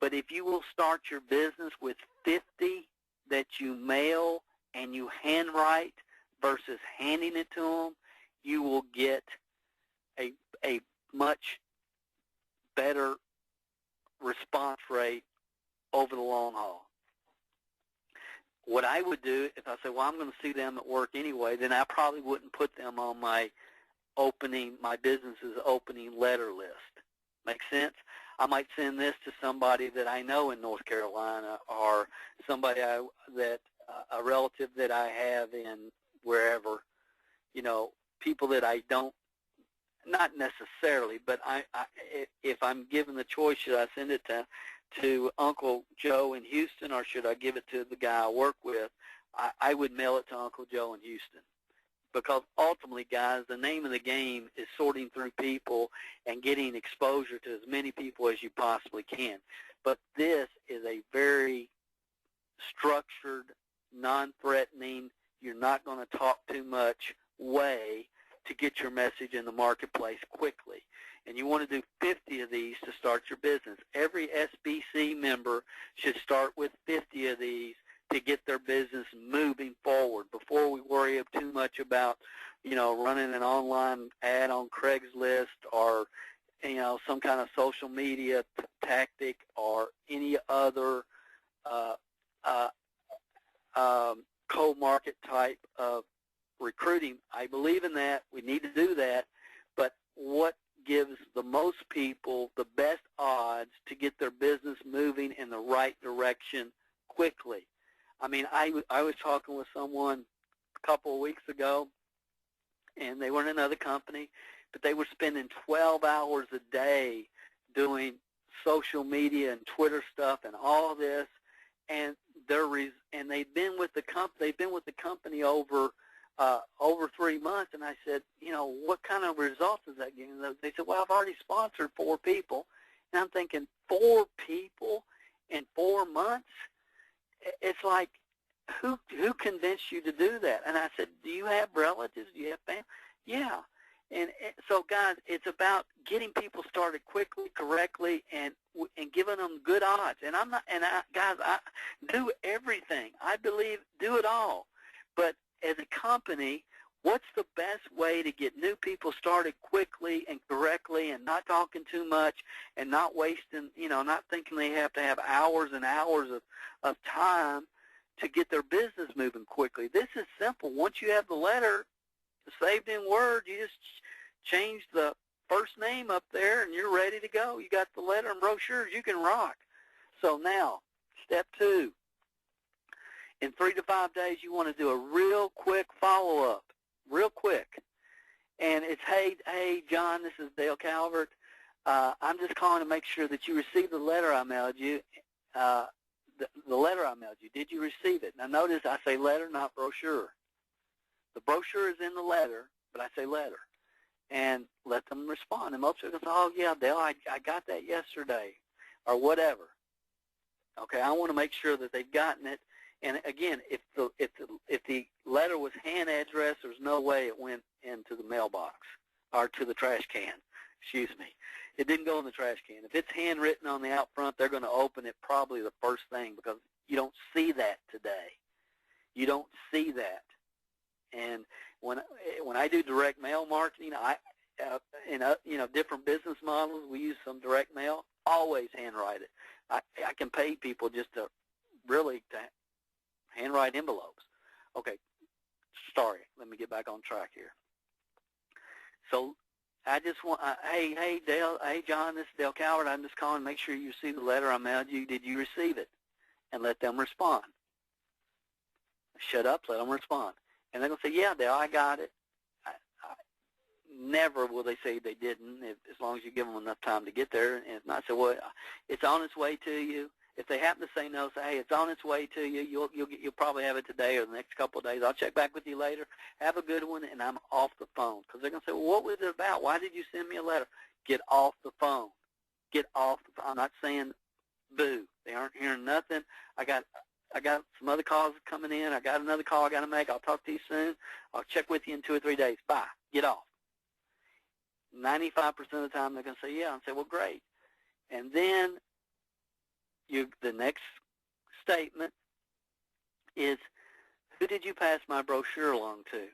But if you will start your business with 50 that you mail and you handwrite versus handing it to them, you will get a much better response rate over the long haul. What I would do, if I say, well, I'm going to see them at work anyway, then I probably wouldn't put them on my business's opening letter list. Make sense? I might send this to somebody that I know in North Carolina, or somebody a relative that I have in wherever, people that I don't, not necessarily, but if I'm given the choice, should I send it to Uncle Joe in Houston, or should I give it to the guy I work with, I would mail it to Uncle Joe in Houston. Because ultimately, guys, the name of the game is sorting through people and getting exposure to as many people as you possibly can. But this is a very structured, non-threatening, you're not going to talk too much way to get your message in the marketplace quickly. And you want to do 50 of these to start your business. Every SBC member should start with 50 of these to get their business moving forward before we worry too much about, running an online ad on Craigslist or, some kind of social media tactic or any other co-market type of recruiting. I believe in that. We need to do that. But what gives the most people the best odds to get their business moving in the right direction quickly. I mean, I was talking with someone a couple of weeks ago, and they were in another company, but they were spending 12 hours a day doing social media and Twitter stuff and all this, and they've been with the company over 3 months. And I said, what kind of results is that giving? They said, well, I've already sponsored 4 people. And I'm thinking, 4 people in 4 months? It's like, who convinced you to do that? And I said, do you have relatives? Do you have family? Yeah. And so, guys, it's about getting people started quickly, correctly, and giving them good odds. And guys, I do everything. I believe do it all. But as a company, what's the best way to get new people started quickly and correctly, and not talking too much, and not wasting, not thinking they have to have hours and hours of time to get their business moving quickly? This is simple. Once you have the letter saved in Word, you just change the first name up there, and you're ready to go. You got the letter and brochures. You can rock. So now, step 2. In 3 to 5 days, you want to do a real quick follow-up, real quick. And it's, hey, John, this is Dale Calvert. I'm just calling to make sure that you received the letter I mailed you. The letter I mailed you. Did you receive it? Now, notice I say letter, not brochure. The brochure is in the letter, but I say letter. And let them respond. And most people say, oh, yeah, Dale, I got that yesterday, or whatever. Okay, I want to make sure that they've gotten it. And again, if the letter was hand addressed, there's no way it went into the mailbox or to the trash can. Excuse me. It didn't go in the trash can. If it's handwritten on the out front, they're going to open it probably the first thing, because you don't see that today. You don't see that. And when I do direct mail marketing, different business models, we use some direct mail. Always handwrite it. I can pay people just to really handwrite envelopes. Okay, sorry. Let me get back on track here. So I just want, hey, Dale, hey, John, this is Dale Calvert. I'm just calling to make sure you received the letter I mailed you. Did you receive it? And let them respond. Shut up, let them respond. And they're going to say, yeah, Dale, I got it. Never will they say they didn't, as long as you give them enough time to get there. And if not, say, well, it's on its way to you. If they happen to say no, say, hey, it's on its way to you. You'll probably have it today or the next couple of days. I'll check back with you later. Have a good one, and I'm off the phone. Because they're going to say, well, what was it about? Why did you send me a letter? Get off the phone. Get off the phone. I'm not saying boo. They aren't hearing nothing. I got some other calls coming in. I got another call I got to make. I'll talk to you soon. I'll check with you in 2 or 3 days. Bye. Get off. 95% of the time they're going to say, yeah. I'll say, well, great. And then the next statement is, who did you pass my brochure along to?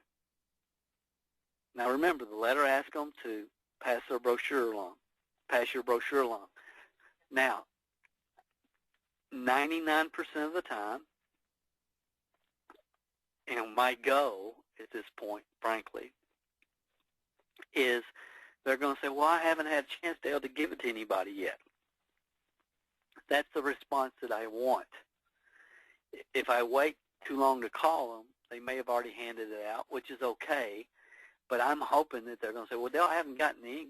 Now, remember, the letter asks them to pass their brochure along, pass your brochure along. Now, 99% of the time, and my goal at this point, frankly, is they're going to say, well, I haven't had a chance, Dale, to give it to anybody yet. That's the response that I want. If I wait too long to call them, they may have already handed it out, which is okay, but I'm hoping that they're going to say, well, Dale, I haven't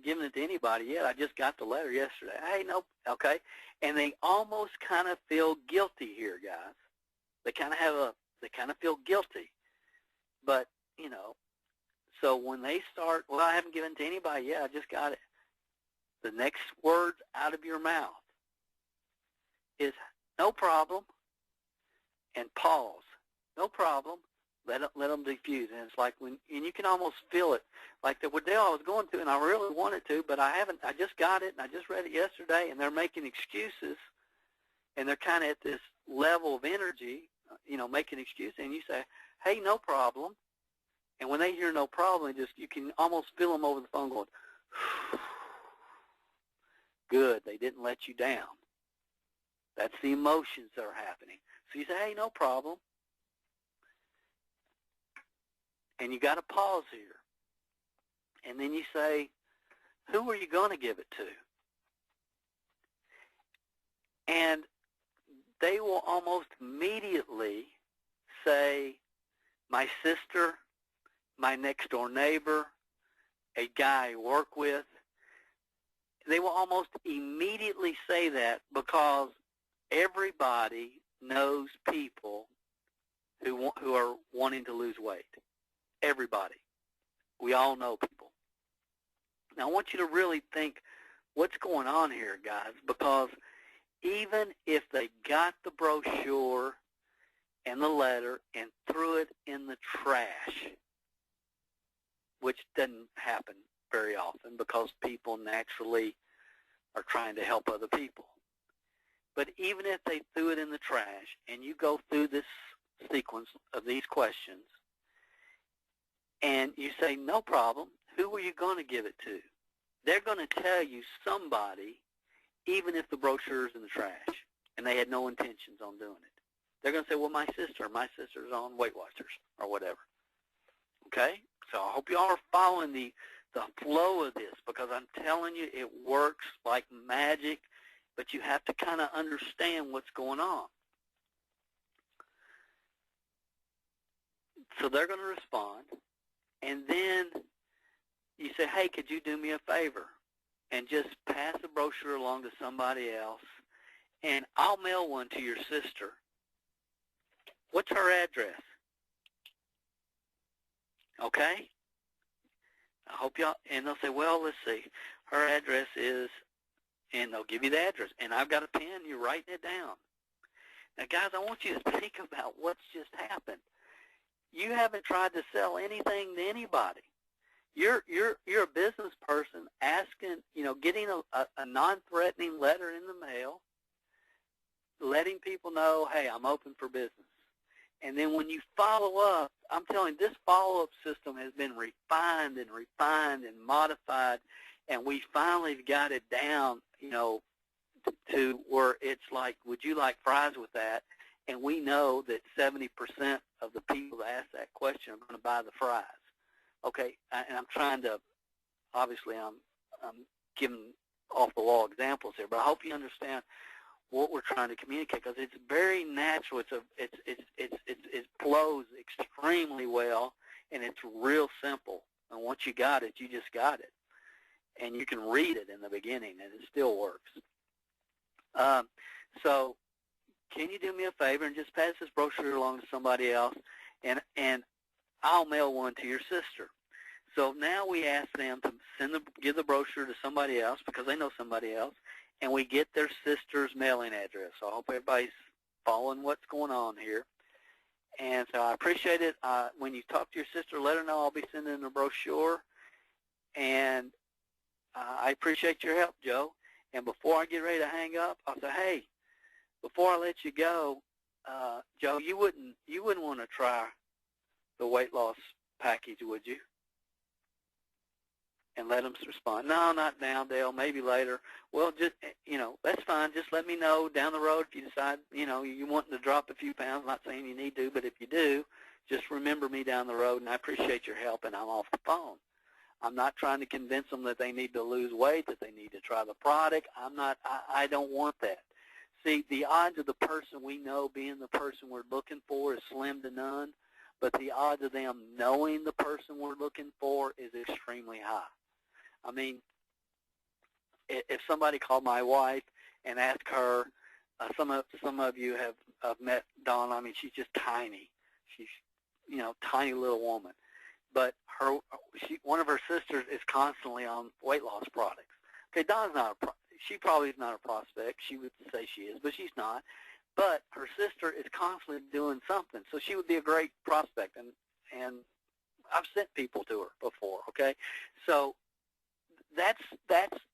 given it to anybody yet. I just got the letter yesterday. Hey, nope, okay. And they almost kind of feel guilty here, guys. They kind of feel guilty. But, so when they start, well, I haven't given it to anybody yet, I just got it. The next words out of your mouth is no problem, and pause. No problem. Let them diffuse. And it's like and you can almost feel it. Like the Dale, I was going to, and I really wanted to, but I haven't. I just got it, and I just read it yesterday, and they're making excuses, and they're kind of at this level of energy, making excuses, and you say, hey, no problem. And when they hear no problem, you can almost feel them over the phone going, good, they didn't let you down. That's the emotions that are happening. So you say, hey, no problem. And you got to pause here. And then you say, who are you going to give it to? And they will almost immediately say, my sister, my next door neighbor, a guy I work with. They will almost immediately say that because everybody knows people who are wanting to lose weight. Everybody. We all know people. Now, I want you to really think what's going on here, guys, because even if they got the brochure and the letter and threw it in the trash, which doesn't happen very often because people naturally are trying to help other people. But even if they threw it in the trash and you go through this sequence of these questions and you say, no problem, who are you going to give it to? They're going to tell you somebody, even if the brochure is in the trash and they had no intentions on doing it. They're going to say, well, my sister's on Weight Watchers or whatever. Okay? So I hope you all are following the flow of this, because I'm telling you it works like magic, but you have to kind of understand what's going on. So they're going to respond, and then you say, hey, could you do me a favor and just pass the brochure along to somebody else, and I'll mail one to your sister. What's her address? Okay? I hope y'all, and they'll say, well, let's see, her address is, and they'll give you the address, and I've got a pen, you're writing it down. Now, guys, I want you to think about what's just happened. You haven't tried to sell anything to anybody. You're a business person asking, getting a non-threatening letter in the mail, letting people know, hey, I'm open for business. And then when you follow up, I'm telling you, this follow-up system has been refined and modified, and we finally got it down, to where it's like, would you like fries with that? And we know that 70% of the people that ask that question are going to buy the fries. Okay, and I'm trying to, obviously I'm giving off-the-wall examples here, but I hope you understand what we're trying to communicate, because it's very natural. It flows extremely well, and it's real simple. And once you got it, you just got it, and you can read it in the beginning, and it still works. So, can you do me a favor and just pass this brochure along to somebody else, and I'll mail one to your sister. So now we ask them to give the brochure to somebody else because they know somebody else, and we get their sister's mailing address. So I hope everybody's following what's going on here. And so I appreciate it. When you talk to your sister, let her know I'll be sending a brochure. And I appreciate your help, Joe. And before I get ready to hang up, I'll say, hey, before I let you go, Joe, you wouldn't want to try the weight loss package, would you? And let them respond, no, not now, Dale, maybe later. Well, just, that's fine. Just let me know down the road if you decide, you want to drop a few pounds. I'm not saying you need to, but if you do, just remember me down the road, and I appreciate your help, and I'm off the phone. I'm not trying to convince them that they need to lose weight, that they need to try the product. I don't want that. See, the odds of the person we know being the person we're looking for is slim to none, but the odds of them knowing the person we're looking for is extremely high. I mean, if somebody called my wife and asked her, some of you have met Dawn. I mean, she's just tiny. She's, tiny little woman. But one of her sisters is constantly on weight loss products. Okay, Dawn's she probably is not a prospect. She would say she is, but she's not. But her sister is constantly doing something, so she would be a great prospect. And I've sent people to her before. Okay, so that's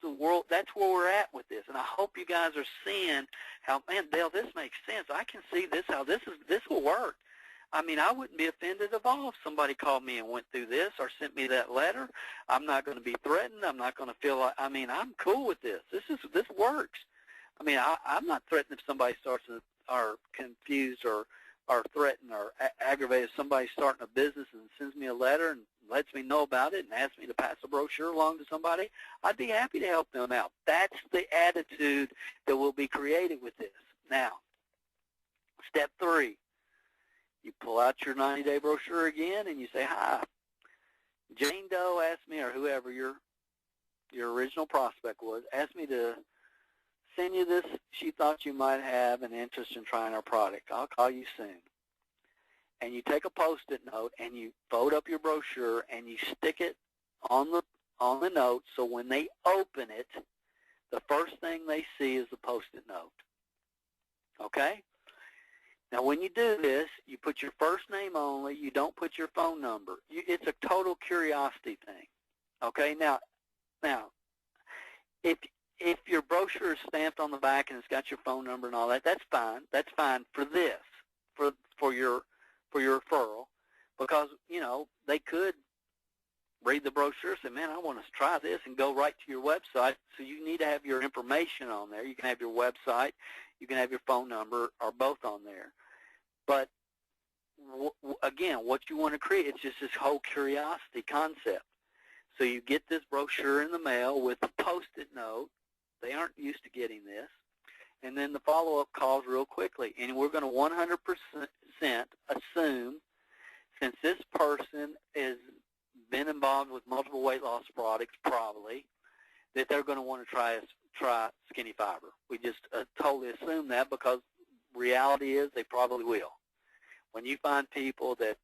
the world. That's where we're at with this, and I hope you guys are seeing how, man, Dale, this makes sense. I can see how this will work. I mean, I wouldn't be offended at all if somebody called me and went through this or sent me that letter. I'm not going to be threatened. I'm not going to feel like, I'm cool with this. This works. I mean, I'm not threatened if somebody starts or confused or or threaten or aggravate if somebody's starting a business and sends me a letter and lets me know about it and asks me to pass a brochure along to somebody, I'd be happy to help them out. That's the attitude that will be created with this. Now, step 3, you pull out your 90-day brochure again and you say, hi, Jane Doe asked me, or whoever your original prospect was, asked me to send you this. She thought you might have an interest in trying our product. I'll call you soon. And you take a Post-it note and you fold up your brochure and you stick it on the note, so when they open it, the first thing they see is the Post-it note. Okay? Now, when you do this, you put your first name only. You don't put your phone number. It's a total curiosity thing. Okay? Now, if your brochure is stamped on the back and it's got your phone number and all that, that's fine. That's fine for this, for your referral, because, you know, they could read the brochure and say, man, I want to try this, and go right to your website. So you need to have your information on there. You can have your website, you can have your phone number, or both on there. But again, what you want to create, it's just this whole curiosity concept. So you get this brochure in the mail with a Post-it note. They aren't used to getting this. And then the follow-up calls real quickly. And we're going to 100% assume, since this person has been involved with multiple weight loss products probably, that they're going to want to try Skinny Fiber. We just totally assume that, because reality is they probably will. When you find people that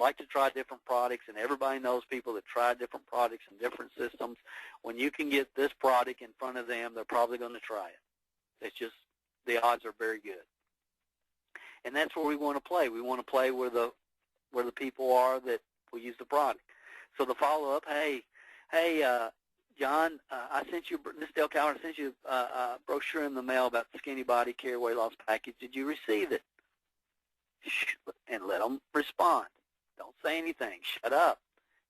like to try different products, and everybody knows people that try different products and different systems, when you can get this product in front of them, they're probably going to try it. It's just, the odds are very good. And that's where we want to play. We want to play where the people are that will use the product. So the follow-up, hey, John, I sent you, this Dale Calvert, I sent you a brochure in the mail about the Skinny Body Care Weight Loss Package. Did you receive it? And let them respond. Don't say anything. Shut up.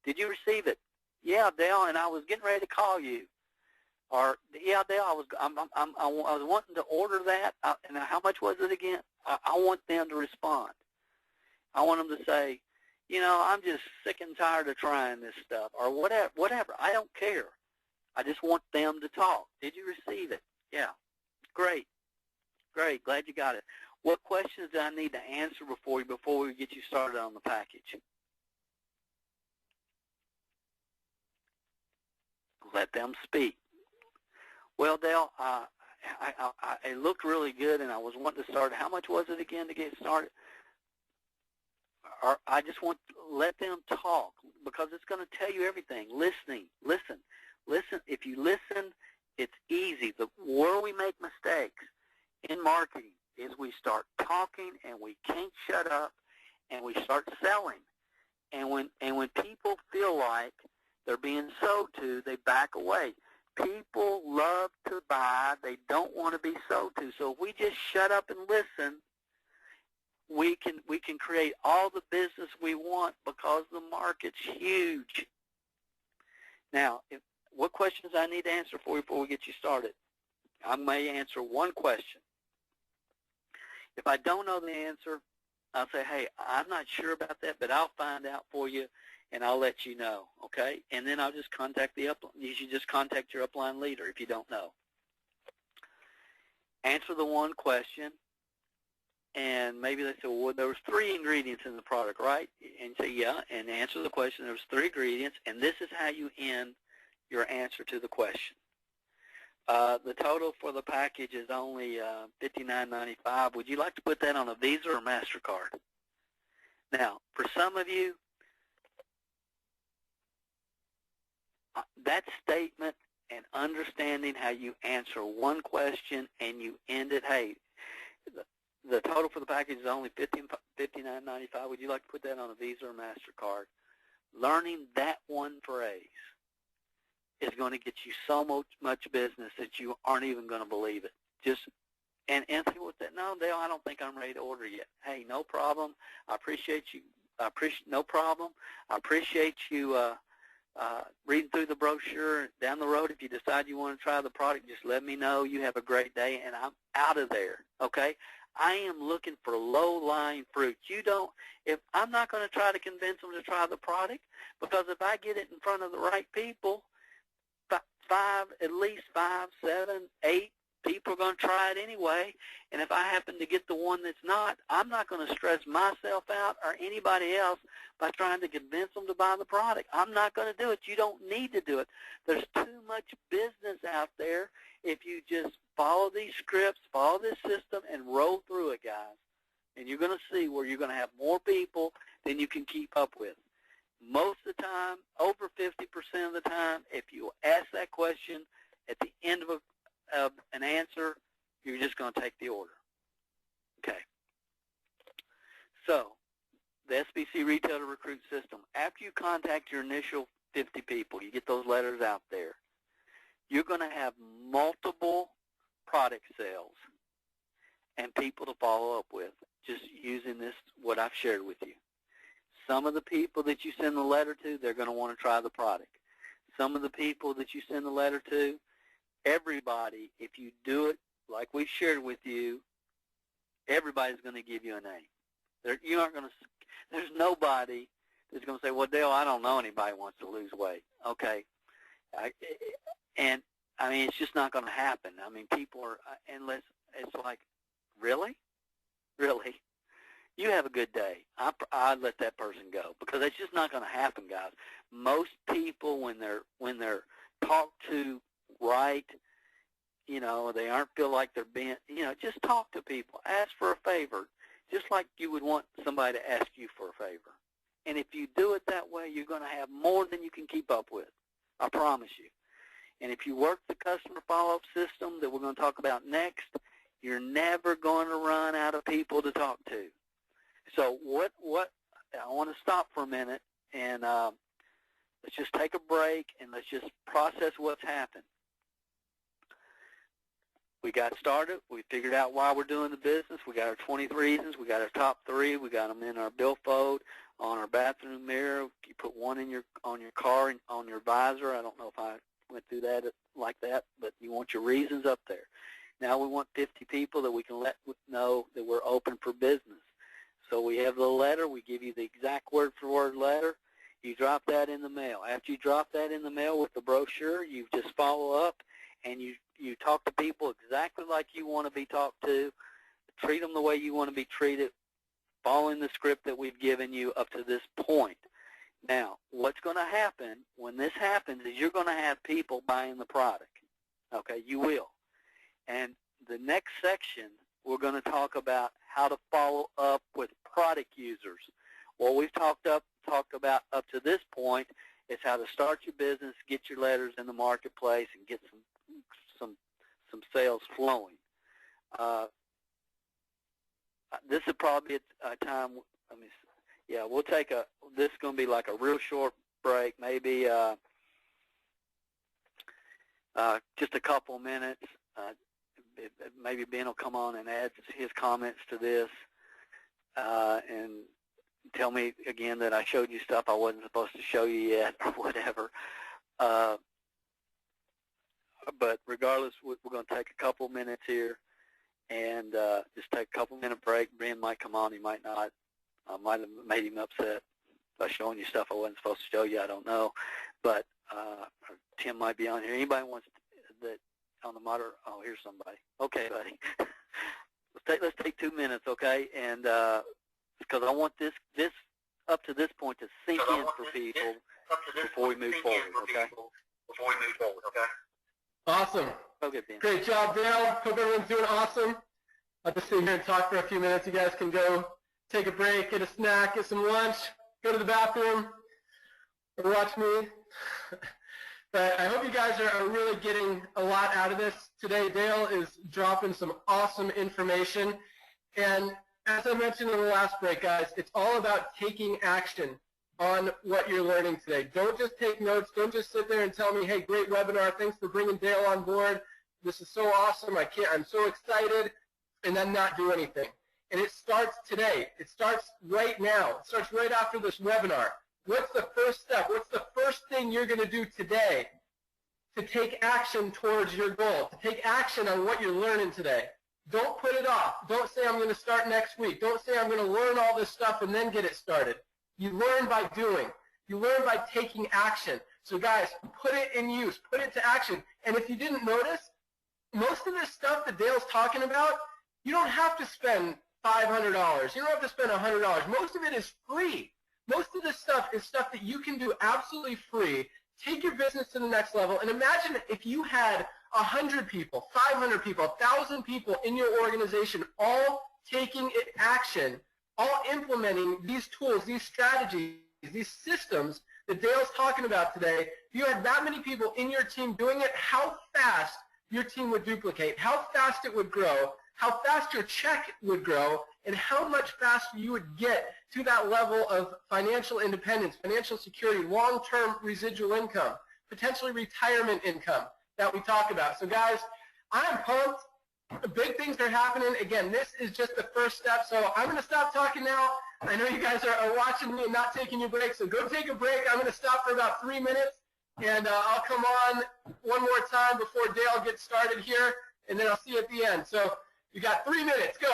Did you receive it? Yeah, Dale, and I was getting ready to call you. Or, yeah, Dale, I was wanting to order that. And how much was it again? I want them to respond. I want them to say, you know, I'm just sick and tired of trying this stuff, or whatever. I don't care. I just want them to talk. Did you receive it? Yeah. Great. Great. Glad you got it. What questions do I need to answer before we get you started on the package? Let them speak. Well, Dale, it looked really good, and I was wanting to start. How much was it again to get started? Or I just want to let them talk, because it's going to tell you everything. Listening. Listen. If you listen, it's easy. Where we make mistakes in marketing is we start talking and we can't shut up, and we start selling. And when people feel like they're being sold to, they back away. People love to buy. They don't want to be sold to. So if we just shut up and listen, we can create all the business we want, because the market's huge. Now, what questions I need to answer for you before we get you started? I may answer one question. If I don't know the answer, I'll say, hey, I'm not sure about that, but I'll find out for you, and I'll let you know, okay? And then I'll just contact the upline. You should just contact your upline leader if you don't know. Answer the one question, and maybe they say, well, there was 3 ingredients in the product, right? And say, yeah, and answer the question. There was 3 ingredients, and this is how you end your answer to the question. The total for the package is only $59.95. Would you like to put that on a Visa or MasterCard? Now, for some of you, that statement and understanding how you answer one question and you end it, hey, the total for the package is only $59.95. Would you like to put that on a Visa or MasterCard? Learning that one phrase is going to get you so much business that you aren't even going to believe it. And people would say, no, Dale, I don't think I'm ready to order yet. Hey, no problem. I appreciate you. No problem. I appreciate you reading through the brochure. Down the road, if you decide you want to try the product, just let me know. You have a great day, and I'm out of there, okay? I am looking for low-lying fruit. If I'm not going to try to convince them to try the product, because if I get it in front of the right people, at least 5, 7, 8 people are going to try it anyway. And if I happen to get the one that's not, I'm not going to stress myself out or anybody else by trying to convince them to buy the product. I'm not going to do it. You don't need to do it. There's too much business out there if you just follow these scripts, follow this system, and roll through it, guys. And you're going to see where you're going to have more people than you can keep up with. Most of the time, over 50% of the time, if you ask that question at the end of an answer, you're just going to take the order. Okay. So, the SBC Retail to Recruit system, after you contact your initial 50 people, you get those letters out there, you're going to have multiple product sales and people to follow up with, just using this, what I've shared with you. Some of the people that you send the letter to, they're going to want to try the product. Some of the people that you send the letter to, everybody, if you do it like we shared with you, everybody's going to give you a name. You aren't going to. There's nobody that's going to say, "Well, Dale, I don't know anybody who wants to lose weight." Okay, and I mean, it's just not going to happen. I mean, people are unless it's like, really. You have a good day. I'd let that person go because it's just not going to happen, guys. Most people, when they're talked to right, they aren't feel like they're being, just talk to people. Ask for a favor, just like you would want somebody to ask you for a favor. And if you do it that way, you're going to have more than you can keep up with. I promise you. And if you work the customer follow-up system that we're going to talk about next, you're never going to run out of people to talk to. So what I want to stop for a minute and let's just take a break and let's just process what's happened. We got started. We figured out why we're doing the business. We got our 20 reasons. We got our top 3. We got them in our billfold, on our bathroom mirror. You put one on your car and on your visor. I don't know if I went through that like that, but you want your reasons up there. Now we want 50 people that we can let know that we're open for business. So we have the letter. We give you the exact word-for-word letter. You drop that in the mail. After you drop that in the mail with the brochure, you just follow up, and you talk to people exactly like you want to be talked to. Treat them the way you want to be treated, following the script that we've given you up to this point. Now, what's going to happen when this happens is you're going to have people buying the product. Okay, you will. And the next section, we're going to talk about how to follow up with product users. What we've talked about up to this point is how to start your business, get your letters in the marketplace, and get some sales flowing. This is probably a time. We'll take this is going to be like a real short break, maybe just a couple minutes. Maybe Ben will come on and add his comments to this and tell me again that I showed you stuff I wasn't supposed to show you yet or whatever. But regardless, we're going to take a couple minutes here and just take a couple-minute break. Ben might come on. He might not. I might have made him upset by showing you stuff I wasn't supposed to show you. I don't know. But Tim might be on here. Anybody wants that on the moderator? Oh, here's somebody. Okay, buddy. Let's take 2 minutes, okay? And because I want this up to this point to sink in for people before we move forward, okay? Awesome. Okay, Ben. Great job, Dale. Hope everyone's doing awesome. I'll just sit here and talk for a few minutes. You guys can go take a break, get a snack, get some lunch, go to the bathroom, or watch me. But I hope you guys are really getting a lot out of this today. Dale is dropping some awesome information. And as I mentioned in the last break, guys, it's all about taking action on what you're learning today. Don't just take notes. Don't just sit there and tell me, hey, great webinar. Thanks for bringing Dale on board. This is so awesome. I'm so excited, and then not do anything. And it starts today. It starts right now. It starts right after this webinar. What's the first step? What's the first thing you're going to do today to take action towards your goal, to take action on what you're learning today? Don't put it off. Don't say I'm going to start next week. Don't say I'm going to learn all this stuff and then get it started. You learn by doing. You learn by taking action. So guys, put it in use. Put it to action. And if you didn't notice, most of this stuff that Dale's talking about, you don't have to spend $500. You don't have to spend $100. Most of it is free. Most of this stuff is stuff that you can do absolutely free. Take your business to the next level. And imagine if you had 100 people, 500 people, 1,000 people in your organization all taking action, all implementing these tools, these strategies, these systems that Dale's talking about today. If you had that many people in your team doing it, how fast your team would duplicate, how fast it would grow, how fast your check would grow, and how much faster you would get to that level of financial independence, financial security, long-term residual income, potentially retirement income that we talk about. So guys, I'm pumped. Big things are happening. Again, this is just the first step. So I'm going to stop talking now. I know you guys are watching me and not taking your break, so go take a break. I'm going to stop for about 3 minutes, and I'll come on one more time before Dale gets started here, and then I'll see you at the end. So you got 3 minutes. Go.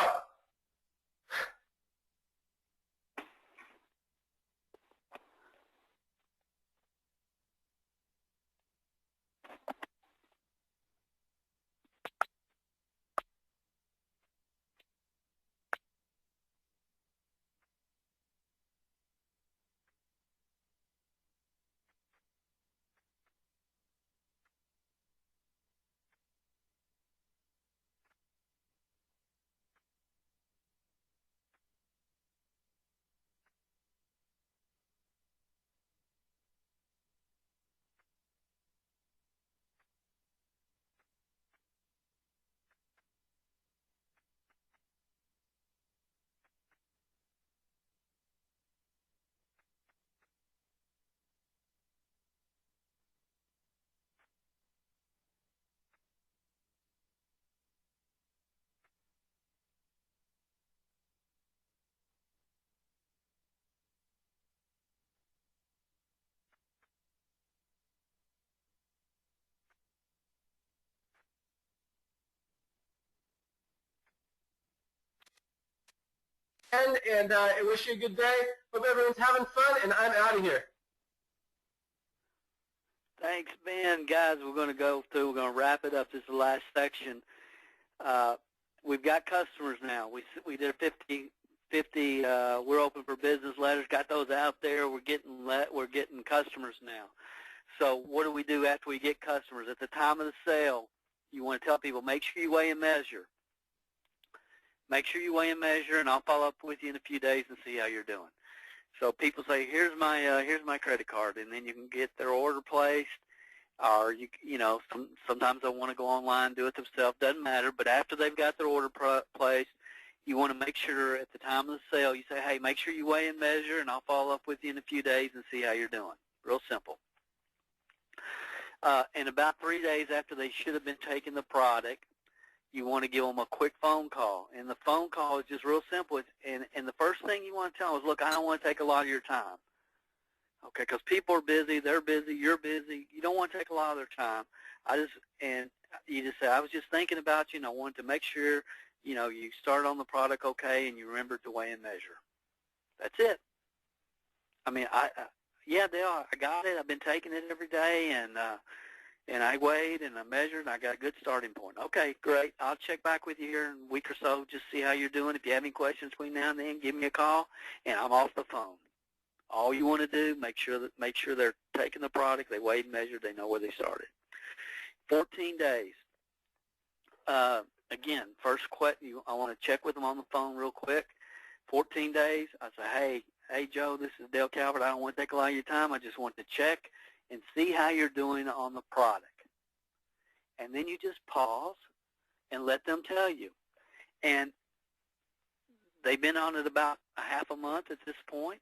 And I wish you a good day. Hope everyone's having fun, and I'm out of here. Thanks, Ben. Guys, we're going to wrap it up. This is the last section. We've got customers now. We did 50 we're open for business letters, got those out there. We're getting customers now. So what do we do after we get customers? At the time of the sale, you want to tell people, make sure you weigh and measure. Make sure you weigh and measure, and I'll follow up with you in a few days and see how you're doing. So people say, here's my credit card, and then you can get their order placed, or sometimes they want to go online and do it themselves. Doesn't matter. But after they've got their order placed, you want to make sure at the time of the sale, you say, hey, make sure you weigh and measure, and I'll follow up with you in a few days and see how you're doing. Real simple. And about 3 days after they should have been taking the product, you want to give them a quick phone call. And the phone call is just real simple. And the first thing you want to tell them is, look, I don't want to take a lot of your time. Okay, because people are busy, they're busy, you're busy. You don't want to take a lot of their time. You just say, I was just thinking about you, and I wanted to make sure, you started on the product okay, and you remembered to weigh and measure. That's it. I mean, yeah, Dale, I got it. I've been taking it every day, and I weighed and I measured, and I got a good starting point. Okay, great. I'll check back with you here in a week or so, just see how you're doing. If you have any questions between now and then, give me a call, and I'm off the phone. All you want to do, make sure they're taking the product, they weighed and measured, they know where they started. 14 days. Again, first question, I want to check with them on the phone real quick. 14 days, I say, hey, Joe, this is Dale Calvert. I don't want to take a lot of your time. I just want to check and see how you're doing on the product. And then you just pause and let them tell you. And they've been on it about a half a month at this point.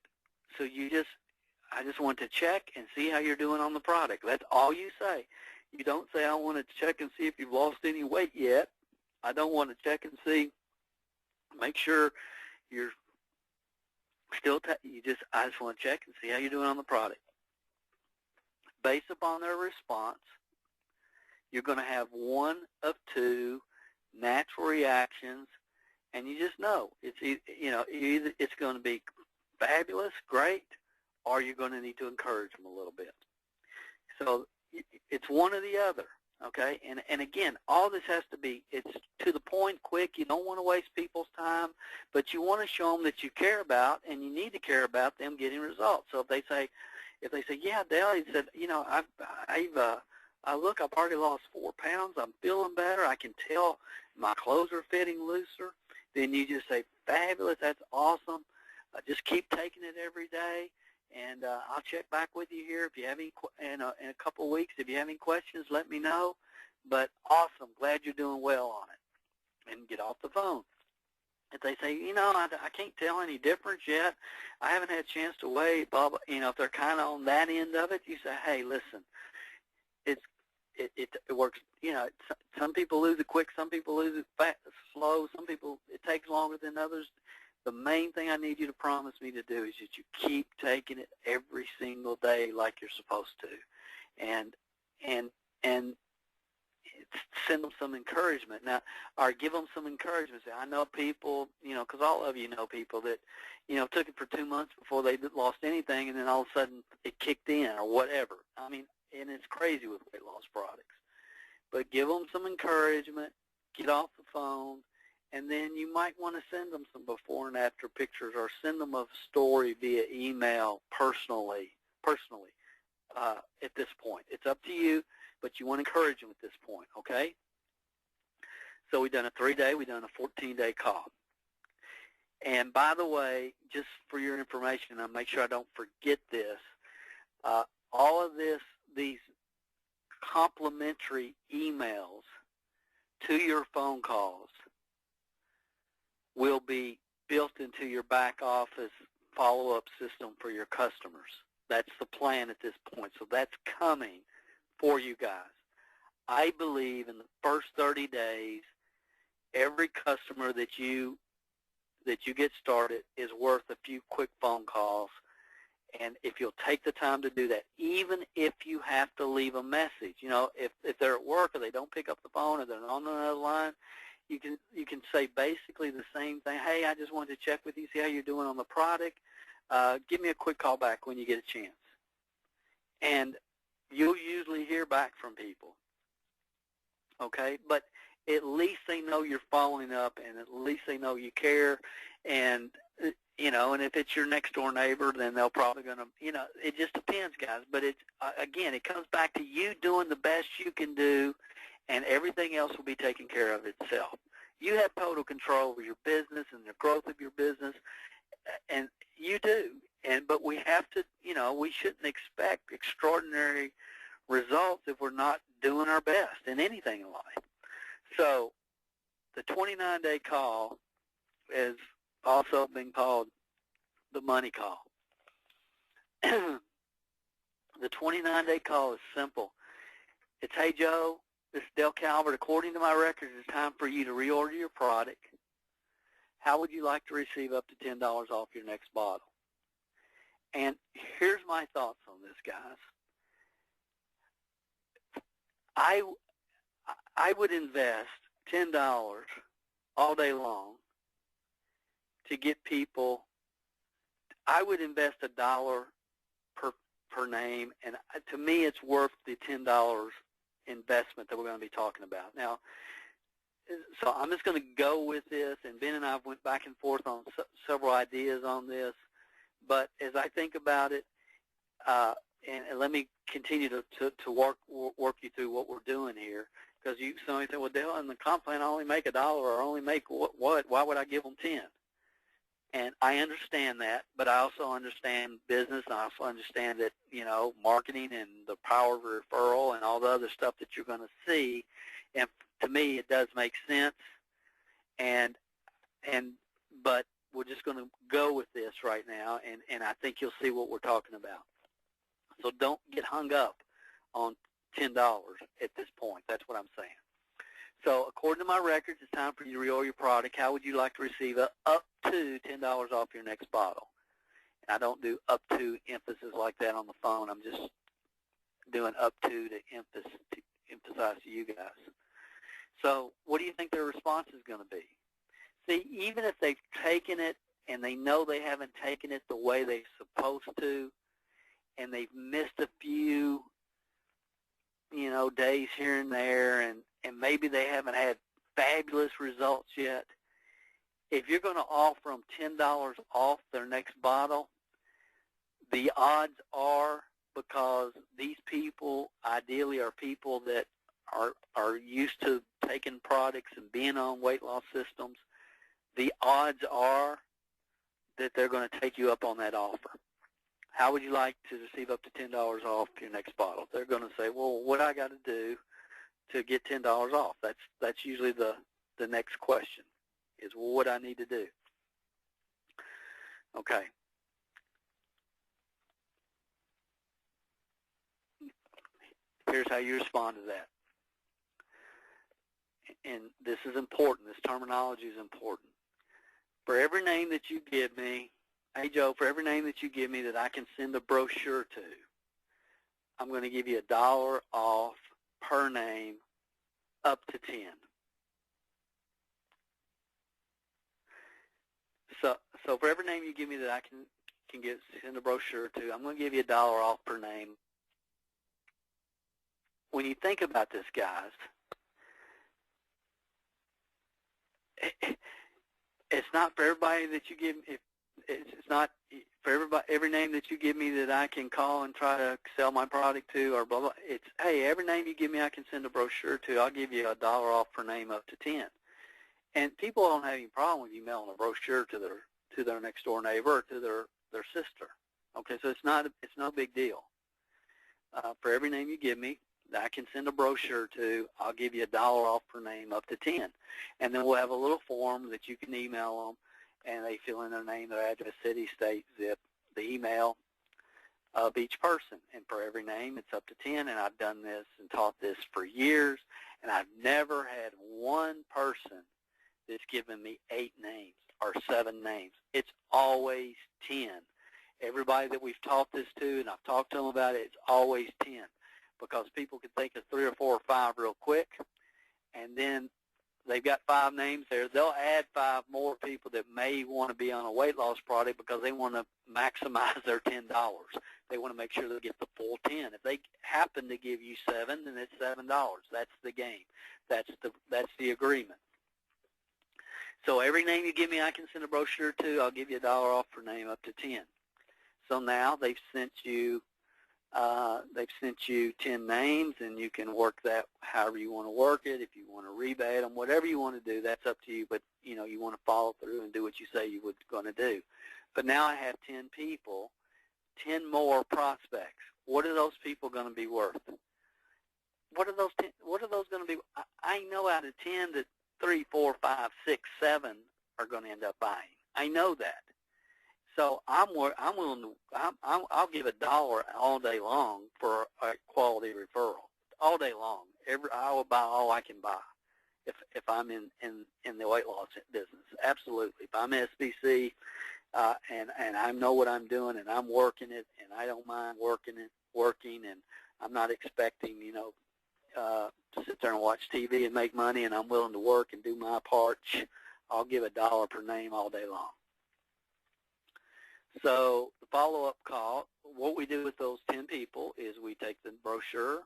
So I just want to check and see how you're doing on the product. That's all you say. You don't say, I want to check and see if you've lost any weight yet. I don't want to check and see, make sure you're still, I just want to check and see how you're doing on the product. Based upon their response, you're going to have one of two natural reactions, and you just know either it's going to be fabulous, great, or you're going to need to encourage them a little bit. So it's one or the other, okay? And again, all this has to be, it's to the point, quick. You don't want to waste people's time, but you want to show them that you care about, and you need to care about them getting results. So if they say, yeah, Dale, he said, look, I've already lost 4 pounds. I'm feeling better. I can tell my clothes are fitting looser. Then you just say, fabulous, that's awesome. Just keep taking it every day, and I'll check back with you here if you have any in a couple of weeks. If you have any questions, let me know. But awesome, glad you're doing well on it, and get off the phone. If they say, I can't tell any difference yet, I haven't had a chance to weigh, blah, blah, if they're kind of on that end of it, you say, hey, listen, it works. Some people lose it quick, some people lose it slow, some people it takes longer than others. The main thing I need you to promise me to do is that you keep taking it every single day like you're supposed to, and send them some encouragement. Now, or give them some encouragement. Say, I know people, because all of you know people that, took it for 2 months before they lost anything, and then all of a sudden it kicked in or whatever. I mean, and it's crazy with weight loss products. But give them some encouragement, get off the phone, and then you might want to send them some before and after pictures, or send them a story via email personally at this point. It's up to you, but you want to encourage them at this point, okay? So we've done a 3-day, we've done a 14-day call. And by the way, just for your information, I'll make sure I don't forget this, all of these complimentary emails to your phone calls will be built into your back office follow-up system for your customers. That's the plan at this point. So that's coming for you guys. I believe in the first 30 days, every customer that you get started is worth a few quick phone calls. And if you'll take the time to do that, even if you have to leave a message, if they're at work or they don't pick up the phone or they're on another line, you can say basically the same thing. Hey, I just wanted to check with you, see how you're doing on the product. Give me a quick call back when you get a chance. And you'll usually hear back from people, okay? But at least they know you're following up, and at least they know you care. And, and if it's your next-door neighbor, then they'll probably going to, it just depends, guys. But it's, again, it comes back to you doing the best you can do, and everything else will be taken care of itself. You have total control over your business and the growth of your business, and you do. But we have to, we shouldn't expect extraordinary results if we're not doing our best in anything in life. So the 29-day call is also been called the money call. The 29-day call is simple. It's, hey, Joe, this is Dale Calvert. According to my records, it's time for you to reorder your product. How would you like to receive up to $10 off your next bottle? And here's my thoughts on this, guys. I would invest $10 all day long to get people. I would invest $1 per name, and to me, it's worth the $10 investment that we're going to be talking about. Now, so I'm just going to go with this, and Ben and I went back and forth on several ideas on this, but as I think about it, and let me continue to work you through what we're doing here, because somebody said, well, Dale, in the comp plan, I only make $1 or I only make what? Why would I give them 10? And I understand that, but I also understand business, and I also understand that, marketing and the power of referral and all the other stuff that you're going to see. And to me, it does make sense. But we're just going to go with this right now, and I think you'll see what we're talking about. So don't get hung up on $10 at this point. That's what I'm saying. So according to my records, it's time for you to reorder your product. How would you like to receive up to $10 off your next bottle? And I don't do up to emphasis like that on the phone. I'm just doing up to emphasize to you guys. So what do you think their response is going to be? See, even if they've taken it and they know they haven't taken it the way they're supposed to, and they've missed a few, days here and there, and maybe they haven't had fabulous results yet, if you're going to offer them $10 off their next bottle, the odds are, because these people ideally are people that are used to taking products and being on weight loss systems, the odds are that they're going to take you up on that offer. How would you like to receive up to $10 off your next bottle? They're going to say, well, what I got to do to get $10 off? That's usually the next question is, well, what I need to do. Okay. Here's how you respond to that. And this is important. This terminology is important. For every name that you give me, hey, Joe, for every name that you give me that I can send a brochure to, I'm going to give you $1 off per name up to 10. So for every name you give me that I can send a brochure to, I'm going to give you $1 off per name. When you think about this, guys, it's not for everybody that you give. It's not for everybody. Every name that you give me that I can call and try to sell my product to, or blah blah. It's, hey, every name you give me, I can send a brochure to. I'll give you $1 off per name up to 10. And people don't have any problem with you mailing a brochure to their next door neighbor or to their sister. Okay, so it's no big deal. For every name you give me that I can send a brochure to, I'll give you $1 off per name up to 10. And then we'll have a little form that you can email them, and they fill in their name, their address, city, state, zip, the email of each person. And for every name, it's up to 10. And I've done this and taught this for years, and I've never had one person that's given me 8 names or 7 names. It's always 10. Everybody that we've taught this to, and I've talked to them about it, it's always 10. Because people can think of 3 or 4 or 5 real quick, and then they've got 5 names there. They'll add 5 more people that may want to be on a weight loss product because they want to maximize their $10. They want to make sure they get the full 10. If they happen to give you 7, then it's $7. That's the game. That's the agreement. So every name you give me, I can send a brochure to. I'll give you $1 off per name up to 10. So now they've sent you 10 names, and you can work that however you want to work it. If you want to rebate them, whatever you want to do, that's up to you. But you want to follow through and do what you say you were going to do. But now I have 10 people, 10 more prospects. What are those people going to be worth? What are those going to be? I know out of 10 that 3, 4, 5, 6, 7 are going to end up buying. I know that. So I'll give $1 all day long for a quality referral. All day long. I will buy all I can buy if I'm in the weight loss business. Absolutely. If I'm SBC and I know what I'm doing and I'm working it and I don't mind working and I'm not expecting to sit there and watch TV and make money, and I'm willing to work and do my part, I'll give $1 per name all day long. So the follow-up call, what we do with those 10 people is we take the brochure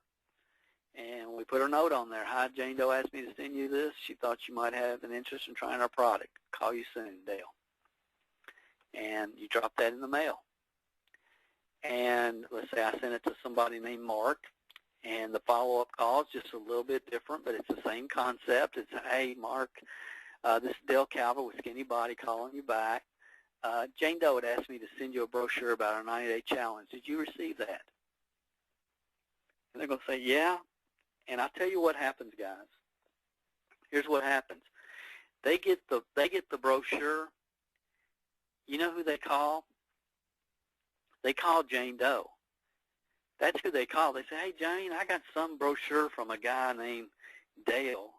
and we put a note on there. Hi, Jane Doe asked me to send you this. She thought you might have an interest in trying our product. Call you soon, Dale. And you drop that in the mail. And let's say I send it to somebody named Mark, and the follow-up call is just a little bit different, but it's the same concept. It's, hey, Mark, this is Dale Calvert with Skinny Body calling you back. Jane Doe had asked me to send you a brochure about our 90-day challenge. Did you receive that? And they're going to say, yeah. And I'll tell you what happens, guys. Here's what happens. They get the brochure. You know who they call? They call Jane Doe. That's who they call. They say, hey, Jane, I got some brochure from a guy named Dale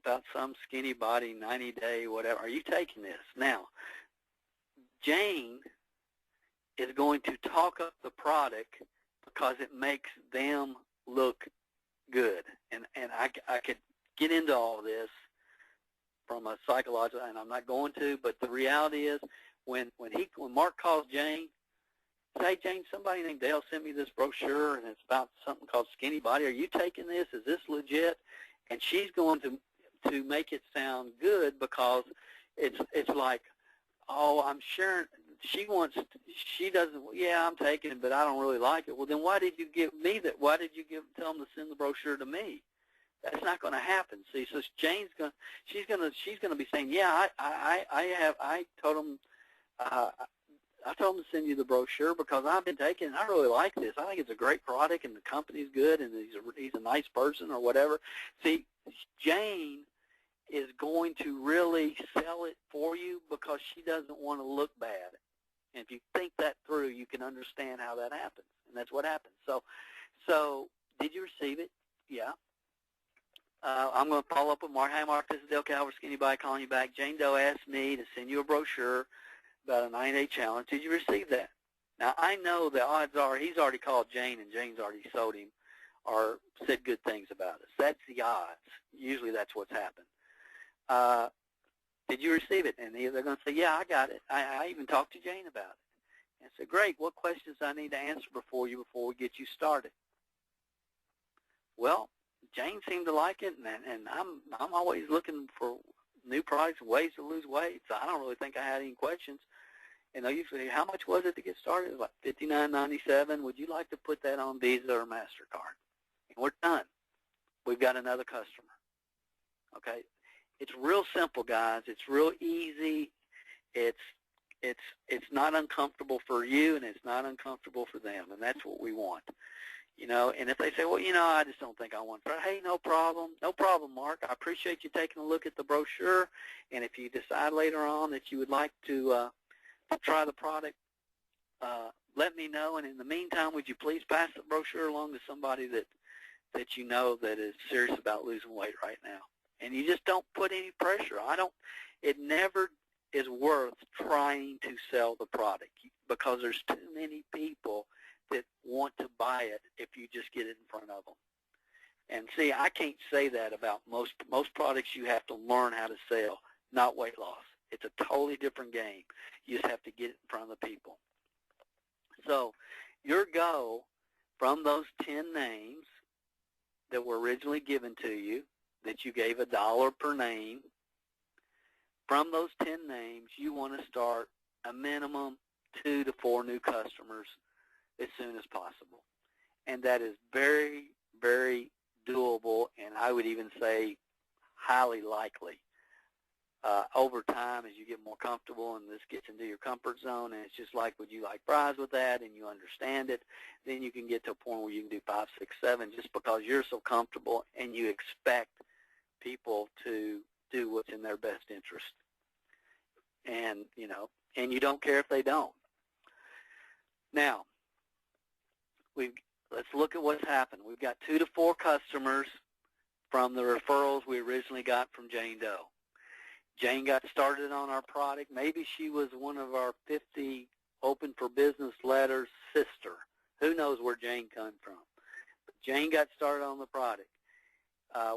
about some skinny body, 90-day, whatever. Are you taking this? Now, Jane is going to talk up the product because it makes them look good. And I could get into all this from a psychological, and I'm not going to, but the reality is when Mark calls Jane, say, Jane, somebody named Dale sent me this brochure, and it's about something called Skinny Body. Are you taking this? Is this legit? And she's going to make it sound good, because it's like, oh, I'm sharing. She doesn't, yeah, I'm taking it, but I don't really like it. Well, then why did you give me that? Why did you tell them to send the brochure to me? That's not going to happen. See, so Jane's she's going to be saying, yeah, I told them, I told them to send you the brochure because I've been taking it. I really like this. I think it's a great product, and the company's good, and he's a nice person or whatever. See, Jane is going to really sell it for you because she doesn't want to look bad. And if you think that through, you can understand how that happens, and that's what happens. So did you receive it? Yeah. I'm going to follow up with Mark. Hi, Mark. This is Dale Calvert, Skinny Body, calling you back. Jane Doe asked me to send you a brochure about a 9-day challenge. Did you receive that? Now, I know the odds are he's already called Jane, and Jane's already sold him or said good things about us. That's the odds. Usually that's what's happened. Did you receive it? And they're going to say, yeah, I got it. I even talked to Jane about it. And I said, great. What questions do I need to answer before we get you started? Well, Jane seemed to like it, and I'm always looking for new products and ways to lose weight, so I don't really think I had any questions. And they usually, how much was it to get started? It was like $59.97. Would you like to put that on Visa or MasterCard? And we're done. We've got another customer. Okay? It's real simple, guys. It's real easy. It's not uncomfortable for you, and it's not uncomfortable for them, and that's what we want. You know, and if they say, well, you know, I just don't think I want to, hey, no problem. No problem, Mark. I appreciate you taking a look at the brochure, and if you decide later on that you would like to try the product, let me know. And in the meantime, would you please pass the brochure along to somebody that you know that is serious about losing weight right now? And you just don't put any pressure. It never is worth trying to sell the product because there's too many people that want to buy it if you just get it in front of them. And see, I can't say that about most products. You have to learn how to sell, not weight loss. It's a totally different game. You just have to get it in front of the people. So your goal from those 10 names that were originally given to you, that you gave $1 per name, from those 10 names, you want to start a minimum 2 to 4 new customers as soon as possible. And that is very, very doable, and I would even say highly likely. Over time, as you get more comfortable and this gets into your comfort zone, and it's just like, would you like fries with that, and you understand it, then you can get to a point where you can do 5, 6, 7 just because you're so comfortable and you expect people to do what's in their best interest. And, you know, and you don't care if they don't. Now, let's look at what's happened. We've got 2 to 4 customers from the referrals we originally got from Jane Doe. Jane got started on our product. Maybe she was one of our 50 Open for Business letters sister. Who knows where Jane came from? But Jane got started on the product.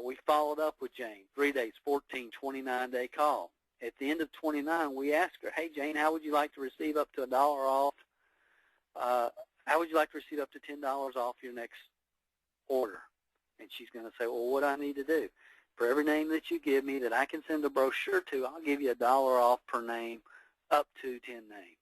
We followed up with Jane, 3 days, 14, 29-day call. At the end of 29, we asked her, hey, Jane, how would you like to receive up to $1 off? How would you like to receive up to $10 off your next order? And she's going to say, well, what do I need to do? For every name that you give me that I can send a brochure to, I'll give you $1 off per name up to 10 names.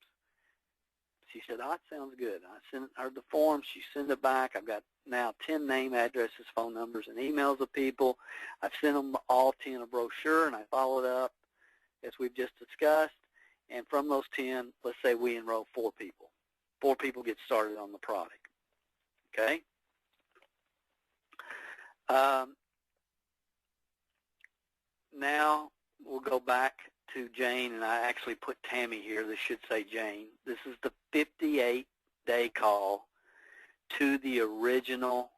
She said, oh, that sounds good. I sent her the form. She sent it back. I've got now 10 name addresses, phone numbers, and emails of people. I've sent them all 10 a brochure, and I followed up as we've just discussed. And from those 10, let's say we enroll 4 people. 4 people get started on the product. Okay? Now we'll go back to Jane, and I actually put Tammy here. This should say Jane. This is the 58-day call to the original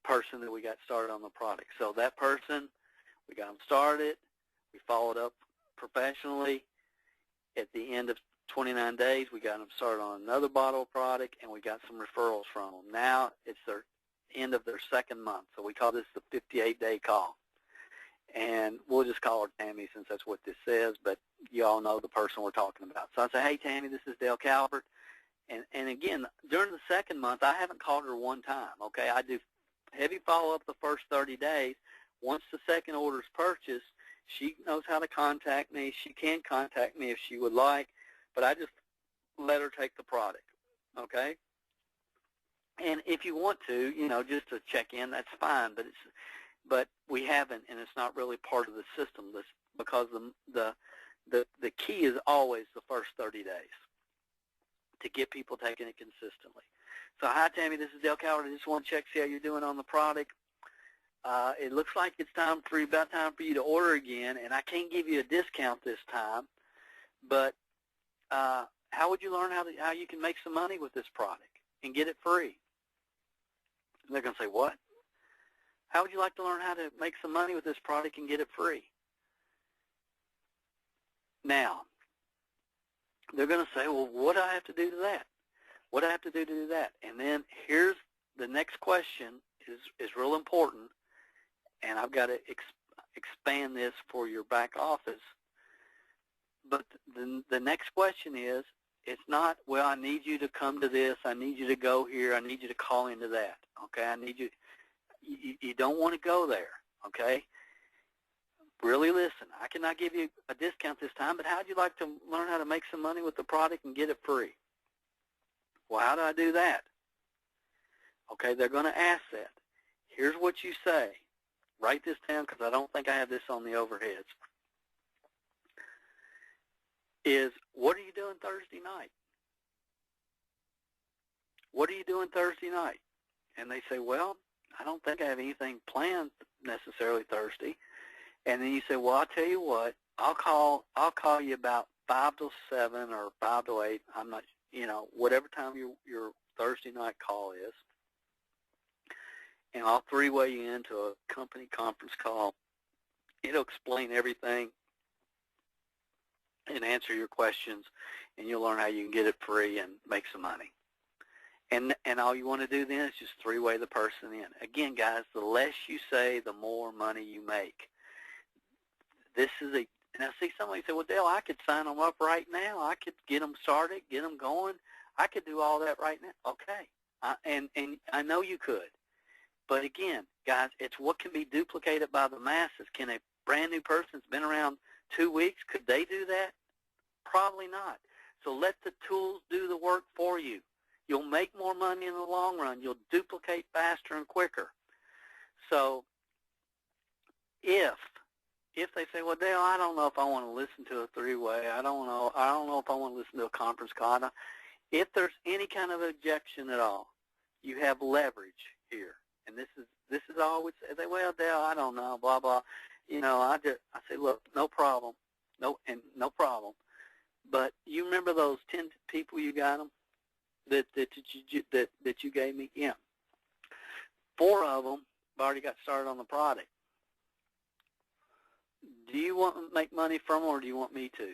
person that we got started on the product. So that person, we got them started. We followed up professionally. At the end of 29 days, we got them started on another bottle of product, and we got some referrals from them. Now it's their end of their second month. So we call this the 58-day call. And we'll just call her Tammy since that's what this says, but you all know the person we're talking about. So I say, hey, Tammy, this is Dale Calvert. And again, during the second month, I haven't called her one time, okay? I do heavy follow-up the first 30 days. Once the second order is purchased, she knows how to contact me. She can contact me if she would like, but I just let her take the product, okay? And if you want to, just to check in, that's fine, but we haven't, and it's not really part of the system because the key is always the first 30 days to get people taking it consistently. So, hi, Tammy. This is Dale Calvert. I just want to check, see how you're doing on the product. It looks like it's about time for you to order again, and I can't give you a discount this time, but how would you learn how you can make some money with this product and get it free? And they're going to say, what? How would you like to learn how to make some money with this product and get it free? Now, they're going to say, well, what do I have to do to that? What do I have to do that? And then here's the next question is real important, and I've got to expand this for your back office. But the next question is, it's not, well, I need you to come to this, I need you to go here, I need you to call into that, okay? I need you. You don't want to go there, okay? Really listen. I cannot give you a discount this time, but how would you like to learn how to make some money with the product and get it free? Well, how do I do that? Okay, they're going to ask that. Here's what you say. Write this down because I don't think I have this on the overheads. Is, what are you doing Thursday night? What are you doing Thursday night? And they say, well, I don't think I have anything planned necessarily Thursday. And then you say, well, I'll tell you what, I'll call you about 5 to 7 or 5 to 8. I'm not, whatever time your Thursday night call is. And I'll three-way you into a company conference call. It'll explain everything and answer your questions, and you'll learn how you can get it free and make some money. And all you want to do then is just three-way the person in. Again, guys, the less you say, the more money you make. This is and I see somebody say, well, Dale, I could sign them up right now. I could get them started, get them going. I could do all that right now. Okay. And I know you could. But again, guys, it's what can be duplicated by the masses. Can a brand new person that's been around 2 weeks, could they do that? Probably not. So let the tools do the work for you. You'll make more money in the long run. You'll duplicate faster and quicker. So if they say, well, Dale, I don't know if I want to listen to a three-way. I don't know if I want to listen to a conference call. If there's any kind of objection at all, you have leverage here. And this is all I would say, well, Dale, I don't know, blah, blah. I say, look, no problem. No problem. But you remember those 10 people you got them? That you gave me? Yeah. 4 of them have already got started on the product. Do you want to make money from them, or do you want me to?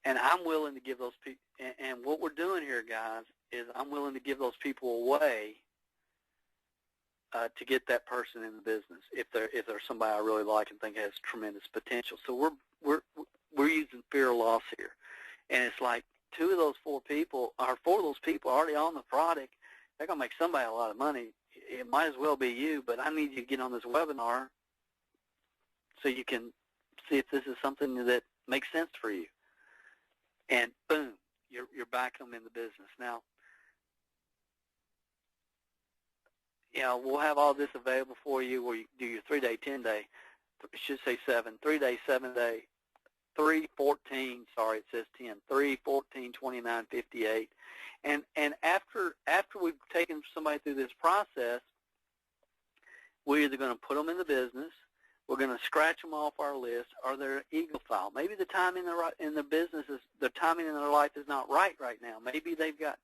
And I'm willing to give those people, and what we're doing here, guys, is I'm willing to give those people away to get that person in the business if they're somebody I really like and think has tremendous potential. So we're using fear of loss here. And it's like 4 of those people already on the product. They're going to make somebody a lot of money. It might as well be you, but I need you to get on this webinar so you can see if this is something that makes sense for you. And boom, you're backing them in the business. Now, we'll have all this available for you where you do your 3-day, 10-day, it should say 7, 3-day, 7-day, 3, 14, sorry, it says 10, 3, 14, 29, 58. And after we've taken somebody through this process, we're either going to put them in the business, we're going to scratch them off our list, or they're eagle file. Maybe the timing in the business the timing in their life is not right now. Maybe they've got,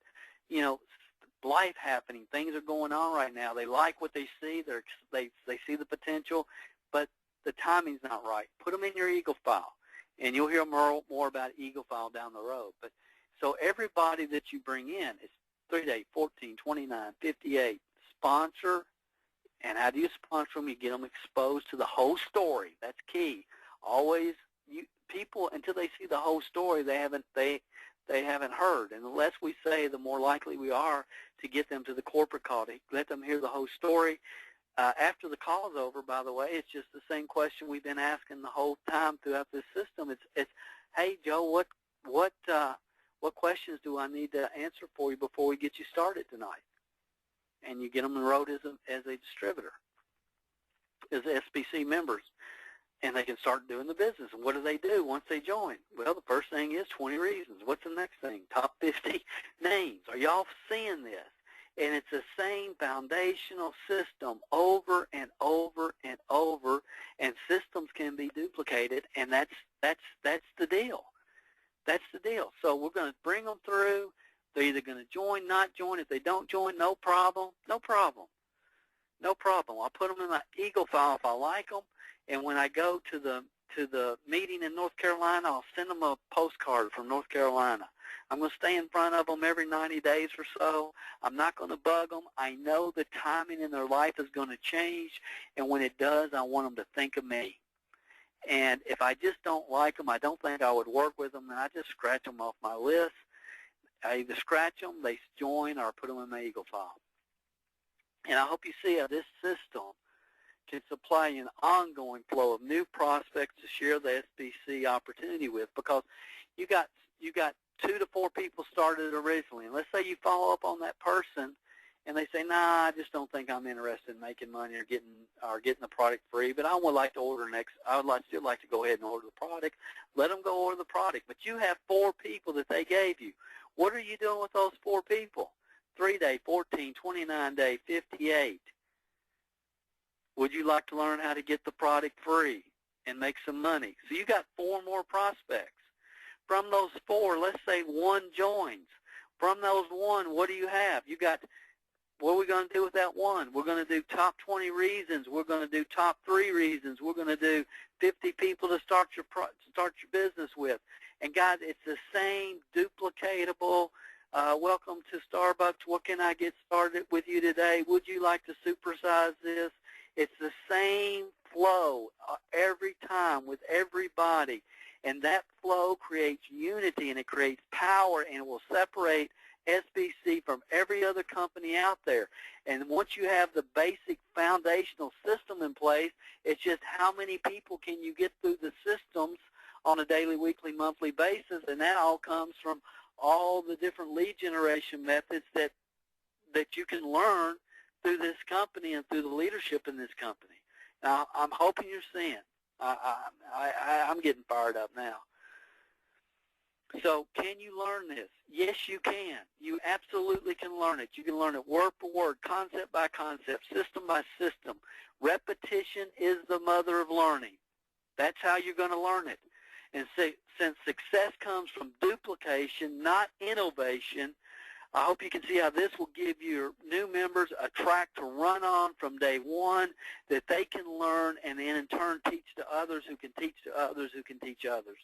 life happening. Things are going on right now. They like what they see. They see the potential, but the timing's not right. Put them in your eagle file, and you'll hear more about eagle file down the road. But so everybody that you bring in is 3-day, 14, 29, 58, sponsor. And how do you sponsor them? You get them exposed to the whole story. That's key. Always, people, until they see the whole story, they haven't heard. And the less we say, the more likely we are to get them to the corporate call, to let them hear the whole story. After the call is over, by the way, it's just the same question we've been asking the whole time throughout this system. It's hey, Joe, what questions do I need to answer for you before we get you started tonight? And you get them enrolled as a distributor, as SBC members, and they can start doing the business. And what do they do once they join? Well, the first thing is 20 reasons. What's the next thing? Top 50 names. Are y'all seeing this? And it's the same foundational system over and over and over, and systems can be duplicated, and that's the deal. That's the deal. So we're going to bring them through. They're either going to join, not join. If they don't join, no problem. No problem. No problem. I'll put them in my Eagle file if I like them, and when I go to the meeting in North Carolina, I'll send them a postcard from North Carolina. I'm going to stay in front of them every 90 days or so. I'm not going to bug them. I know the timing in their life is going to change, and when it does, I want them to think of me. And if I just don't like them, I don't think I would work with them, then I just scratch them off my list. I either scratch them, they join, or put them in my Eagle file. And I hope you see how this system can supply you an ongoing flow of new prospects to share the SBC opportunity with, because you got 2 to 4 people started originally, and let's say you follow up on that person and they say, nah, I just don't think I'm interested in making money or getting the product free, but I would like to order I would still like to go ahead and order the product. Let them go order the product. But you have 4 people that they gave you. What are you doing with those 4 people? 3-day, 14, 29-day, 58. Would you like to learn how to get the product free and make some money? So you got 4 more prospects. From those 4, let's say 1 joins. From those 1, what do you have? You got, what are we going to do with that 1? We're going to do top 20 reasons. We're going to do top 3 reasons. We're going to do 50 people to start your business with. And guys, it's the same duplicatable. Welcome to Starbucks. What can I get started with you today? Would you like to supersize this? It's the same flow every time with everybody. And that flow creates unity, and it creates power, and it will separate SBC from every other company out there. And once you have the basic foundational system in place, it's just how many people can you get through the systems on a daily, weekly, monthly basis, and that all comes from all the different lead generation methods that you can learn through this company and through the leadership in this company. Now, I'm hoping you're seeing. I'm getting fired up now. So can you learn this? Yes, you can. You absolutely can learn it. You can learn it word for word, concept by concept, system by system. Repetition is the mother of learning. That's how you're going to learn it. And since success comes from duplication, not innovation, I hope you can see how this will give your new members a track to run on from day one that they can learn and then in turn teach to others who can teach to others who can teach others.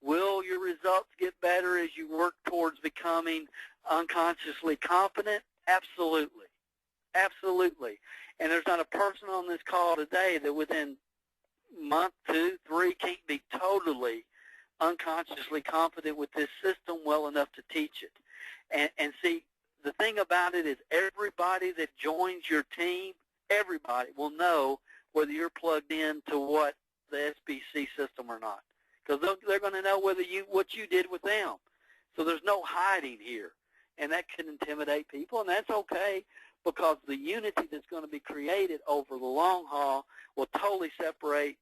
Will your results get better as you work towards becoming unconsciously confident? Absolutely. Absolutely. And there's not a person on this call today that within month, 2, 3 can't be totally unconsciously confident with this system well enough to teach it. And see, the thing about it is everybody that joins your team, everybody will know whether you're plugged in to what the SBC system or not. Because they're going to know what you did with them. So there's no hiding here. And that can intimidate people, and that's okay, because the unity that's going to be created over the long haul will totally separate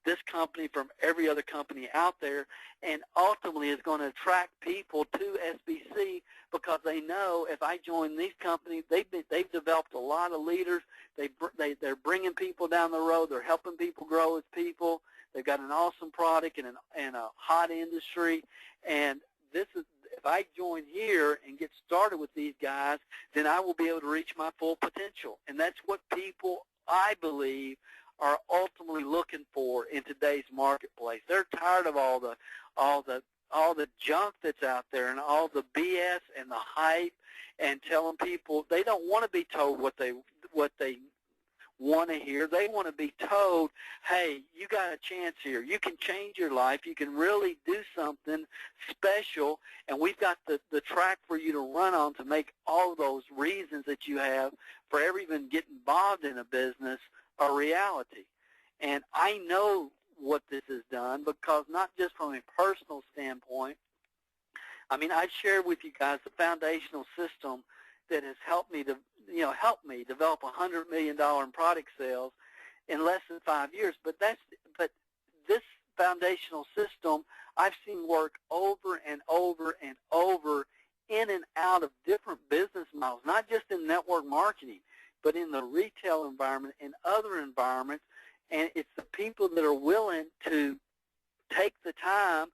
this company from every other company out there, and ultimately is going to attract people to SBC because they know if I join these companies, they've developed a lot of leaders. They're bringing people down the road. They're helping people grow as people. They've got an awesome product and a hot industry, and this is. If I join here and get started with these guys, then I will be able to reach my full potential, and that's what people, I believe, are ultimately looking for in today's marketplace. They're tired of all the junk that's out there and all the BS and the hype and telling people they don't want to be told what they want to hear. They want to be told, hey, you got a chance here. You can change your life. You can really do something special, and we've got the track for you to run on to make all those reasons that you have for ever even getting involved in a business a reality. And I know what this has done, because not just from a personal standpoint. I mean, I shared with you guys the foundational system that has helped me develop $100 million in product sales in less than 5 years. But this foundational system I've seen work over and over and over in and out of different business models, not just in network marketing, but in the retail environment and other environments. And it's the people that are willing to take the time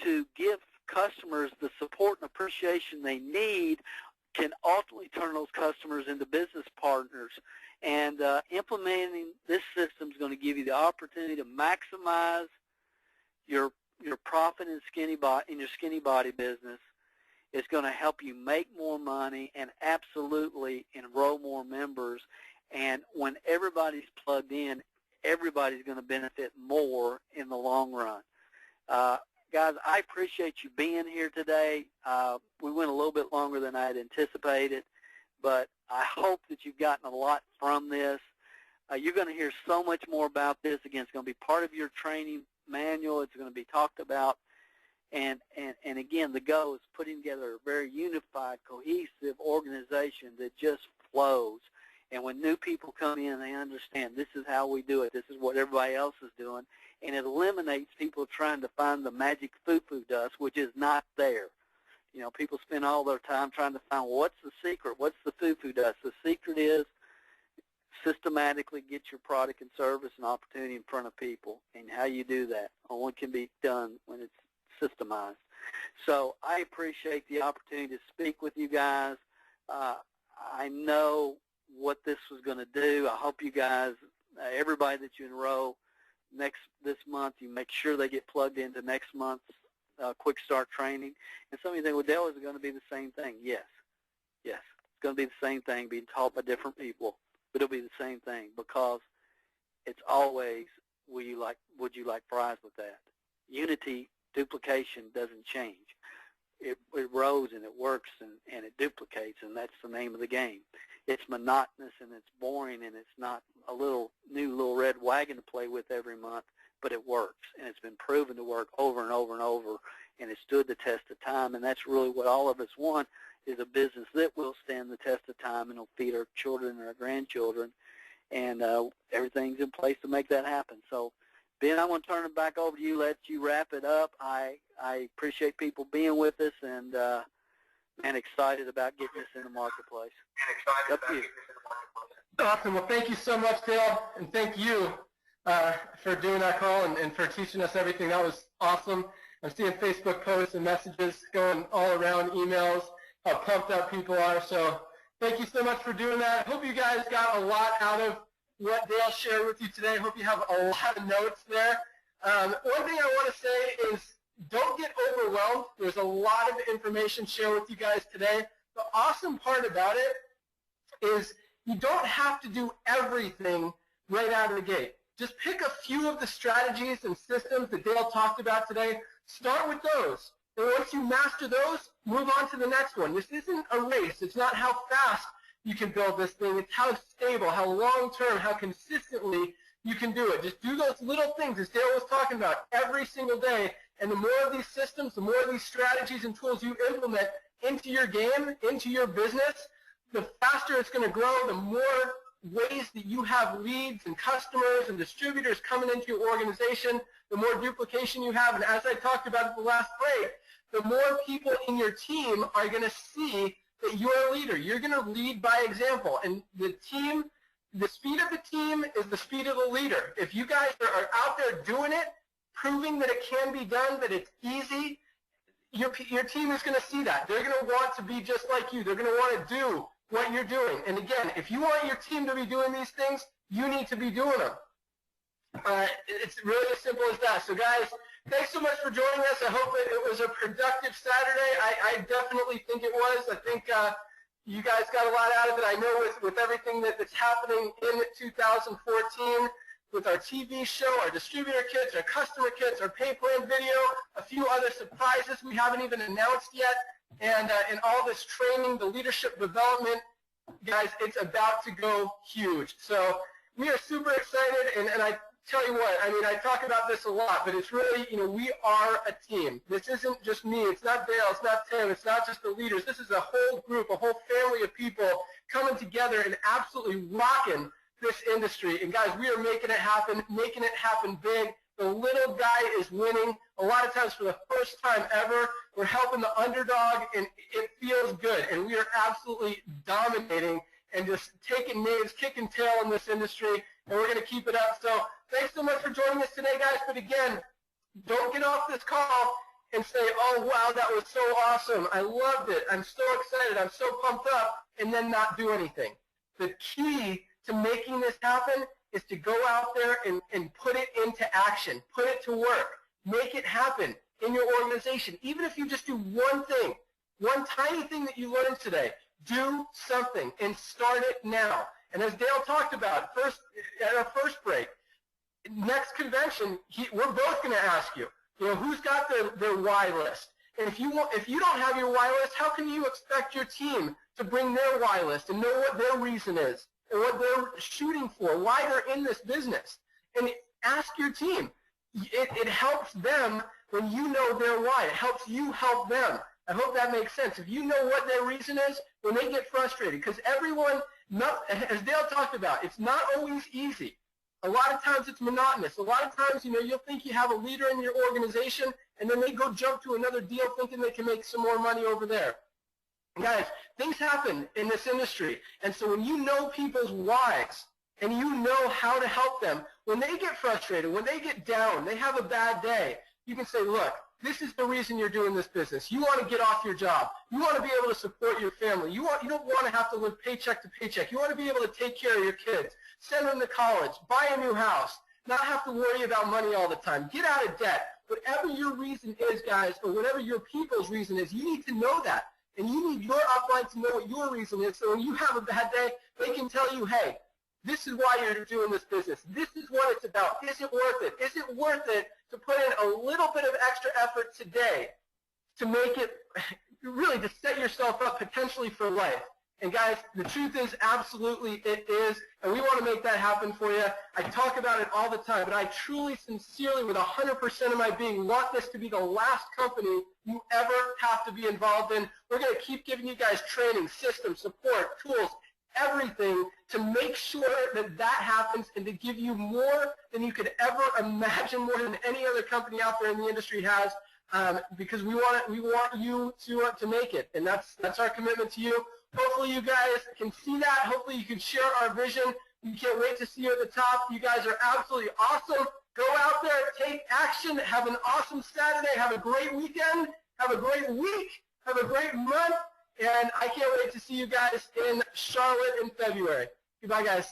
to give customers the support and appreciation they need can ultimately turn those customers into business partners. And implementing this system is going to give you the opportunity to maximize your profit in your skinny body business. It's going to help you make more money and absolutely enroll more members. And when everybody's plugged in, everybody's going to benefit more in the long run. Guys, I appreciate you being here today. We went a little bit longer than I had anticipated, but I hope that you've gotten a lot from this. You're going to hear so much more about this. Again, it's going to be part of your training manual. It's going to be talked about. And again, the goal is putting together a very unified, cohesive organization that just flows. And when new people come in, they understand this is how we do it. This is what everybody else is doing. And it eliminates people trying to find the magic foo-foo dust, which is not there. You know, people spend all their time trying to find, well, what's the secret? What's the foo-foo dust? The secret is systematically get your product and service and opportunity in front of people. And how you do that only can be done when it's systemized. So I appreciate the opportunity to speak with you guys. I know what this was going to do. I hope you guys, everybody that you enroll this month, you make sure they get plugged into next month's Quick Start training. And some of you think, well, Dale, is it going to be the same thing? Yes. Yes. It's going to be the same thing being taught by different people, but it'll be the same thing, because it's always, would you like fries with that? Unity, duplication doesn't change. It grows and it works and it duplicates, and that's the name of the game. It's monotonous and it's boring, and it's not a new little red wagon to play with every month, but it works, and it's been proven to work over and over and over, and it stood the test of time. And that's really what all of us want, is a business that will stand the test of time and will feed our children and our grandchildren, and everything's in place to make that happen. So, Ben, I want to turn it back over to you, let you wrap it up. I appreciate people being with us, and excited about getting this in the marketplace. Up to you. Awesome. Well, thank you so much, Dale, and thank you for doing that call and for teaching us everything. That was awesome. I'm seeing Facebook posts and messages going all around, emails, how pumped up people are. So thank you so much for doing that. I hope you guys got a lot out of what Dale shared with you today. I hope you have a lot of notes there. One thing I want to say is, don't get overwhelmed. There's a lot of information shared with you guys today. The awesome part about it is you don't have to do everything right out of the gate. Just pick a few of the strategies and systems that Dale talked about today. Start with those. And once you master those, move on to the next one. This isn't a race. It's not how fast you can build this thing. It's how stable, how long-term, how consistently you can do it. Just do those little things, as Dale was talking about, every single day. And the more of these systems, the more of these strategies and tools you implement into your game, into your business, the faster it's going to grow, the more ways that you have leads and customers and distributors coming into your organization, the more duplication you have. And as I talked about at the last break, the more people in your team are going to see that you're a leader. You're going to lead by example. And the team, the speed of the team is the speed of the leader. If you guys are out there doing it, proving that it can be done, that it's easy, your team is going to see that. They're going to want to be just like you. They're going to want to do what you're doing. And again, if you want your team to be doing these things, you need to be doing them. It's really as simple as that. So guys, Thanks so much for joining us. I hope it was a productive Saturday. I definitely think it was. I think you guys got a lot out of it. I know with everything that's happening in 2014, with our TV show, our distributor kits, our customer kits, our pay plan video, a few other surprises we haven't even announced yet, and all this training, the leadership development, guys, it's about to go huge. So we are super excited, and I tell you what, I mean, I talk about this a lot, but it's really, we are a team. This isn't just me. It's not Dale. It's not Tim. It's not just the leaders. This is a whole group, a whole family of people coming together and absolutely rocking this industry. And guys, we are making it happen big. The little guy is winning. A lot of times for the first time ever, we're helping the underdog, and it feels good. And we are absolutely dominating and just taking names, kicking tail in this industry, and we're going to keep it up. So thanks so much for joining us today, guys. But again, don't get off this call and say, oh, wow, that was so awesome. I loved it. I'm so excited. I'm so pumped up, and then not do anything. The key to making this happen is to go out there and put it into action. Put it to work. Make it happen in your organization. Even if you just do one thing, one tiny thing that you learned today, do something and start it now. And as Dale talked about at our first break, next convention, we're both going to ask you, who's got their why list? And if you don't have your why list, how can you expect your team to bring their why list and know what their reason is and what they're shooting for, why they're in this business? And ask your team. It helps them when you know their why. It helps you help them. I hope that makes sense. If you know what their reason is, when they get frustrated, because everyone, as Dale talked about, it's not always easy. A lot of times it's monotonous. A lot of times, you'll think you have a leader in your organization, and then they go jump to another deal thinking they can make some more money over there. Guys, things happen in this industry, and so when you know people's whys and you know how to help them, when they get frustrated, when they get down, they have a bad day, you can say, look, this is the reason you're doing this business. You want to get off your job. You want to be able to support your family. You don't want to have to live paycheck to paycheck. You want to be able to take care of your kids, send them to college, buy a new house, not have to worry about money all the time, get out of debt. Whatever your reason is, guys, or whatever your people's reason is, you need to know that. And you need your upline to know what your reason is, so when you have a bad day, they can tell you, hey, this is why you're doing this business. This is what it's about. Is it worth it? Is it worth it to put in a little bit of extra effort today to make it, really to set yourself up potentially for life? And guys, the truth is absolutely it is, and we want to make that happen for you. I talk about it all the time, but I truly, sincerely, with 100% of my being, want this to be the last company you ever have to be involved in. We're going to keep giving you guys training, systems, support, tools, everything to make sure that happens and to give you more than you could ever imagine, more than any other company out there in the industry has, because we want you to make it, and that's our commitment to you. Hopefully you guys can see that. Hopefully you can share our vision. We can't wait to see you at the top. You guys are absolutely awesome. Go out there, take action, have an awesome Saturday, have a great weekend, have a great week, have a great month, and I can't wait to see you guys in Charlotte in February. Goodbye, guys.